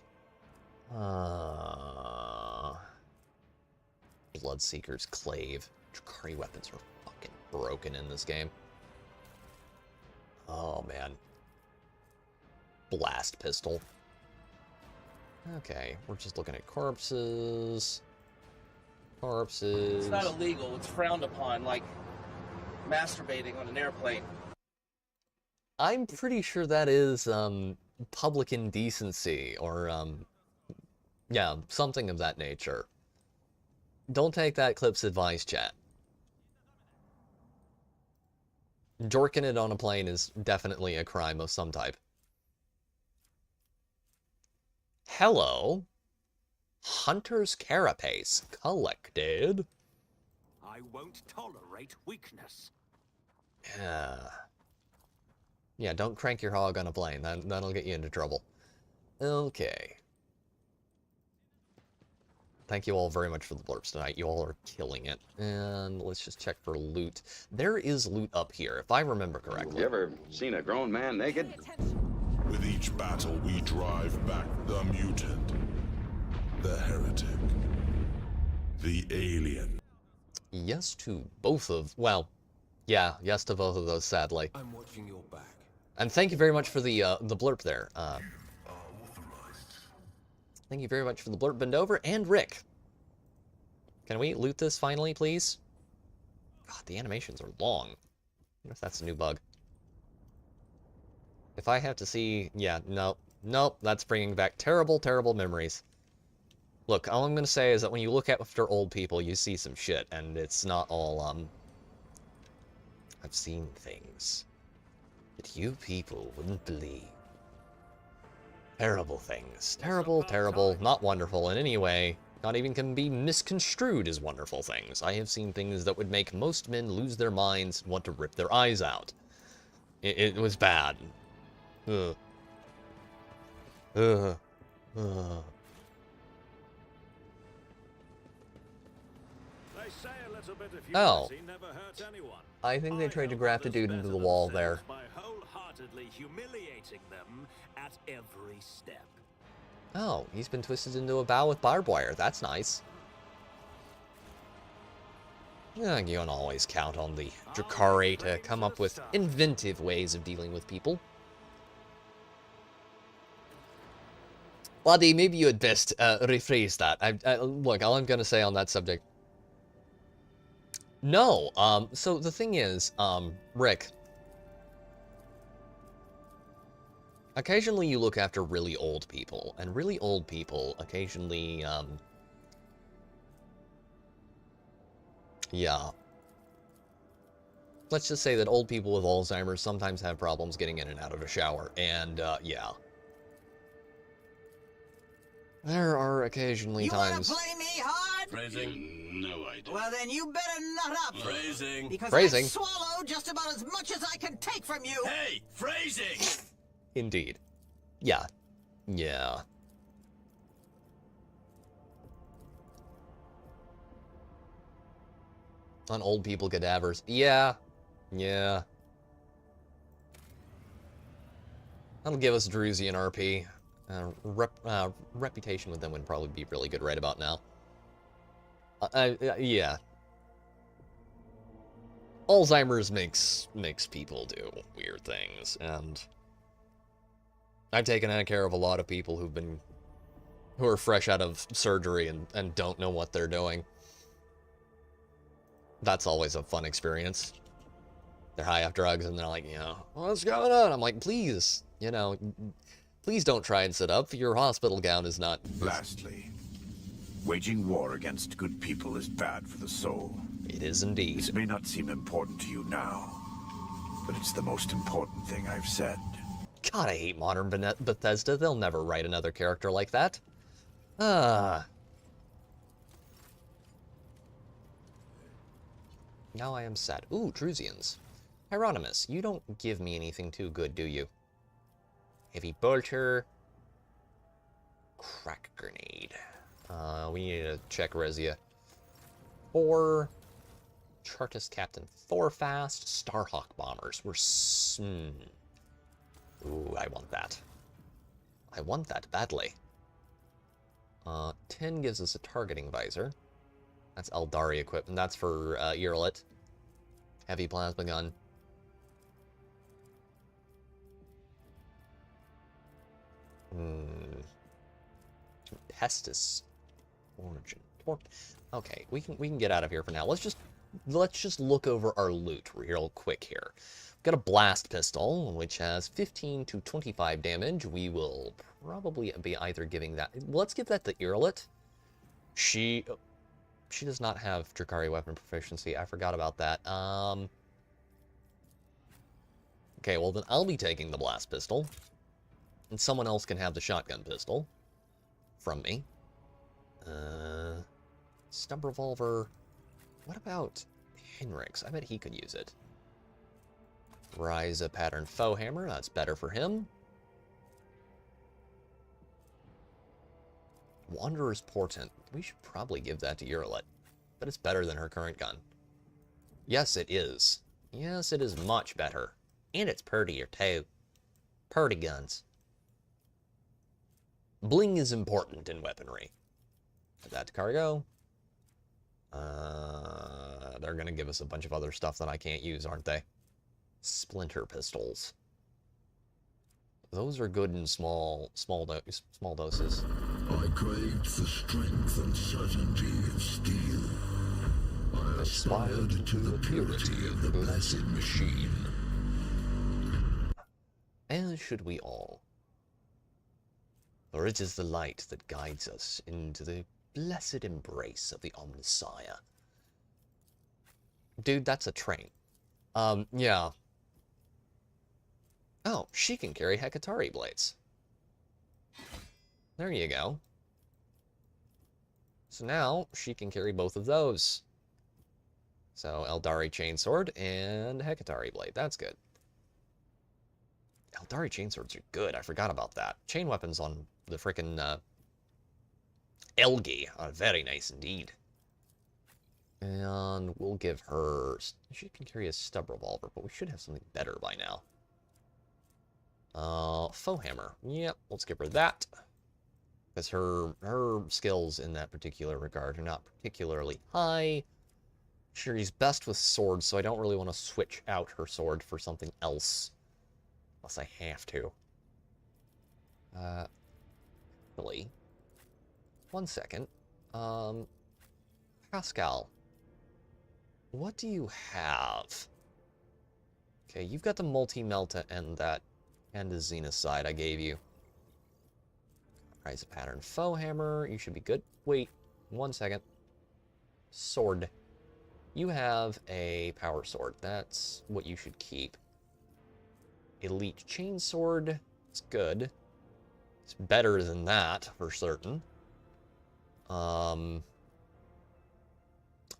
Bloodseeker's Clave. Drukhari weapons are fucking broken in this game. Oh man. Blast pistol. Okay, we're just looking at corpses. Corpses. It's not illegal. It's frowned upon, like masturbating on an airplane. I'm pretty sure that is public indecency or yeah, something of that nature. Don't take that clip's advice, chat. Jorking it on a plane is definitely a crime of some type. Hello. Hunter's Carapace collected. I won't tolerate weakness. Yeah, don't crank your hog on a plane. That'll get you into trouble. Okay. Thank you all very much for the blurbs tonight. You all are killing it. And let's just check for loot. There is loot up here, if I remember correctly. You ever seen a grown man naked? With each battle, we drive back the mutant, the heretic, the alien. Yes to both of... Well, yeah, yes to both of those, sadly. I'm watching your back. And thank you very much for the blurb there. Thank you very much for the blurb, Bendover and Rick. Can we loot this finally, please? God, the animations are long. I wonder if that's a new bug. If I have to see... Yeah, nope, that's bringing back terrible, terrible memories. Look, all I'm going to say is that when you look after old people, you see some shit, and it's not all, I've seen things that you people wouldn't believe. Terrible things. Terrible, terrible, not wonderful in any way. Not even can be misconstrued as wonderful things. I have seen things that would make most men lose their minds and want to rip their eyes out. It was bad. Ugh. Ugh. Ugh. They say a little bit of Oh. humility never hurt anyone. I think they tried to graft a dude into the wall there. By wholeheartedly humiliating them at every step. Oh, he's been twisted into a bow with barbed wire. That's nice. Yeah, you can always count on the Drakari to come up with inventive ways of dealing with people. Laddie, maybe you had best rephrase that. Look, all I'm going to say on that subject... No, so the thing is, Rick... Occasionally you look after really old people, and really old people occasionally, yeah. Let's just say that old people with Alzheimer's sometimes have problems getting in and out of a shower, and, yeah. There are occasionally times... You wanna play me hard? Phrasing? No idea. Well, then you better nut up. Phrasing? Because Phrasing. I swallow just about as much as I can take from you. Hey, phrasing! Indeed. Yeah. Yeah. On old people cadavers. Yeah. Yeah. That'll give us Druzy and RP. Reputation with them would probably be really good right about now. Yeah. Alzheimer's makes people do weird things, and I've taken care of a lot of people who are fresh out of surgery and don't know what they're doing. That's always a fun experience. They're high off drugs and they're like, you know, what's going on? I'm like, please, you know, please don't try and sit up. Your hospital gown is not... Lastly, waging war against good people is bad for the soul. It is indeed. This may not seem important to you now, but it's the most important thing I've said. God, I hate modern Bethesda. They'll never write another character like that. Now I am sad. Ooh, Drusians. Hieronymus, you don't give me anything too good, do you? Heavy bolter. Crack grenade. We need to check Resia. 4. Chartist Captain Thorfast. Starhawk bombers. Ooh, I want that. I want that badly. 10 gives us a targeting visor. That's Eldari equipment. That's for Earlet. Heavy plasma gun. Pestis. Origin. Okay, we can get out of here for now. Let's just look over our loot real quick here. We've got a blast pistol, which has 15 to 25 damage. We will probably be either giving that... Let's give that to Irlit. She does not have Drakari weapon proficiency. I forgot about that. Okay, well then I'll be taking the blast pistol. And someone else can have the shotgun pistol. From me. Stub revolver. What about Henrik's? I bet he could use it. Ryza pattern foe hammer. That's better for him. Wanderer's portent. We should probably give that to Urlet. But it's better than her current gun. Yes, it is. Yes, it is much better. And it's purtier, too. Purty guns. Bling is important in weaponry. Put that to cargo. They're going to give us a bunch of other stuff that I can't use, aren't they? Splinter pistols. Those are good in small doses. I craved the strength and certainty of steel. I aspired to the purity of the blessed machine. As should we all. For it is the light that guides us into the blessed embrace of the Omnissiah. Dude, that's a train. Yeah. Oh, she can carry Hekatari blades. There you go. So now, she can carry both of those. So, Eldari Chainsword and Hekatari blade. That's good. Eldari Chainswords are good. I forgot about that. Chain weapons on the frickin' Elgi are very nice indeed. And we'll give her... She can carry a stub revolver, but we should have something better by now. Foe hammer. Yep, let's give her that. Because her skills in that particular regard are not particularly high. She's best with swords, so I don't really want to switch out her sword for something else. Unless I have to. Really? 1 second. Pascal. What do you have? Okay, you've got the multi-melta and that, and the Xenocide I gave you. Rise of pattern foe hammer. You should be good. Wait, 1 second. Sword. You have a power sword. That's what you should keep. Elite chainsword. It's good. It's better than that, for certain.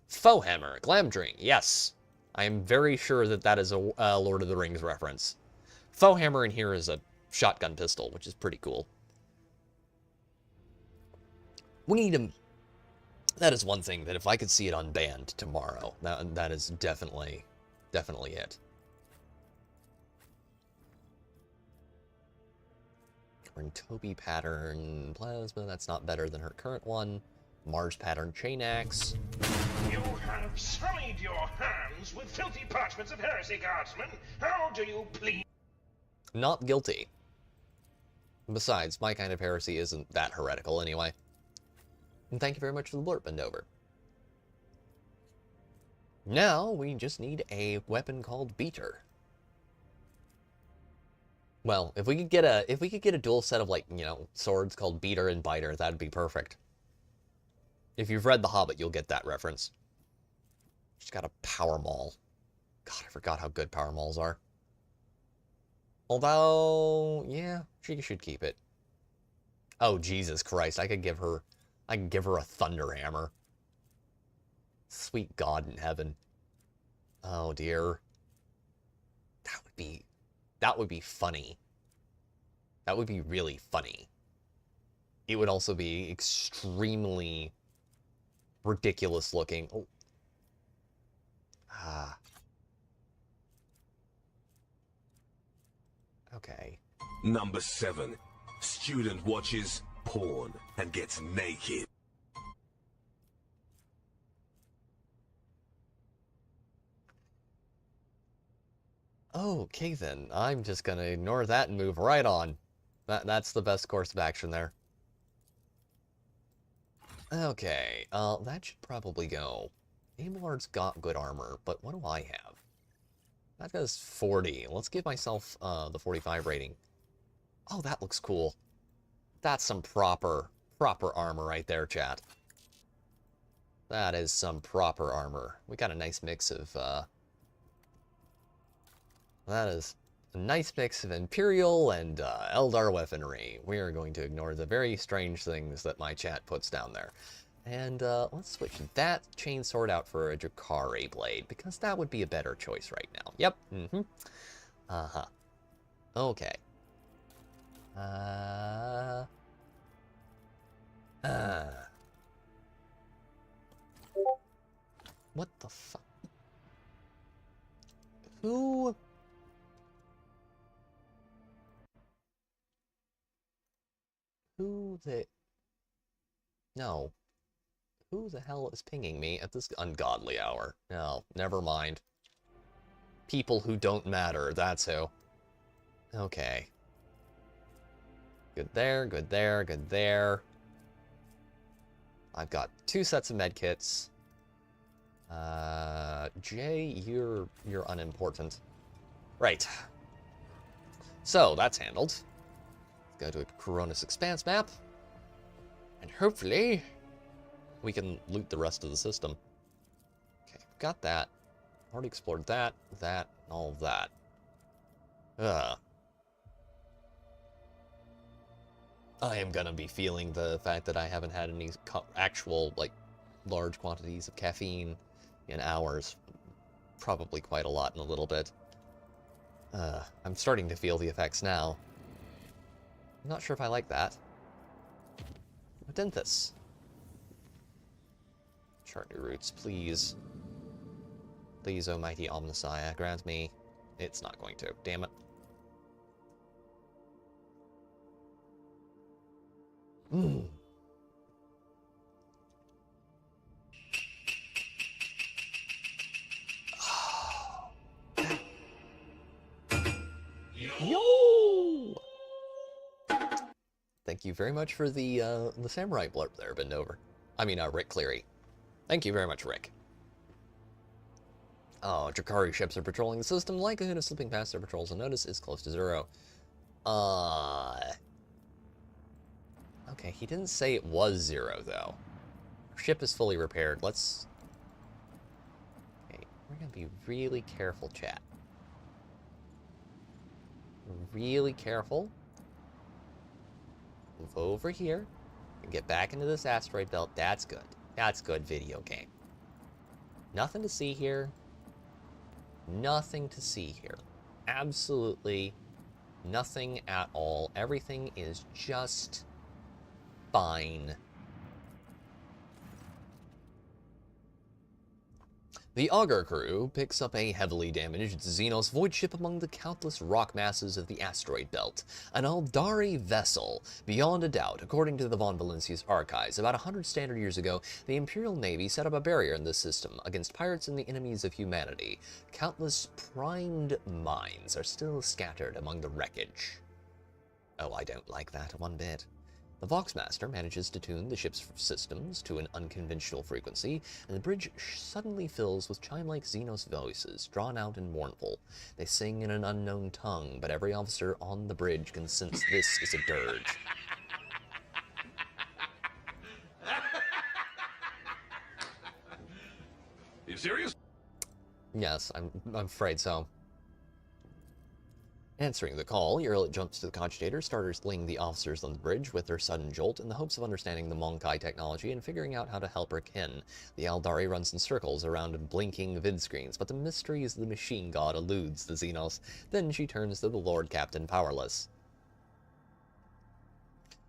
Foe hammer. Glamdring. Yes. I am very sure that that is a Lord of the Rings reference. Foe hammer in here is a shotgun pistol, which is pretty cool. We need him. That is one thing that if I could see it unbanned tomorrow, that is definitely it. Toby pattern plasma, that's not better than her current one. Mars pattern chain axe. You have sullied your hands with filthy parchments of heresy, guardsman. How do you plead? Not guilty. Besides, my kind of heresy isn't that heretical anyway. And thank you very much for the blurb, Bendover. Now we just need a weapon called Beater. Well, if we could get a dual set of, like, you know, swords called Beater and Biter, that'd be perfect. If you've read The Hobbit, you'll get that reference. She's got a power maul. God, I forgot how good power mauls are. Although, yeah, she should keep it. Oh, Jesus Christ, I could give her a thunder hammer. Sweet God in heaven. Oh dear. That would be funny. That would be really funny. It would also be extremely ridiculous looking. Oh. Ah. Okay. Number 7. Student watches porn and gets naked. Okay then, I'm just gonna ignore that and move right on. That's the best course of action there. Okay, that should probably go. Abelard's got good armor, but what do I have? That does 40. Let's give myself the 45 rating. Oh, that looks cool. That's some proper armor right there, chat. That is some proper armor. We got a nice mix of, that is a nice mix of Imperial and Eldar weaponry. We are going to ignore the very strange things that my chat puts down there. And let's switch that chainsword out for a Drakari blade, because that would be a better choice right now. Yep. Uh-huh. Okay. What the fuck? Who the... No. Who the hell is pinging me at this ungodly hour? No, never mind. People who don't matter, that's who. Okay. Good there, good there, good there. I've got 2 sets of medkits. Jay, you're unimportant. Right. So, that's handled. Let's go to a Coronis Expanse map. And hopefully, we can loot the rest of the system. Okay, got that. Already explored that, and all of that. I am gonna be feeling the fact that I haven't had any actual, like, large quantities of caffeine in hours. Probably quite a lot in a little bit. I'm starting to feel the effects now. I'm not sure if I like that. Adenthus. Chart new routes, please. Please, O mighty Omnissiah, grant me. It's not going to. Damn it. Yo! Thank you very much for the samurai blurb there, Bendover. I mean, Rick Cleary. Thank you very much, Rick. Oh, Drakari ships are patrolling the system. Likelihood of slipping past their patrols unnoticed is close to 0. Okay, he didn't say it was 0, though. Ship is fully repaired. Let's... Okay, we're gonna be really careful, chat. Really careful. Move over here. And get back into this asteroid belt. That's good. That's good, video game. Nothing to see here. Nothing to see here. Absolutely nothing at all. Everything is just fine. The Augur crew picks up a heavily damaged Xenos void ship among the countless rock masses of the asteroid belt. An Aldari vessel, beyond a doubt. According to the Von Valencia's archives, about 100 standard years ago, the Imperial Navy set up a barrier in this system against pirates and the enemies of humanity. Countless primed mines are still scattered among the wreckage. Oh, I don't like that one bit. The Voxmaster manages to tune the ship's systems to an unconventional frequency, and the bridge suddenly fills with chime-like Xenos voices, drawn out and mournful. They sing in an unknown tongue, but every officer on the bridge can sense this is a dirge. You serious? Yes, I'm afraid so. Answering the call, Yerlit jumps to the cogitator, startling the officers on the bridge with their sudden jolt in the hopes of understanding the Monkai technology and figuring out how to help her kin. The Aldari runs in circles around blinking vid screens, but the mysteries of the machine god eludes the Xenos. Then she turns to the Lord Captain powerless.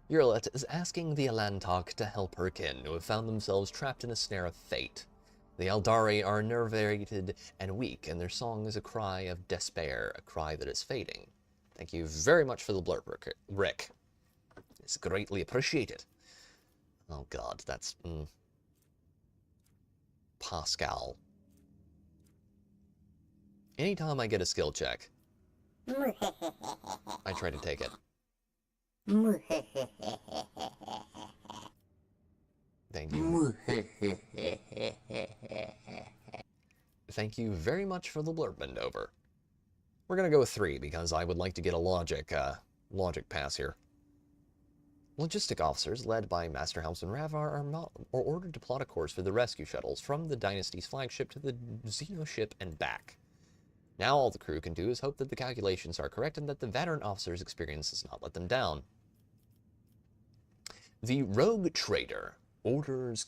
Yerlit is asking the Alantok to help her kin, who have found themselves trapped in a snare of fate. The Aldari are enervated and weak, and their song is a cry of despair, a cry that is fading. Thank you very much for the blurb, Rick. It's greatly appreciated. Oh god, that's... Pascal. Anytime I get a skill check, I try to take it. Thank you. Thank you very much for the blurb, Bendover. We're going to go with 3 because I would like to get a logic pass here. Logistic officers, led by Master Helmsman Ravar, are ordered to plot a course for the rescue shuttles from the Dynasty's flagship to the Xeno ship and back. Now all the crew can do is hope that the calculations are correct and that the veteran officer's experience does not let them down. The rogue trader orders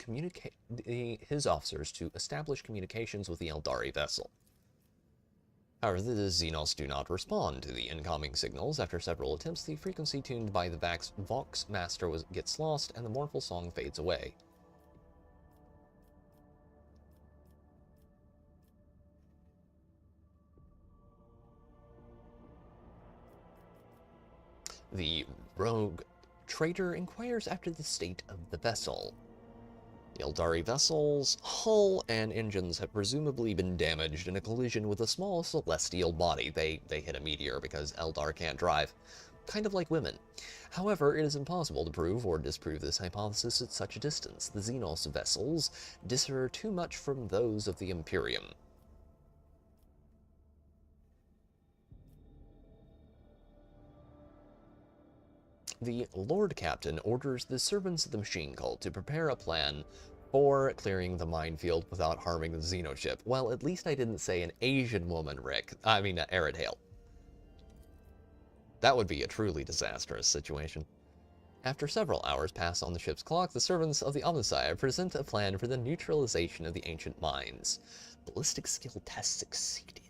his officers to establish communications with the Eldari vessel. However, the Xenos do not respond to the incoming signals. After several attempts, the frequency tuned by the Vox Master gets lost, and the mournful song fades away. The rogue trader inquires after the state of the vessel. The Eldari vessel's hull and engines have presumably been damaged in a collision with a small celestial body. They hit a meteor because Eldar can't drive. Kind of like women. However, it is impossible to prove or disprove this hypothesis at such a distance. The Xenos vessels differ too much from those of the Imperium. The Lord Captain orders the servants of the machine cult to prepare a plan for clearing the minefield without harming the Xenoship. Well, at least I didn't say an Asian woman, Rick. I mean, Aridhale. That would be a truly disastrous situation. After several hours pass on the ship's clock, the servants of the Omnissiah present a plan for the neutralization of the ancient mines. Ballistic skill test succeeded.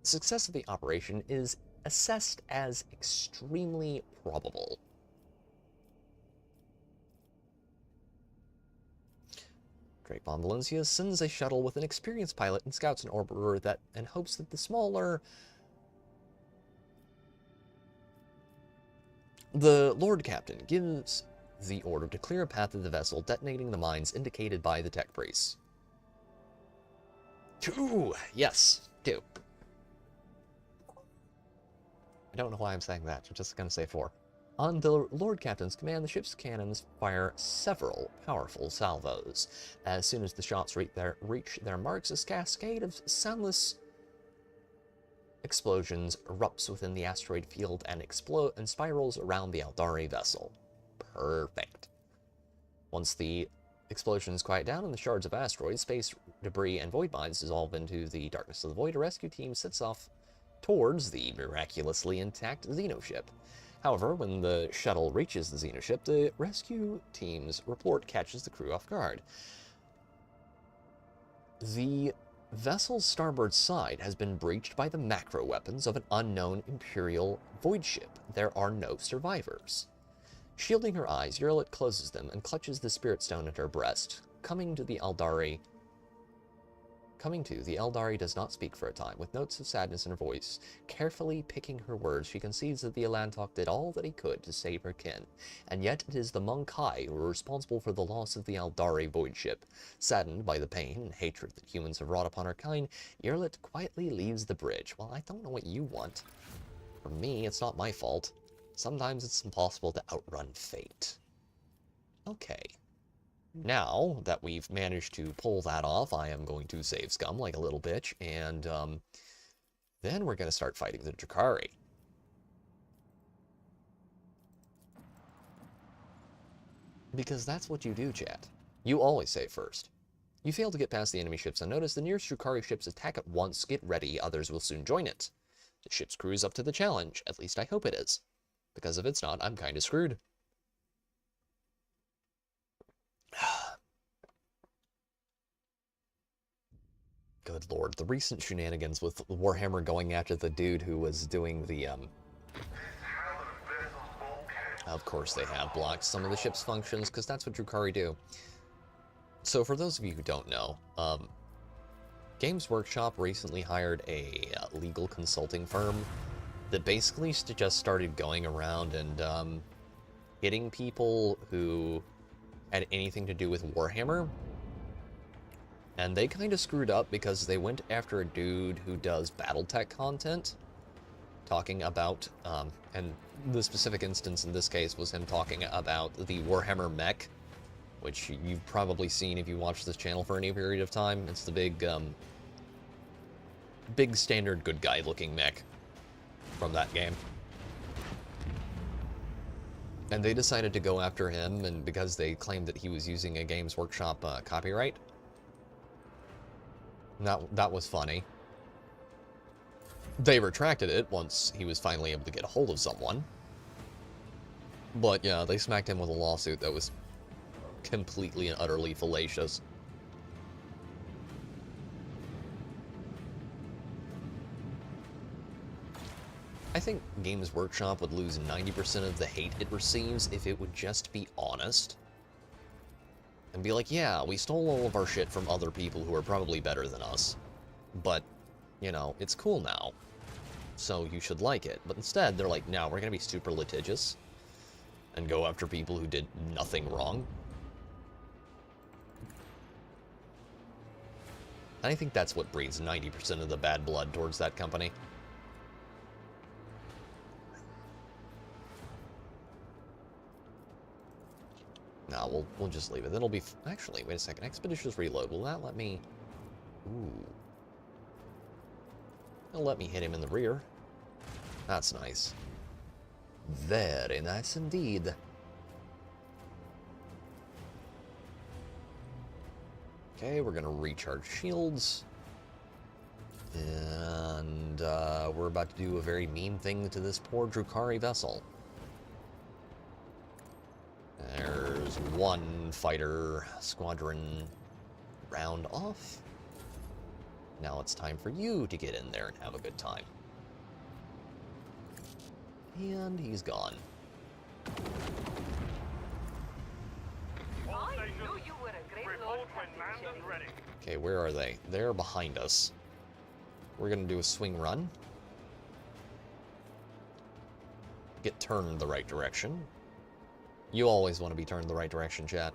The success of the operation is assessed as extremely probable. Drake von Valencia sends a shuttle with an experienced pilot and scouts an orbiter and hopes that the smaller... The Lord Captain gives the order to clear a path to the vessel, detonating the mines indicated by the tech priests. 2! Yes, 2. I don't know why I'm saying that, I'm just going to say 4. On the Lord Captain's command, the ship's cannons fire several powerful salvos. As soon as the shots reach their marks, a cascade of soundless explosions erupts within the asteroid field and spirals around the Eldari vessel. Perfect. Once the explosions quiet down and the shards of asteroids, space debris, and void mines dissolve into the darkness of the void, a rescue team sets off towards the miraculously intact Xenoship. However, when the shuttle reaches the Xenoship, the rescue team's report catches the crew off guard. The vessel's starboard side has been breached by the macro weapons of an unknown Imperial void ship. There are no survivors. Shielding her eyes, Yurlit closes them and clutches the spirit stone at her breast. Coming to, the Eldari does not speak for a time, with notes of sadness in her voice. Carefully picking her words, she concedes that the Elantok did all that he could to save her kin, and yet it is the Monkai who are responsible for the loss of the Eldari void ship. Saddened by the pain and hatred that humans have wrought upon her kind, Yurlit quietly leaves the bridge. Well, I don't know what you want. For me, it's not my fault. Sometimes it's impossible to outrun fate. Okay. Now that we've managed to pull that off, I am going to save scum like a little bitch, and then we're going to start fighting the Drakari. Because that's what you do, chat. You always save first. You fail to get past the enemy ships unnoticed. The nearest Drakari ships attack at once. Get ready, others will soon join it. The ship's crew is up to the challenge. At least I hope it is. Because if it's not, I'm kind of screwed. Good lord, the recent shenanigans with Warhammer going after the dude who was doing the, Of course they have blocked some of the ship's functions, because that's what Drakari do. So for those of you who don't know, Games Workshop recently hired a legal consulting firm that basically just started going around and hitting people who had anything to do with Warhammer. And they kind of screwed up because they went after a dude who does Battletech content, talking about, and the specific instance in this case was him talking about the Warhammer mech which you've probably seen if you watched this channel for any period of time. It's the big, big standard good guy looking mech from that game. And they decided to go after him, and because they claimed that he was using a Games Workshop copyright. That was funny. They retracted it once he was finally able to get a hold of someone. But yeah, they smacked him with a lawsuit that was completely and utterly fallacious. I think Games Workshop would lose 90% of the hate it receives if it would just be honest. And be like, yeah, we stole all of our shit from other people who are probably better than us. But, you know, it's cool now. So you should like it. But instead, they're like, no, we're gonna be super litigious. And go after people who did nothing wrong. And I think that's what breeds 90% of the bad blood towards that company. No, we'll just leave it. It'll be... Actually, wait a second. Expeditious reload. Will that let me... Ooh. It'll let me hit him in the rear. That's nice. Very nice indeed. Okay, we're gonna recharge shields. And, we're about to do a very mean thing to this poor Drukhari vessel. There's one fighter squadron round off. Now it's time for you to get in there and have a good time. And he's gone. Okay, where are they? They're behind us. We're gonna do a swing run. Get turned the right direction. You always want to be turned the right direction, chat.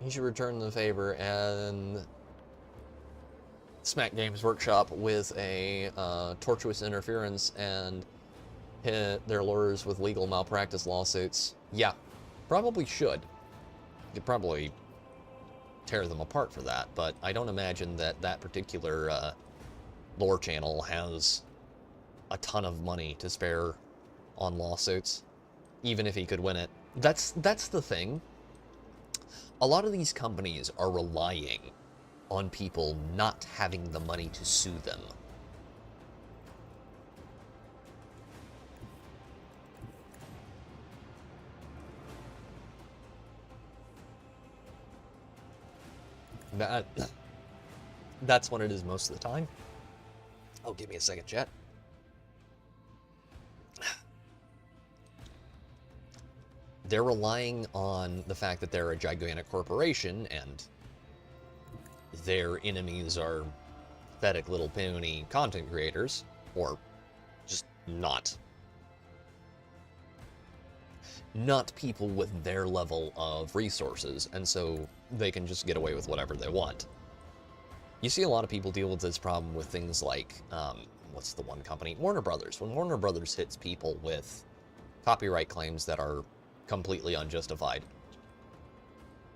You should return the favor and smack Games Workshop with a tortuous interference and hit their lawyers with legal malpractice lawsuits. Yeah, probably should. You could probably tear them apart for that, but I don't imagine that that particular lore channel has a ton of money to spare on lawsuits, even if he could win it. That's the thing. A lot of these companies are relying on people not having the money to sue them. That's what it is most of the time. Oh, give me a second, chat. They're relying on the fact that they're a gigantic corporation and their enemies are pathetic little puny content creators, or just not people with their level of resources, and so they can just get away with whatever they want. You see a lot of people deal with this problem with things like, what's the one company? Warner Brothers. When Warner Brothers hits people with copyright claims that are completely unjustified,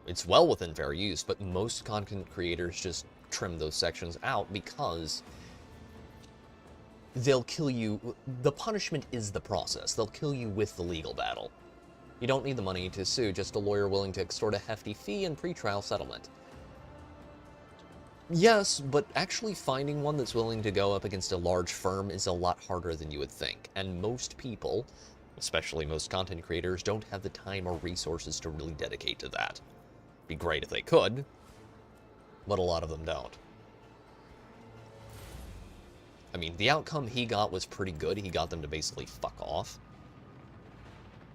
it's well within fair use, but most content creators just trim those sections out because they'll kill you. The punishment is the process. They'll kill you with the legal battle. You don't need the money to sue, just a lawyer willing to extort a hefty fee and pretrial settlement. Yes, but actually finding one that's willing to go up against a large firm is a lot harder than you would think, and most people, especially most content creators, don't have the time or resources to really dedicate to that. Be great if they could, but a lot of them don't. I mean, the outcome he got was pretty good. He got them to basically fuck off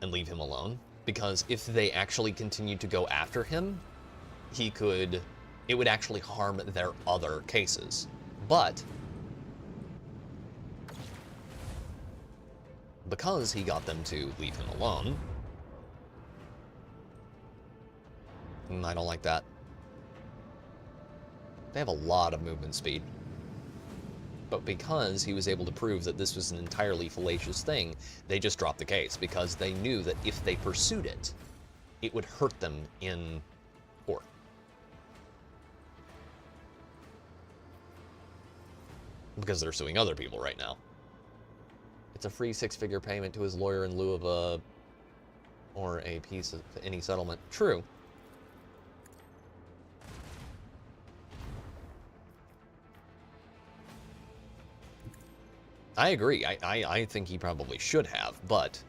and leave him alone, because if they actually continued to go after him, it would actually harm their other cases. But because he got them to leave him alone, I don't like that. They have a lot of movement speed. But because he was able to prove that this was an entirely fallacious thing, they just dropped the case, because they knew that if they pursued it, it would hurt them in court. Because they're suing other people right now. It's a free 6-figure payment to his lawyer in lieu of a piece of any settlement. True. I agree. I think he probably should have, but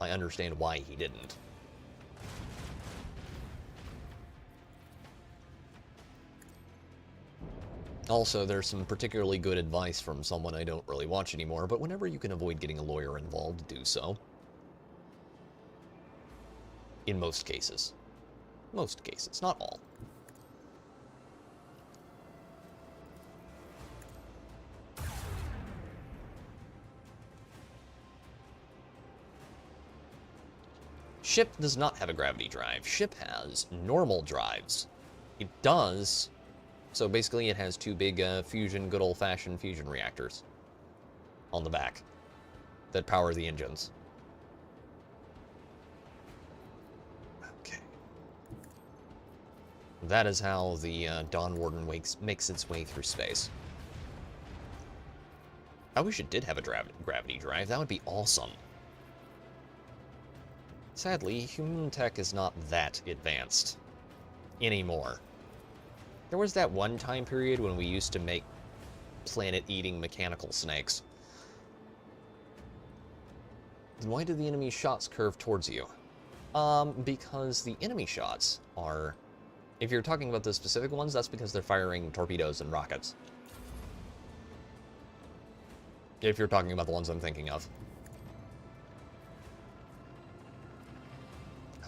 I understand why he didn't. Also, there's some particularly good advice from someone I don't really watch anymore, but whenever you can avoid getting a lawyer involved, do so. In most cases. Most cases, not all. Ship does not have a gravity drive. Ship has normal drives. It does. So basically it has two big good old-fashioned fusion reactors on the back that power the engines. Okay. That is how the Dawn Warden makes its way through space. I wish it did have a gravity drive. That would be awesome. Sadly, human tech is not that advanced anymore. There was that one time period when we used to make planet-eating mechanical snakes. Why do the enemy shots curve towards you? Because the enemy shots are... If you're talking about the specific ones, that's because they're firing torpedoes and rockets. If you're talking about the ones I'm thinking of.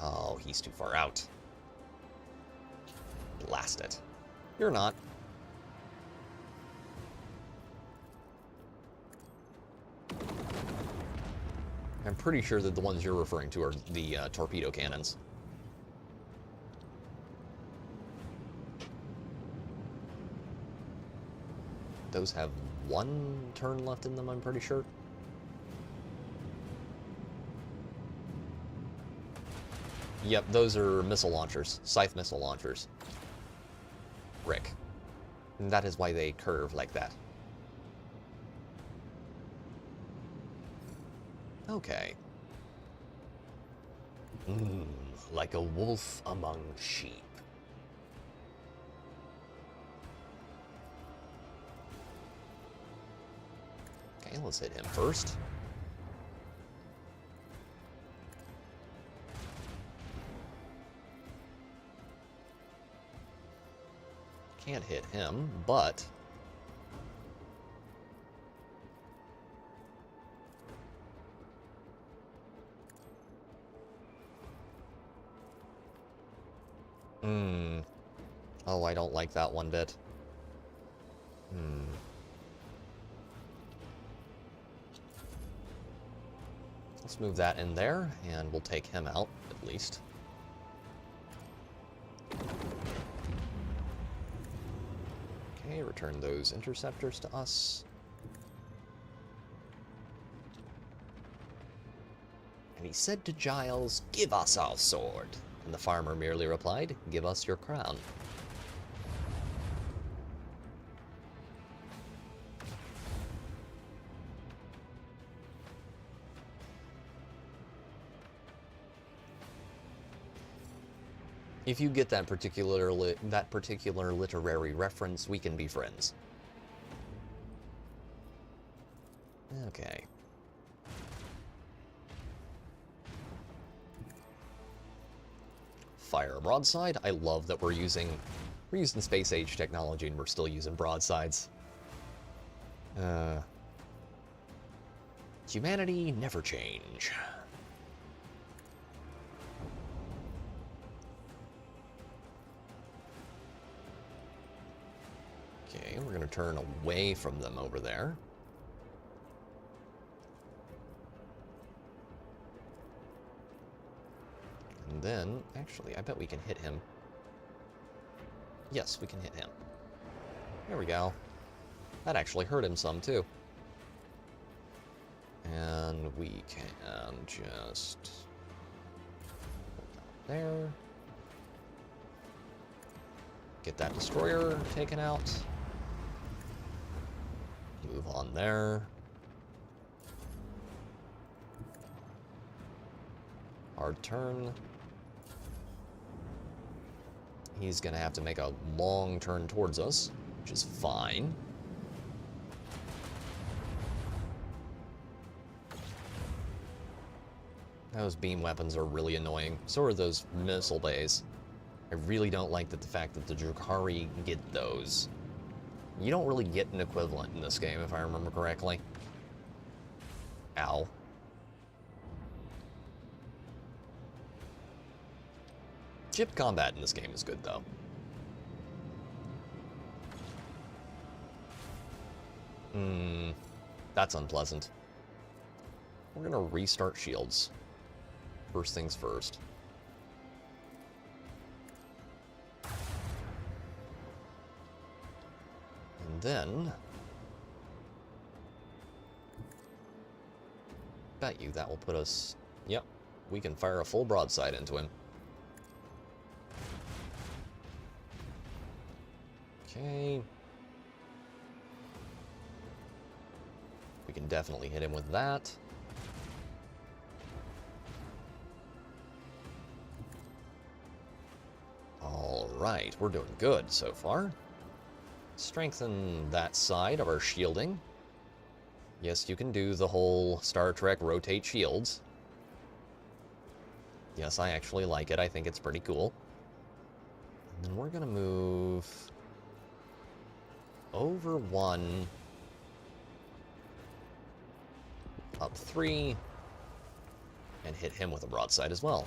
Oh, he's too far out. Blast it. You're not. I'm pretty sure that the ones you're referring to are the torpedo cannons. Those have one turn left in them, I'm pretty sure. Yep, those are missile launchers. Scythe missile launchers. Rick. And that is why they curve like that. Okay. Like a wolf among sheep. Okay, let's hit him first. Can't hit him, but... Oh, I don't like that one bit. Let's move that in there, and we'll take him out, at least. Okay, return those interceptors to us. And he said to Giles, "Give us our sword." And the farmer merely replied, "Give us your crown." If you get that particular literary reference, we can be friends. Okay. Fire a broadside. I love that we're using space age technology and we're still using broadsides. Humanity never change. Okay, we're going to turn away from them over there. And then, actually, I bet we can hit him. Yes, we can hit him. There we go. That actually hurt him some, too. And we can just... there. Get that destroyer taken out. Move on there. Hard turn. He's gonna have to make a long turn towards us, which is fine. Those beam weapons are really annoying. So are those missile bays. I really don't like the fact that the Drukhari get those. You don't really get an equivalent in this game, if I remember correctly. Ow. Ship combat in this game is good, though. That's unpleasant. We're gonna restart shields. First things first. And then... bet you that will put us... yep, we can fire a full broadside into him. Okay. We can definitely hit him with that. Alright, we're doing good so far. Strengthen that side of our shielding. Yes, you can do the whole Star Trek rotate shields. Yes, I actually like it. I think it's pretty cool. And then we're gonna move over 1, up 3, and hit him with a broadside as well.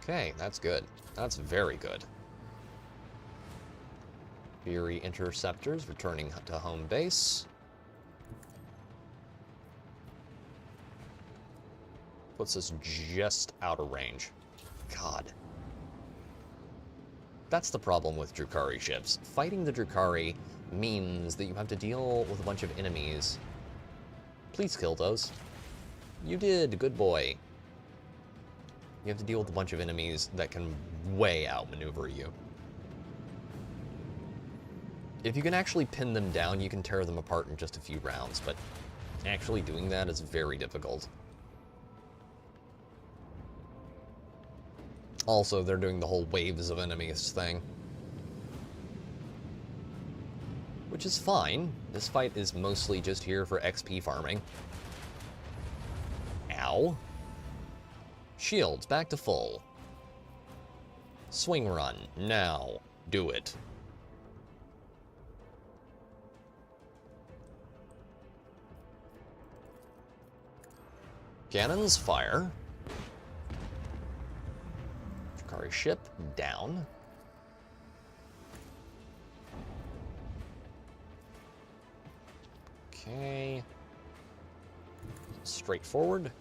Okay, that's good. That's very good. Fury interceptors returning to home base. Puts us just out of range. God. That's the problem with Drukhari ships. Fighting the Drukhari means that you have to deal with a bunch of enemies. Please kill those. You did, good boy. You have to deal with a bunch of enemies that can way outmaneuver you. If you can actually pin them down, you can tear them apart in just a few rounds, but actually doing that is very difficult. Also, they're doing the whole waves of enemies thing. Which is fine. This fight is mostly just here for XP farming. Ow. Shields, back to full. Swing run, now. Do it. Cannons, fire. Drukhari ship, down. Okay. Straight forward.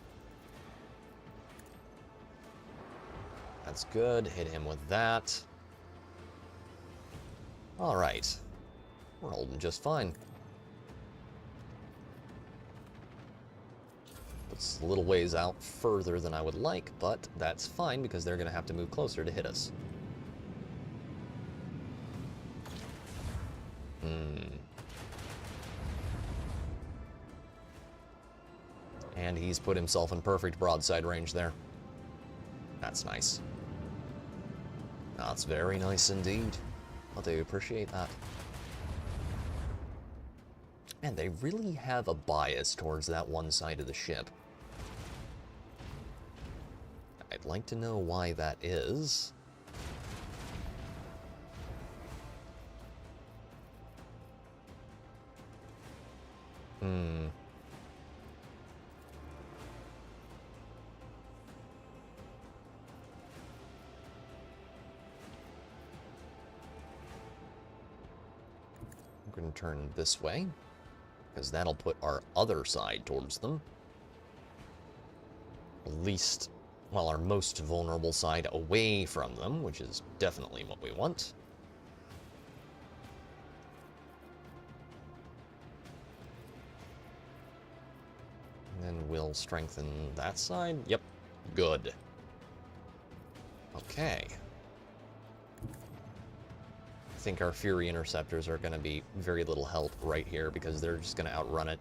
That's good. Hit him with that. Alright. We're holding just fine. It's a little ways out further than I would like, but that's fine because they're going to have to move closer to hit us. And he's put himself in perfect broadside range there. That's nice. That's very nice indeed. I do appreciate that. Man, they really have a bias towards that one side of the ship. I'd like to know why that is. I'm going to turn this way, because that'll put our other side towards them. At least, well, our most vulnerable side away from them, which is definitely what we want. That'll strengthen that side. Yep. Good. Okay. I think our Fury Interceptors are going to be very little help right here because they're just going to outrun it.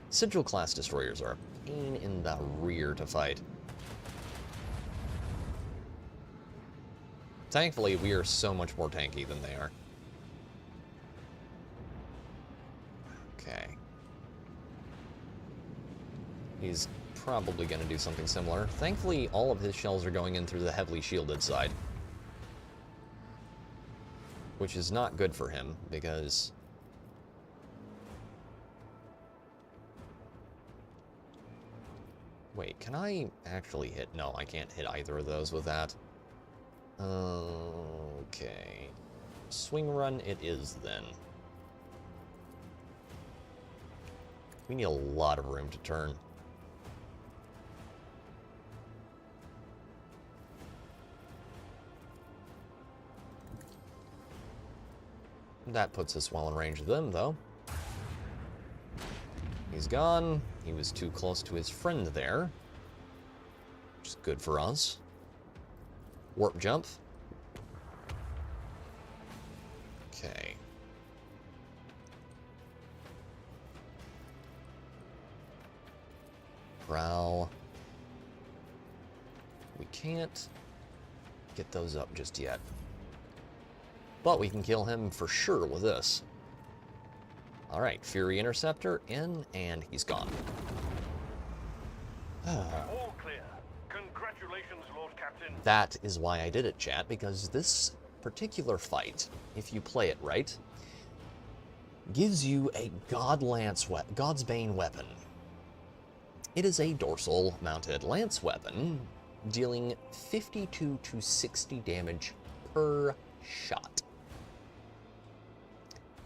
Central class destroyers are a pain in the rear to fight. Thankfully, we are so much more tanky than they are. Okay. He's probably going to do something similar. Thankfully, all of his shells are going in through the heavily shielded side. Which is not good for him, because... Wait, can I actually hit? No, I can't hit either of those with that. Okay. Swing run it is, then. We need a lot of room to turn. That puts us well in range of them, though. He's gone. He was too close to his friend there. Which is good for us. Warp jump. Okay. Prowl. We can't get those up just yet. But we can kill him for sure with this. Alright, Fury Interceptor in, and he's gone. All clear. Congratulations, Lord Captain. That is why I did it, chat, because this particular fight, if you play it right, gives you a God's Bane weapon. It is a dorsal mounted lance weapon, dealing 52 to 60 damage per shot.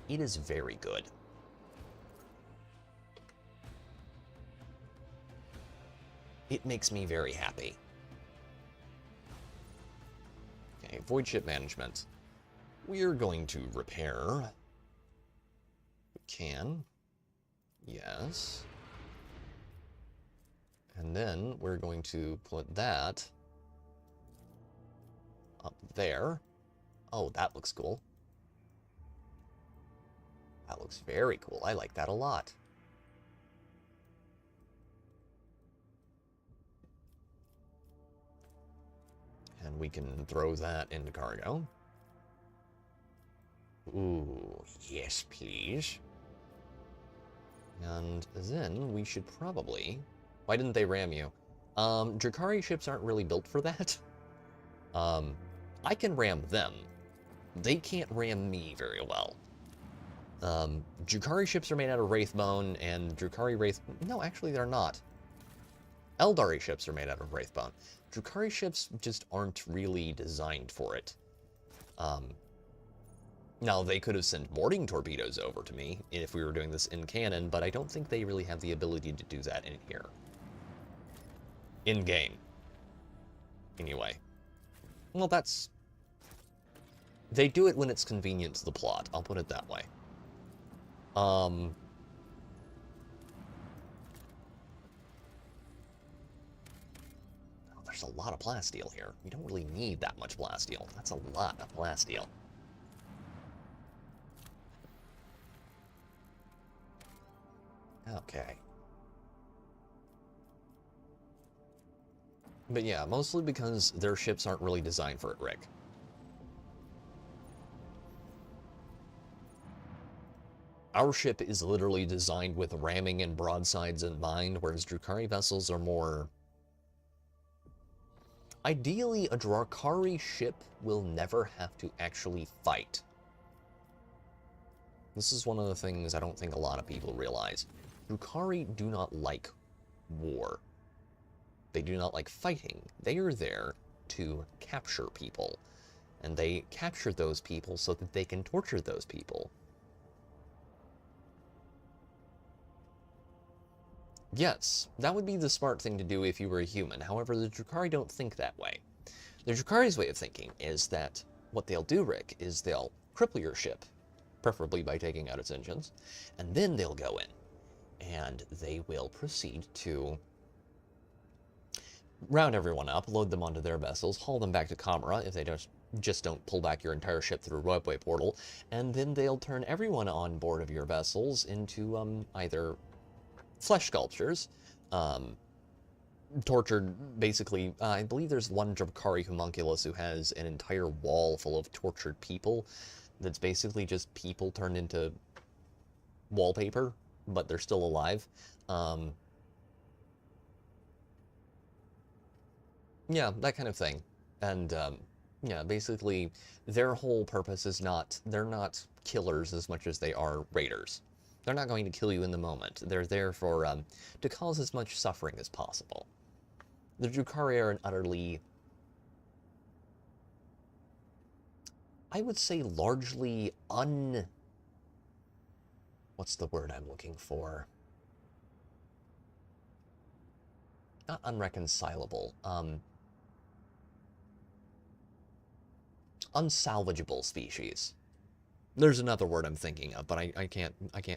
It is very good. It makes me very happy. Okay, void ship management. We're going to repair. We can. Yes. And then we're going to put that up there. Oh, that looks cool. That looks very cool. I like that a lot. And we can throw that into cargo. Ooh, yes, please. And then we should probably... Why didn't they ram you? Drukhari ships aren't really built for that. I can ram them. They can't ram me very well. Drukhari ships are made out of Wraithbone, and Drukhari Wraith... No, actually they're not. Eldari ships are made out of Wraithbone. Drukhari ships just aren't really designed for it. Now, they could have sent boarding torpedoes over to me if we were doing this in canon, but I don't think they really have the ability to do that in here. In-game. Anyway. Well, that's... They do it when it's convenient to the plot, I'll put it that way. There's a lot of plasteel here. We don't really need that much plasteel. That's a lot of plasteel. Okay. But yeah, mostly because their ships aren't really designed for it, Rick. Our ship is literally designed with ramming and broadsides in mind, whereas Drukhari vessels are more... Ideally, a Drukhari ship will never have to actually fight. This is one of the things I don't think a lot of people realize. Drukhari do not like war. They do not like fighting. They are there to capture people. And they capture those people so that they can torture those people. Yes, that would be the smart thing to do if you were a human. However, the Drukhari don't think that way. The Drukhari's way of thinking is that what they'll do, Rick, is they'll cripple your ship, preferably by taking out its engines, and then they'll go in, and they will proceed to round everyone up, load them onto their vessels, haul them back to Kamara if they just don't pull back your entire ship through a roadway portal, and then they'll turn everyone on board of your vessels into either flesh sculptures, tortured, basically. I believe there's one Drakari homunculus who has an entire wall full of tortured people that's basically just people turned into wallpaper, but they're still alive. Yeah, that kind of thing. And, yeah, basically, their whole purpose is they're not killers as much as they are raiders. They're not going to kill you in the moment. They're there for, to cause as much suffering as possible. The Drukhari are an utterly, I would say, largely what's the word I'm looking for? Not unreconcilable, unsalvageable species. There's another word I'm thinking of, but I can't,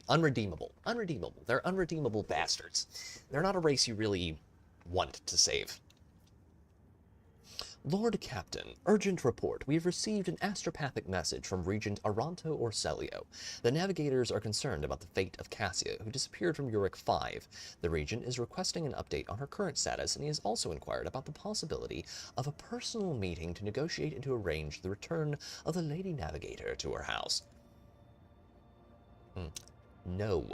unredeemable. Unredeemable. They're unredeemable bastards. They're not a race you really want to save. Lord Captain, urgent report. We have received an astropathic message from Regent Aranto Orselio. The navigators are concerned about the fate of Cassia, who disappeared from Uric 5. The Regent is requesting an update on her current status, and he has also inquired about the possibility of a personal meeting to negotiate and to arrange the return of the Lady Navigator to her house. No.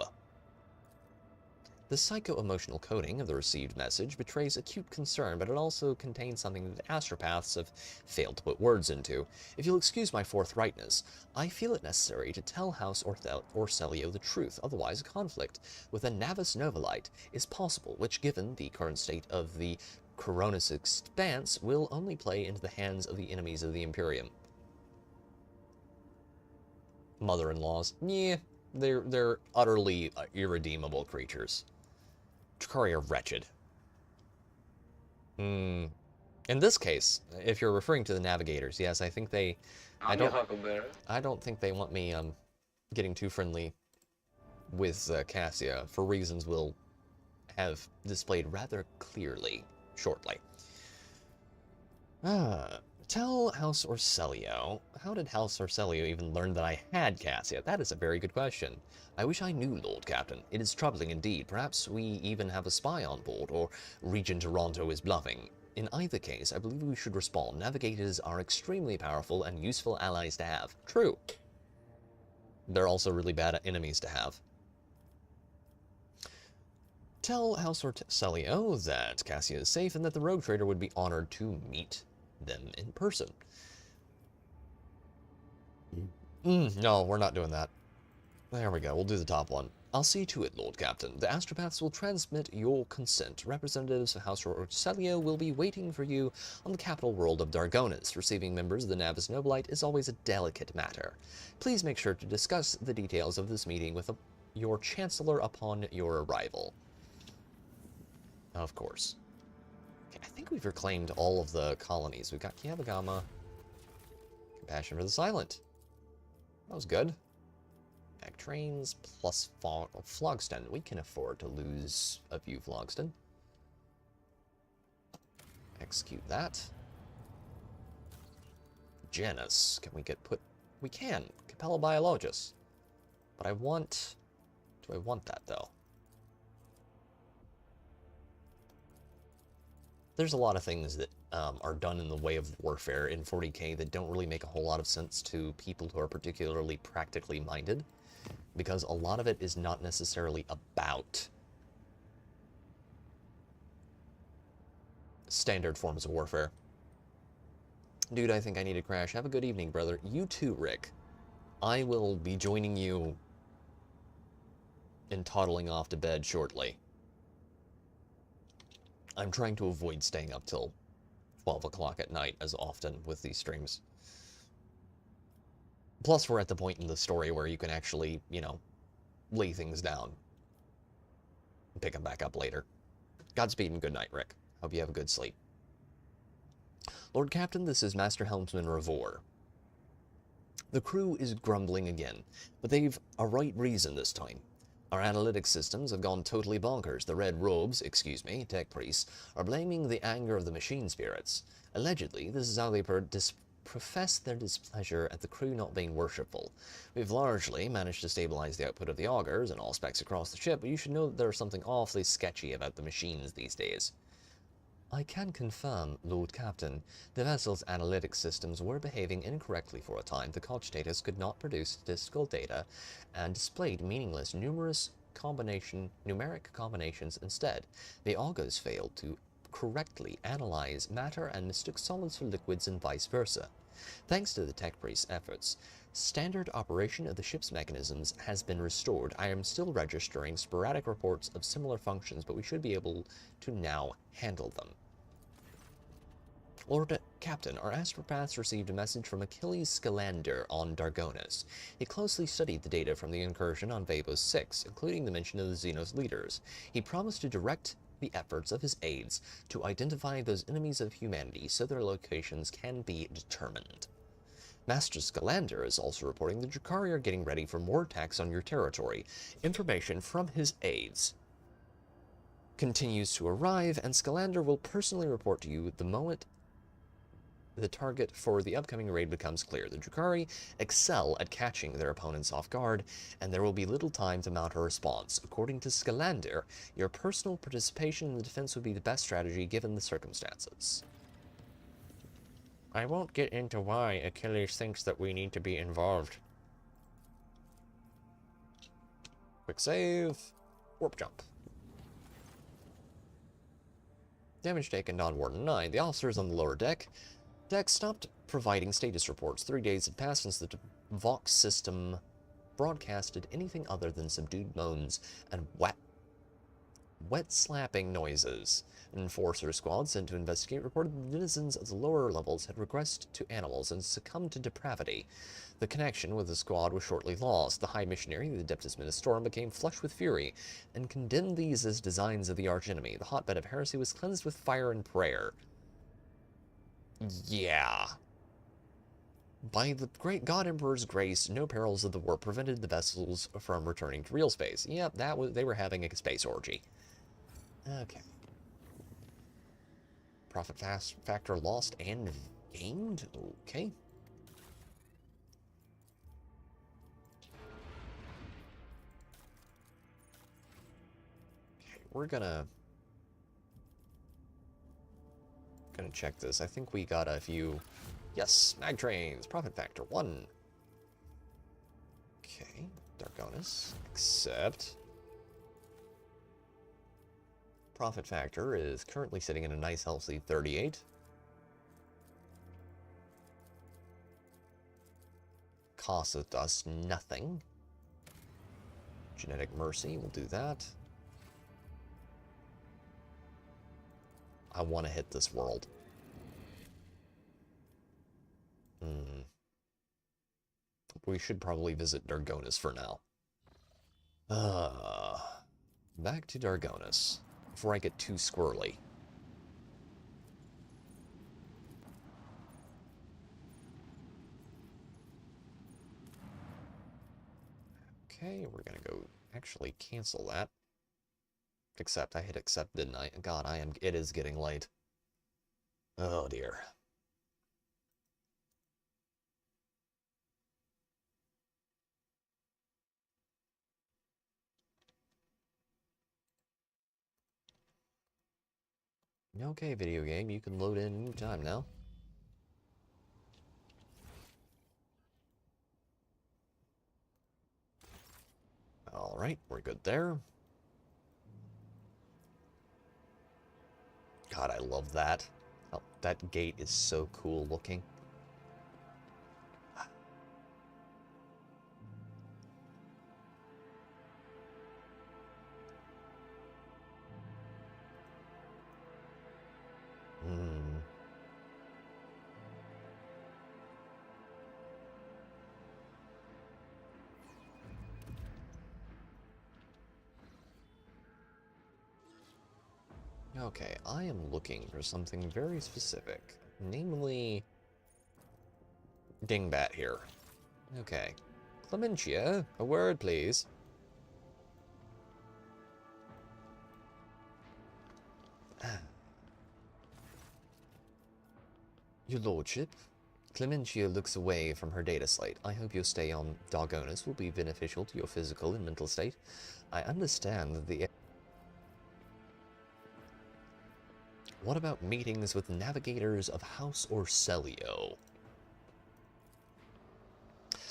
The psycho-emotional coding of the received message betrays acute concern, but it also contains something that astropaths have failed to put words into. If you'll excuse my forthrightness, I feel it necessary to tell House Orselio the truth, otherwise a conflict with a Navis Novalite is possible, which, given the current state of the Coronis expanse, will only play into the hands of the enemies of the Imperium. Mother-in-laws. Yeah, they're utterly irredeemable creatures. Drukhari are wretched. In this case, if you're referring to the navigators, yes, I think they... I don't think they want me getting too friendly with Cassia, for reasons we'll have displayed rather clearly shortly. Tell House Orselio. How did House Orselio even learn that I had Cassia? That is a very good question. I wish I knew, Lord Captain. It is troubling indeed. Perhaps we even have a spy on board, or Regent Toronto is bluffing. In either case, I believe we should respond. Navigators are extremely powerful and useful allies to have. True. They're also really bad enemies to have. Tell House Orselio that Cassia is safe and that the rogue trader would be honored to meet them in person. No, we're not doing that. There we go, we'll do the top one. I'll see to it, Lord Captain. The astropaths will transmit your consent. Representatives of House Orselio will be waiting for you on the capital world of Dargonis. Receiving members of the Navis Nobilite is always a delicate matter. Please make sure to discuss the details of this meeting with your Chancellor upon your arrival. Of course. Okay, I think we've reclaimed all of the colonies. We've got Kiabagama, Compassion for the Silent. That was good. Back trains plus Flogston. We can afford to lose a few Flogston. Execute that. Janus. Can we get put... We can. Capella Biologus. But I want... Do I want that, though? There's a lot of things that are done in the way of warfare in 40K that don't really make a whole lot of sense to people who are particularly practically minded, because a lot of it is not necessarily about standard forms of warfare. Dude, I think I need to crash. Have a good evening, brother. You too, Rick. I will be joining you in toddling off to bed shortly. I'm trying to avoid staying up till 12 o'clock at night as often with these streams. Plus, we're at the point in the story where you can actually, you know, lay things down and pick them back up later. Godspeed and good night, Rick. Hope you have a good sleep. Lord Captain, this is Master Helmsman Revor. The crew is grumbling again, but they've a right reason this time. Our analytics systems have gone totally bonkers. The red robes, tech priests, are blaming the anger of the machine spirits. Allegedly, this is how they profess their displeasure at the crew not being worshipful. We've largely managed to stabilize the output of the augurs and all specs across the ship, but you should know that there's something awfully sketchy about the machines these days. I can confirm, Lord Captain, the vessel's analytics systems were behaving incorrectly for a time. The cogitators could not produce statistical data and displayed meaningless numeric combinations instead. The augurs failed to correctly analyze matter and mistook solids for liquids and vice versa. Thanks to the tech priest's efforts, standard operation of the ship's mechanisms has been restored. I am still registering sporadic reports of similar functions, but we should be able to now handle them. Lord Captain, our astropaths received a message from Achilles Scalander on Dargonus. He closely studied the data from the incursion on Vabos 6, including the mention of the Xenos leaders. He promised to direct the efforts of his aides to identify those enemies of humanity so their locations can be determined. Master Scalander is also reporting the Drakari are getting ready for more attacks on your territory. Information from his aides continues to arrive, and Scalander will personally report to you the moment the target for the upcoming raid becomes clear. The Drakari excel at catching their opponents off guard, and there will be little time to mount a response. According to Scalander, your personal participation in the defense would be the best strategy given the circumstances. I won't get into why Achilles thinks that we need to be involved. Quick save. Warp jump. Damage taken on Warden 9. The officers on the lower deck stopped providing status reports. 3 days had passed since the Vox system broadcasted anything other than subdued moans and wet slapping noises. An enforcer squad sent to investigate reported the denizens of the lower levels had regressed to animals and succumbed to depravity. The connection with the squad was shortly lost. The High Missionary, the Adeptus Ministorum, became flushed with fury and condemned these as designs of the archenemy. The hotbed of heresy was cleansed with fire and prayer. Yeah. By the great God Emperor's grace, no perils of the war prevented the vessels from returning to real space. Yep, they were having a space orgy. Okay. Profit factor lost and gained? Okay. We're gonna check this. I think we got a few. Yes, mag trains. Profit factor 1. Okay, Dargonus. Accept. Profit factor is currently sitting at a nice healthy 38. Costs us nothing. Genetic Mercy, we'll do that. I want to hit this world. We should probably visit Dargonus for now. Back to Dargonus, before I get too squirrely. Okay, we're gonna go actually cancel that. Accept. I hit accept, didn't I? God, it is getting late. Oh dear. Okay, video game, you can load in any time now. Alright, we're good there. God, I love that. Oh, that gate is so cool looking. Okay, I am looking for something very specific, namely Dingbat here. Okay. Clementia, a word, please. Your lordship, Clementia looks away from her data slate. I hope your stay on Dargonus will be beneficial to your physical and mental state. I understand that the... What about meetings with navigators of House Orselio?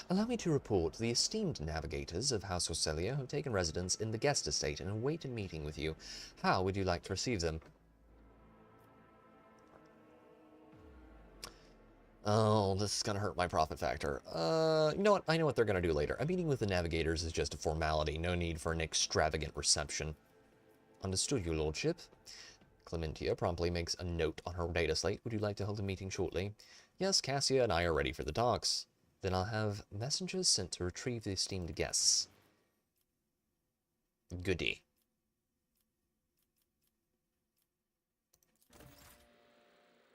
Allow me to report the esteemed navigators of House Orselio have taken residence in the guest estate and await a meeting with you. How would you like to receive them? Oh, this is going to hurt my profit factor. You know what? I know what they're going to do later. A meeting with the navigators is just a formality. No need for an extravagant reception. Understood, your lordship. Clementia promptly makes a note on her data slate. Would you like to hold a meeting shortly? Yes, Cassia and I are ready for the docks. Then I'll have messengers sent to retrieve the esteemed guests. Goody.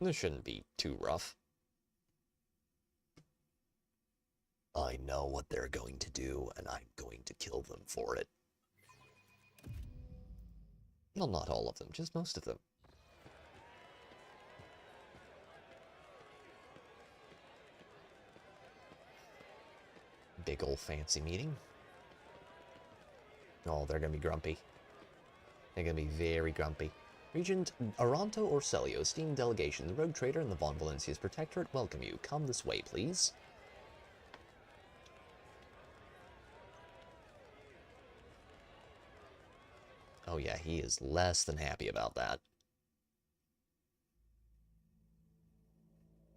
This shouldn't be too rough. I know what they're going to do, and I'm going to kill them for it. Well, not all of them, just most of them. Big old fancy meeting. Oh, they're gonna be grumpy. They're gonna be very grumpy. Regent Aranto Orselio, esteemed delegation, the Rogue Trader and the Von Valencia's Protectorate welcome you. Come this way, please. Oh yeah, he is less than happy about that.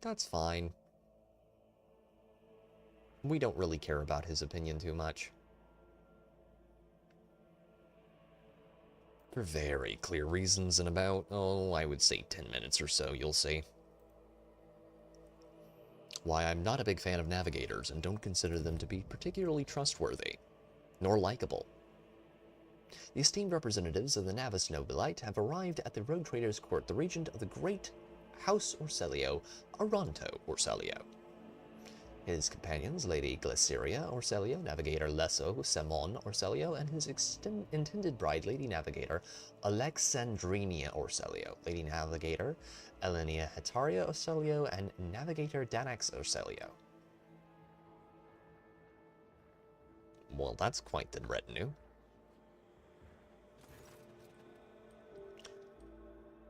That's fine. We don't really care about his opinion too much. For very clear reasons in about, oh, I would say 10 minutes or so, you'll see. Why I'm not a big fan of navigators and don't consider them to be particularly trustworthy, nor likable. The esteemed representatives of the Navis Nobilite have arrived at the Rogue Trader's Court, the regent of the Great House Orselio, Aranto Orselio. His companions, Lady Glaciria Orselio, Navigator Lesso Semon Orselio, and his intended bride, Lady Navigator Alexandrinia Orselio, Lady Navigator Elenia Hetaria Orselio, and Navigator Danax Orselio. Well, that's quite the retinue.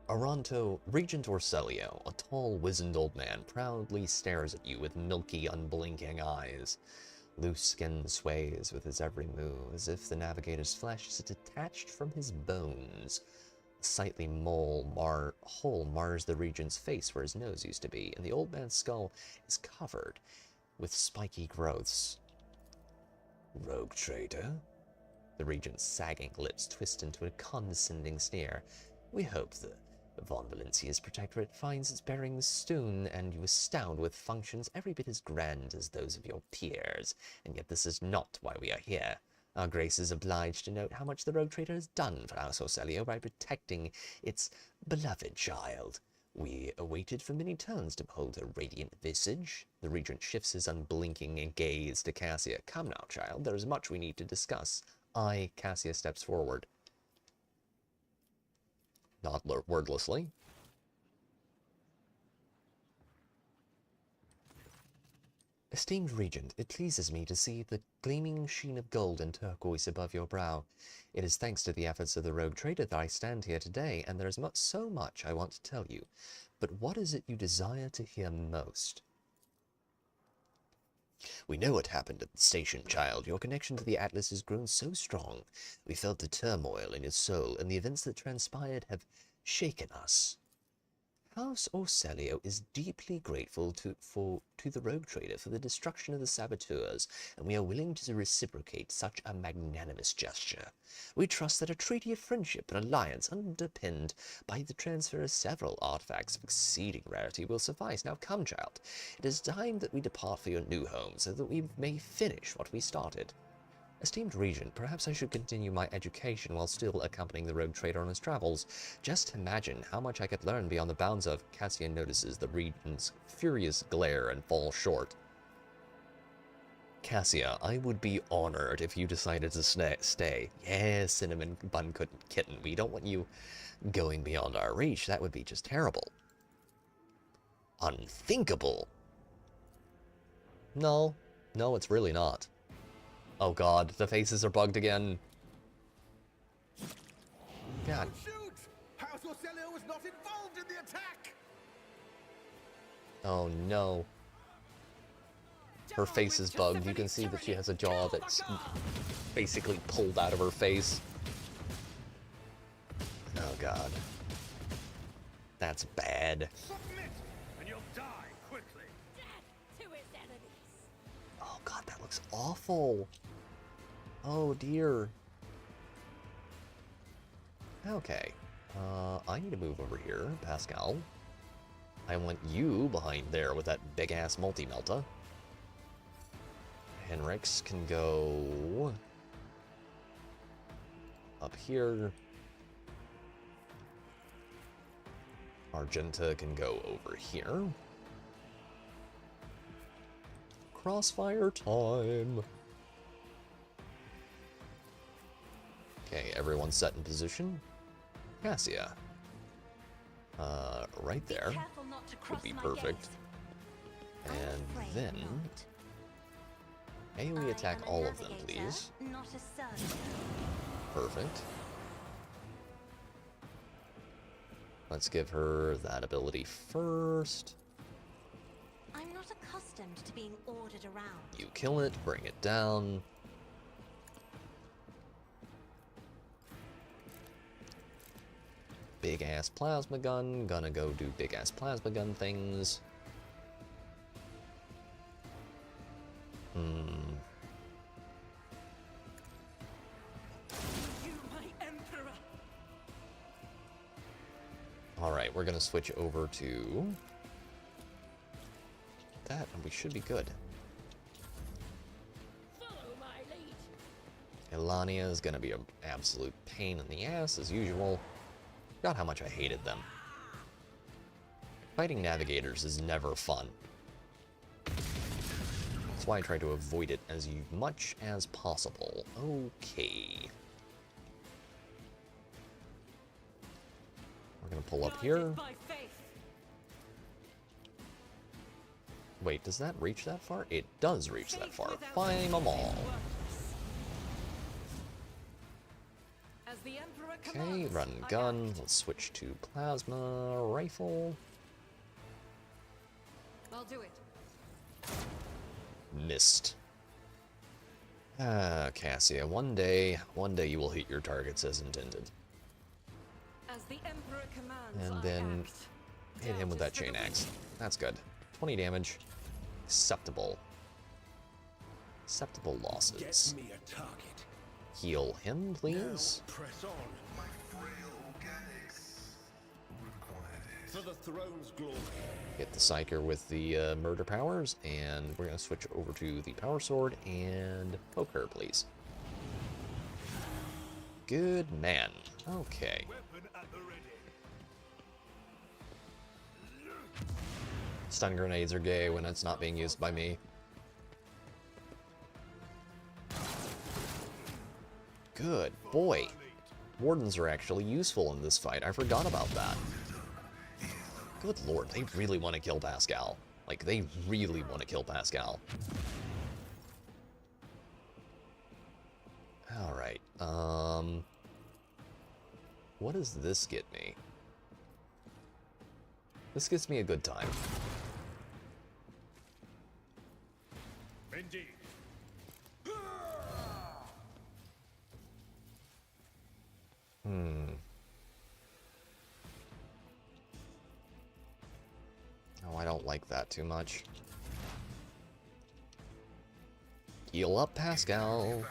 Aranto, Regent Orselio, a tall, wizened old man, proudly stares at you with milky, unblinking eyes. Loose skin sways with his every move, as if the navigator's flesh is detached from his bones. A sightly hole mars the regent's face where his nose used to be, and the old man's skull is covered with spiky growths. Rogue Trader? The regent's sagging lips twist into a condescending sneer. We hope the Von Valencia's Protectorate finds its bearings soon, and you astound with functions every bit as grand as those of your peers. And yet this is not why we are here. Our Grace is obliged to note how much the Rogue Trader has done for House Orselio by protecting its beloved child. We awaited for many turns to behold her radiant visage. The Regent shifts his unblinking gaze to Cassia. Come now, child, there is much we need to discuss. Cassia steps forward. Not wordlessly. Esteemed Regent, it pleases me to see the gleaming sheen of gold and turquoise above your brow. It is thanks to the efforts of the Rogue Trader that I stand here today, and there is so much I want to tell you. But what is it you desire to hear most? We know what happened at the station, child. Your connection to the Atlas has grown so strong. We felt the turmoil in your soul, and the events that transpired have shaken us. House Orselio is deeply grateful to the Rogue Trader for the destruction of the saboteurs, and we are willing to reciprocate such a magnanimous gesture. We trust that a treaty of friendship and alliance underpinned by the transfer of several artifacts of exceeding rarity will suffice. Now come, child. It is time that we depart for your new home, so that we may finish what we started. Esteemed Regent, perhaps I should continue my education while still accompanying the Rogue Trader on his travels. Just imagine how much I could learn beyond the bounds of... Cassian notices the Regent's furious glare and falls short. Cassia, I would be honored if you decided to stay. Yes, Cinnamon Bun Kitten, we don't want you going beyond our reach. That would be just terrible. Unthinkable. No, it's really not. Oh god, the faces are bugged again. God. Shoot! House Orselio was not involved in the attack! Oh no. Her face is bugged. You can see that she has a jaw that's basically pulled out of her face. Oh god. That's bad. Submit, and you'll die quickly. Death to his enemies. Oh god, that looks awful. Oh dear. Okay. I need to move over here, Pascal. I want you behind there with that big-ass multi-melta. Henrix can go up here. Argenta can go over here. Crossfire time. Okay, everyone's set in position. Cassia. Right there would be perfect. And then AoE attack all of them, please. Perfect. Let's give her that ability first. I'm not accustomed to being ordered around. You kill it, bring it down. Big ass plasma gun, gonna go do big ass plasma gun things. Alright, we're gonna switch over to that, and we should be good. Elania is gonna be an absolute pain in the ass, as usual. God, how much I hated them. Fighting navigators is never fun. That's why I try to avoid it as much as possible. Okay. We're gonna pull up here. Wait, does that reach that far? It does reach that far. Find them all. Okay, run and gun. Let's switch to plasma rifle. I'll do it. Missed. Cassia, one day you will hit your targets as intended. As the Emperor commands, And then hit him with that chain axe. That's good. 20 damage. Acceptable. Acceptable losses. Get me a target. Heal him, please. Now, press on. For the throne's glory. Get the Psyker with the murder powers, and we're going to switch over to the power sword and poke her, please. Good man. Okay. Stun grenades are gay when it's not being used by me. Good boy. Wardens are actually useful in this fight. I forgot about that. Good lord, they really want to kill Pascal. Like, they really want to kill Pascal. Alright, what does this get me? This gets me a good time. Indeed. Oh, I don't like that too much. Heal up, Pascal.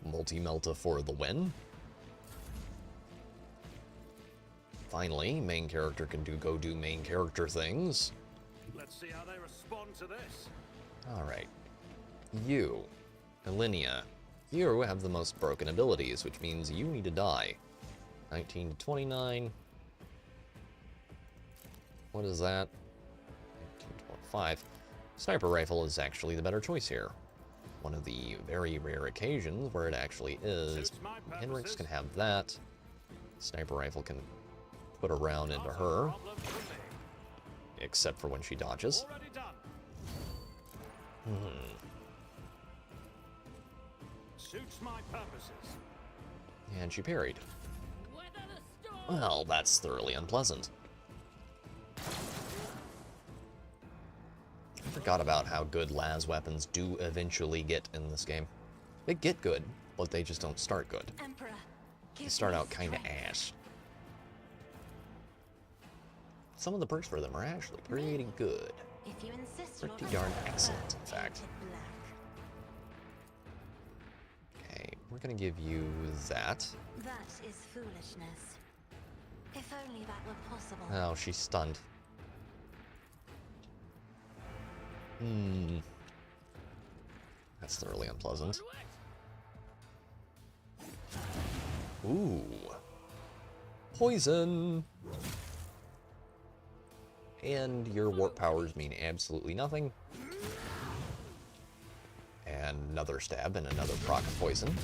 Multi-melta for the win. Finally, main character can go do main character things. Let's see how they respond to this. Alright. You, Elinia, you have the most broken abilities, which means you need to die. 19 to 29. What is that? 19.5. Sniper rifle is actually the better choice here. One of the very rare occasions where it actually is. Hendrix can have that. Sniper rifle can put a round into her. Except for when she dodges. Suits my purposes. And she parried. Well, that's thoroughly unpleasant. I forgot about how good las weapons do eventually get in this game. They get good, but they just don't start good. Emperor, They start out kinda ass. Some of the perks for them are actually pretty good. if you insist, Pretty darn excellent, in fact. Okay, we're gonna give you that. That is foolishness. If only that were possible. Oh, she's stunned. That's thoroughly unpleasant. Ooh. Poison! And your warp powers mean absolutely nothing. And another stab and another proc of poison.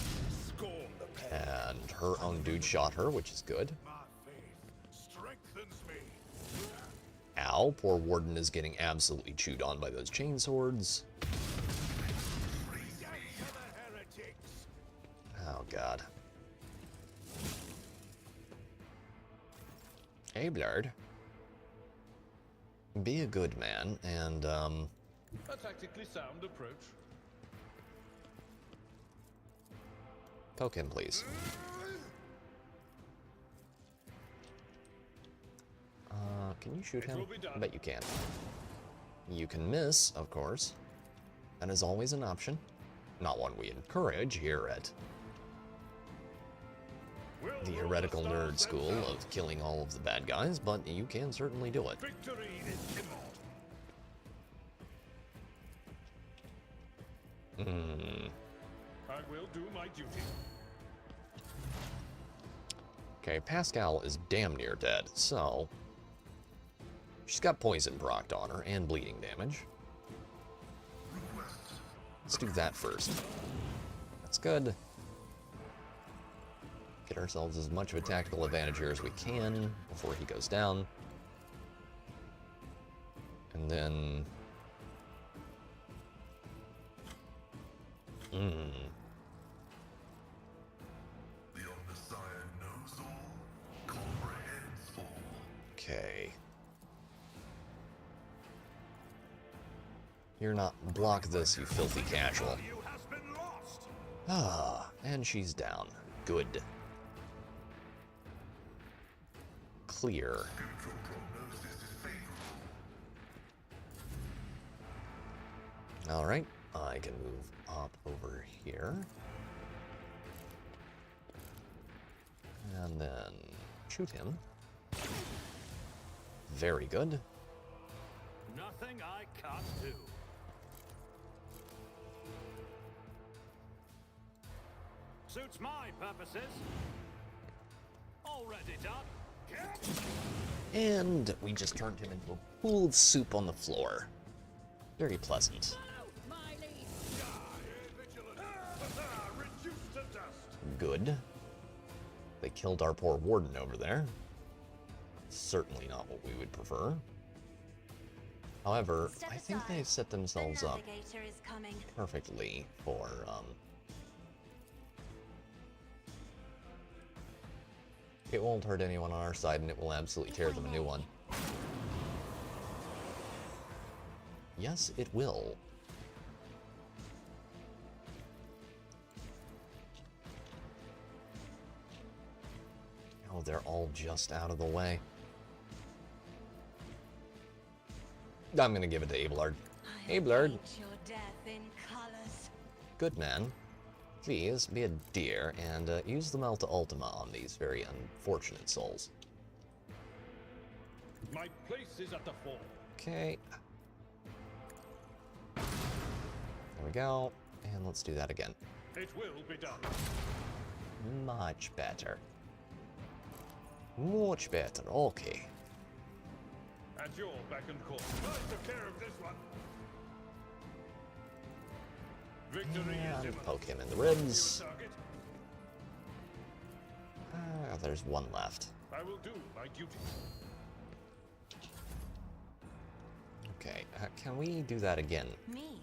And her own dude shot her, which is good. Ow, poor Warden is getting absolutely chewed on by those chain swords. Oh god. Hey, Blurred. Be a good man, and, A tactically sound approach. poke him, please. Can you shoot him? I bet you can. You can miss, of course. That is always an option. Not one we encourage here at the heretical nerd school of killing all of the bad guys, but you can certainly do it. Victory is imminent. I will do my duty. Okay, Pascal is damn near dead, so she's got poison procced on her and bleeding damage. Let's do that first. That's good. Get ourselves as much of a tactical advantage here as we can before he goes down. And then... Okay. You're not... Block this, you filthy casual. Ah, and she's down. Good. Clear. Alright, I can move up over here. And then shoot him. Very good. Nothing I can't do. Suits my purposes. Already done. And we just turned him into a pool of soup on the floor. Very pleasant. Good. They killed our poor warden over there. Certainly not what we would prefer. However, I think they've set themselves up perfectly for, it won't hurt anyone on our side, and it will absolutely tear them a new one. Yes, it will. Oh, they're all just out of the way. I'm gonna give it to Abelard. Abelard. Good man. Please, be a dear, and use the Melta Ultima on these very unfortunate souls. My place is at the fore. Okay. There we go. And let's do that again. It will be done. Much better. Much better. Okay. At your beck and call. I took care of this one. Victory is imminent. Poke him in the ribs. There's one left. I will do my duty. Okay, can we do that again? Me?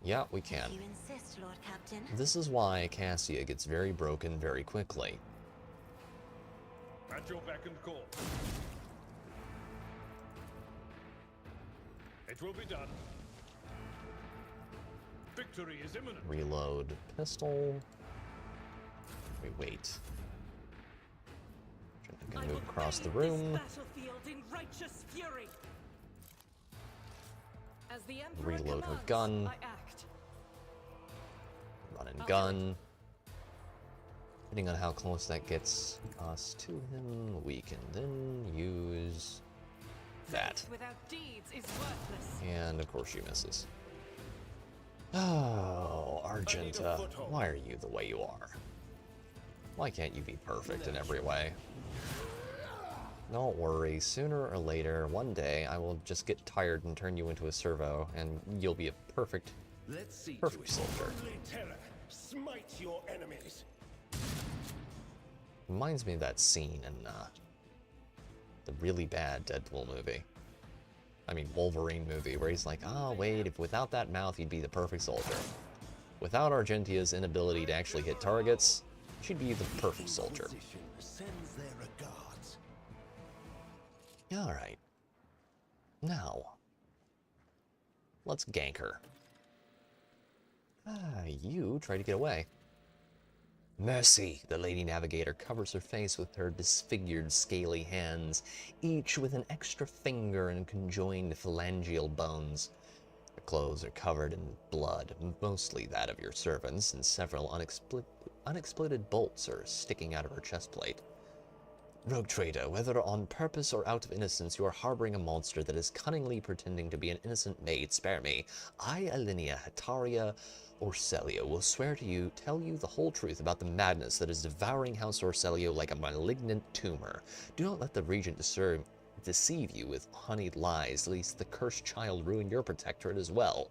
Yeah, we can. You insist, Lord Captain. This is why Cassia gets very broken very quickly. At your beck and call. It will be done. Victory is imminent. Reload pistol. We wait. I can move across the room. Battlefield in righteous fury. As the Emperor Reload her commands, gun. I act. Run and gun. Depending on how close that gets us to him, we can then use that. Without deeds is worthless. And of course she misses. Oh, Argenta, why are you the way you are? Why can't you be perfect in every way? Don't worry, sooner or later, one day, I will just get tired and turn you into a servo, and you'll be a perfect soldier. Terror, smite your enemies. Reminds me of that scene in the really bad Deadpool movie. I mean, Wolverine movie, where he's like, oh, wait, if without that mouth, he'd be the perfect soldier. Without Argentia's inability to actually hit targets, she'd be the perfect soldier. Alright. Now, let's gank her. You try to get away. Mercy! The Lady Navigator covers her face with her disfigured, scaly hands, each with an extra finger and conjoined phalangeal bones. Her clothes are covered in blood, mostly that of your servants, and several unexploded bolts are sticking out of her chest plate. Rogue trader, whether on purpose or out of innocence, you are harboring a monster that is cunningly pretending to be an innocent maid. Spare me. I, Alinea Hetaria Orselio, will swear to you, tell you the whole truth about the madness that is devouring House Orselio like a malignant tumor. Do not let the regent deceive you with honeyed lies, lest the cursed child ruin your protectorate as well.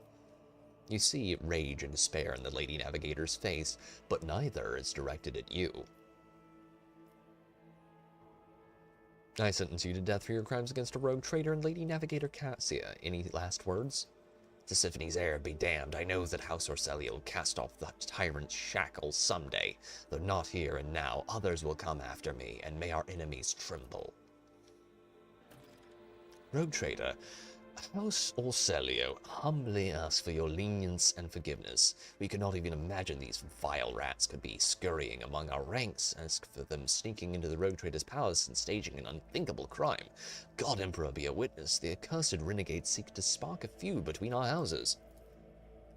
You see rage and despair in the Lady Navigator's face, but neither is directed at you. I sentence you to death for your crimes against a rogue trader and Lady Navigator Cassia. Any last words? Tisiphane's heir be damned. I know that House Orselio will cast off the tyrant's shackles someday. Though not here and now, others will come after me, and may our enemies tremble. Rogue trader, House Orselio humbly asks for your lenience and forgiveness. We could not even imagine these vile rats could be scurrying among our ranks. Ask for them sneaking into the rogue trader's palace and staging an unthinkable crime. God Emperor be a witness, the accursed renegades seek to spark a feud between our houses.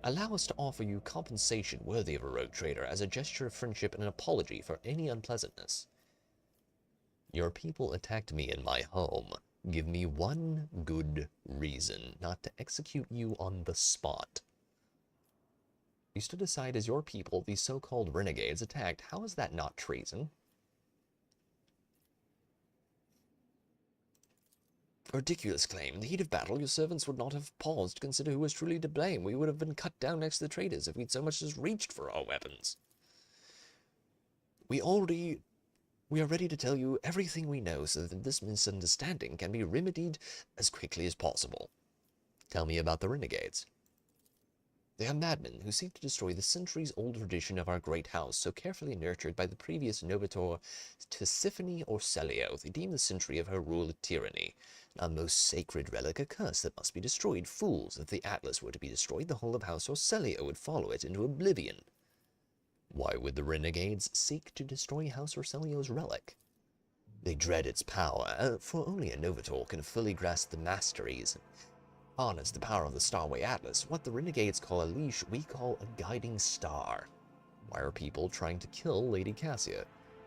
Allow us to offer you compensation worthy of a rogue trader as a gesture of friendship and an apology for any unpleasantness. Your people attacked me in my home. Give me one good reason not to execute you on the spot. You stood aside as your people, these so-called renegades, attacked. How is that not treason? A ridiculous claim. In the heat of battle, your servants would not have paused to consider who was truly to blame. We would have been cut down next to the traitors if we'd so much as reached for our weapons. We are ready to tell you everything we know so that this misunderstanding can be remedied as quickly as possible. Tell me about the renegades. They are madmen who seek to destroy the centuries-old tradition of our great house, so carefully nurtured by the previous Novator Tisiphone Orselio. They deem the century of her rule a tyranny, a most sacred relic, a curse that must be destroyed. Fools, if the Atlas were to be destroyed, the whole of House Orselio would follow it into oblivion. Why would the renegades seek to destroy House Orselio's relic? They dread its power, for only a Novator can fully grasp the masteries and harness the power of the Starway Atlas. What the renegades call a leash, we call a guiding star. Why are people trying to kill Lady Cassia?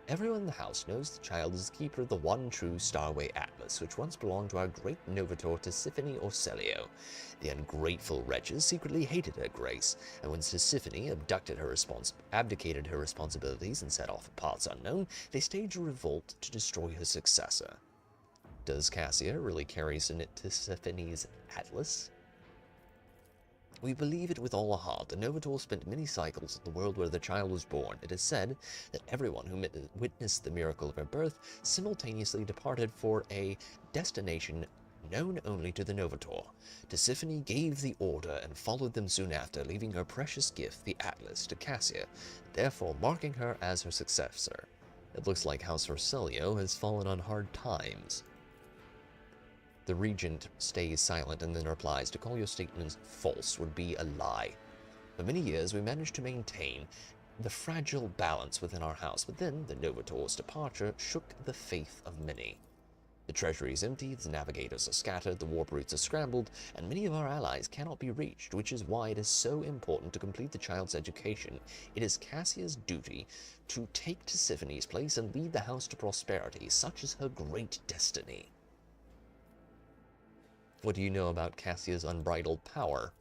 Everyone in the house knows the child is the keeper of the one true Starway Atlas, which once belonged to our great Novator Tisiphone Orselio. The ungrateful wretches secretly hated her grace, and when Tisiphone abdicated her responsibilities and set off for parts unknown, they staged a revolt to destroy her successor. Does Cassia really carry Tisiphone's atlas? We believe it with all our heart. The Novator spent many cycles in the world where the child was born. It is said that everyone who witnessed the miracle of her birth simultaneously departed for a destination known only to the Novator. Tisiphone gave the order and followed them soon after, leaving her precious gift, the Atlas, to Cassia, therefore marking her as her successor. It looks like House Orselio has fallen on hard times. The regent stays silent and then replies, to call your statements false would be a lie. For many years we managed to maintain the fragile balance within our house, but then the Novator's departure shook the faith of many. The treasury is empty, the navigators are scattered, the warp routes are scrambled, and many of our allies cannot be reached, which is why it is so important to complete the child's education. It is Cassia's duty to take Tisiphone's place and lead the house to prosperity. Such is her great destiny. What do you know about Cassia's unbridled power?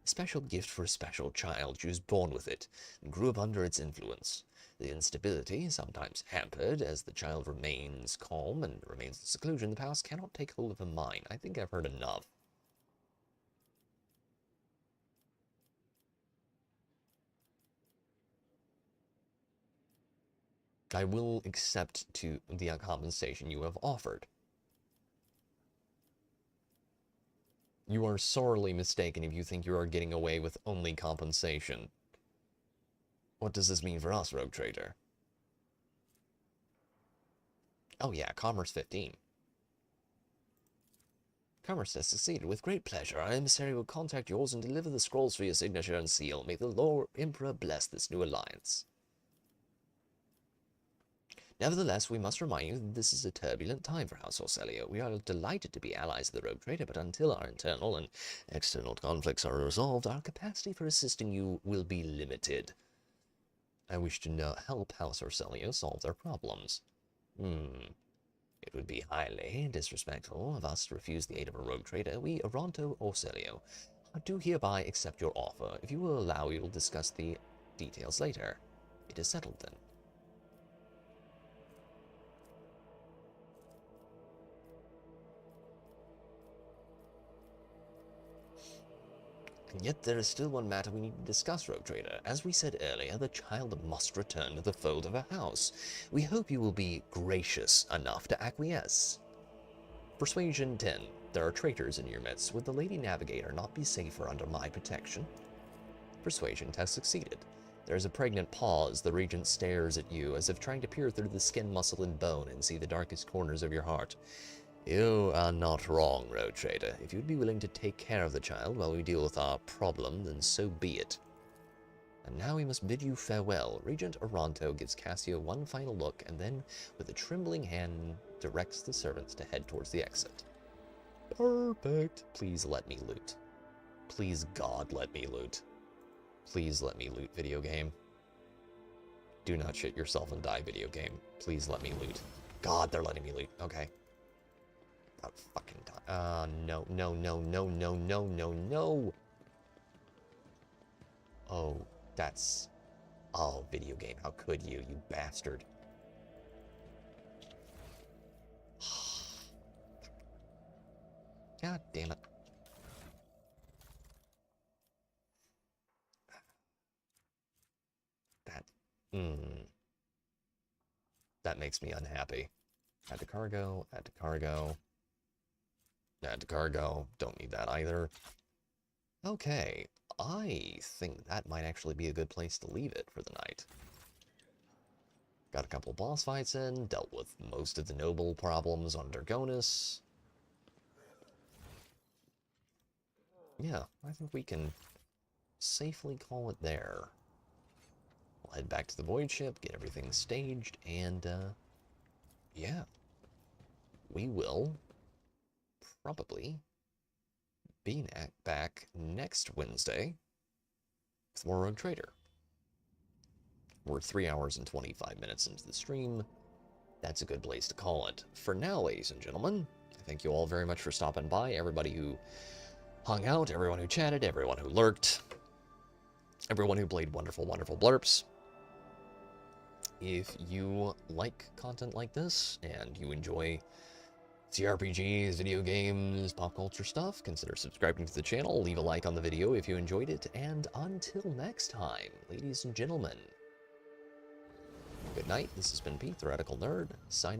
A special gift for a special child. She was born with it and grew up under its influence. The instability, sometimes hampered, as the child remains calm and remains in seclusion, the past cannot take hold of her mind. I think I've heard enough. I will accept the compensation you have offered. You are sorely mistaken if you think you are getting away with only compensation. What does this mean for us, Rogue Trader? Oh yeah, Commerce 15. Commerce has succeeded. With great pleasure, our emissary will contact yours and deliver the scrolls for your signature and seal. May the Lord Emperor bless this new alliance. Nevertheless, we must remind you that this is a turbulent time for House Orselio. We are delighted to be allies of the Rogue Trader, but until our internal and external conflicts are resolved, our capacity for assisting you will be limited. I wish to help House Orselio solve their problems. It would be highly disrespectful of us to refuse the aid of a Rogue Trader. We, Aranto Orselio, do hereby accept your offer. If you will allow, we will discuss the details later. It is settled then. And yet there is still one matter we need to discuss, Rogue Trader. As we said earlier, the child must return to the fold of her house. We hope you will be gracious enough to acquiesce. Persuasion 10. There are traitors in your midst. Would the Lady Navigator not be safer under my protection? Persuasion test succeeded. There is a pregnant pause. The Regent stares at you as if trying to peer through the skin, muscle, and bone and see the darkest corners of your heart. You are not wrong, Rogue Trader. If you'd be willing to take care of the child while we deal with our problem, then so be it. And now we must bid you farewell. Regent Aranto gives Cassia one final look, and then, with a trembling hand, directs the servants to head towards the exit. Perfect. Please let me loot. Please, God, let me loot. Please let me loot, video game. Do not shit yourself and die, video game. Please let me loot. God, they're letting me loot. Okay. About fucking time. No. Oh, that's... Oh, video game, how could you bastard. God damn it. That makes me unhappy. Add to cargo, add to cargo. Add to cargo, don't need that either. Okay, I think that might actually be a good place to leave it for the night. Got a couple boss fights in, dealt with most of the noble problems on Dargonus. Yeah, I think we can safely call it there. We'll head back to the void ship, get everything staged, and, yeah. We will probably be back next Wednesday with more Rogue Trader. We're 3 hours and 25 minutes into the stream. That's a good place to call it. For now, ladies and gentlemen, I thank you all very much for stopping by. Everybody who hung out, everyone who chatted, everyone who lurked, everyone who played wonderful, wonderful blurps. If you like content like this and you enjoy CRPGs, video games, pop culture stuff, consider subscribing to the channel, leave a like on the video if you enjoyed it, and until next time, ladies and gentlemen, good night. This has been Pete, the Radical Nerd, signing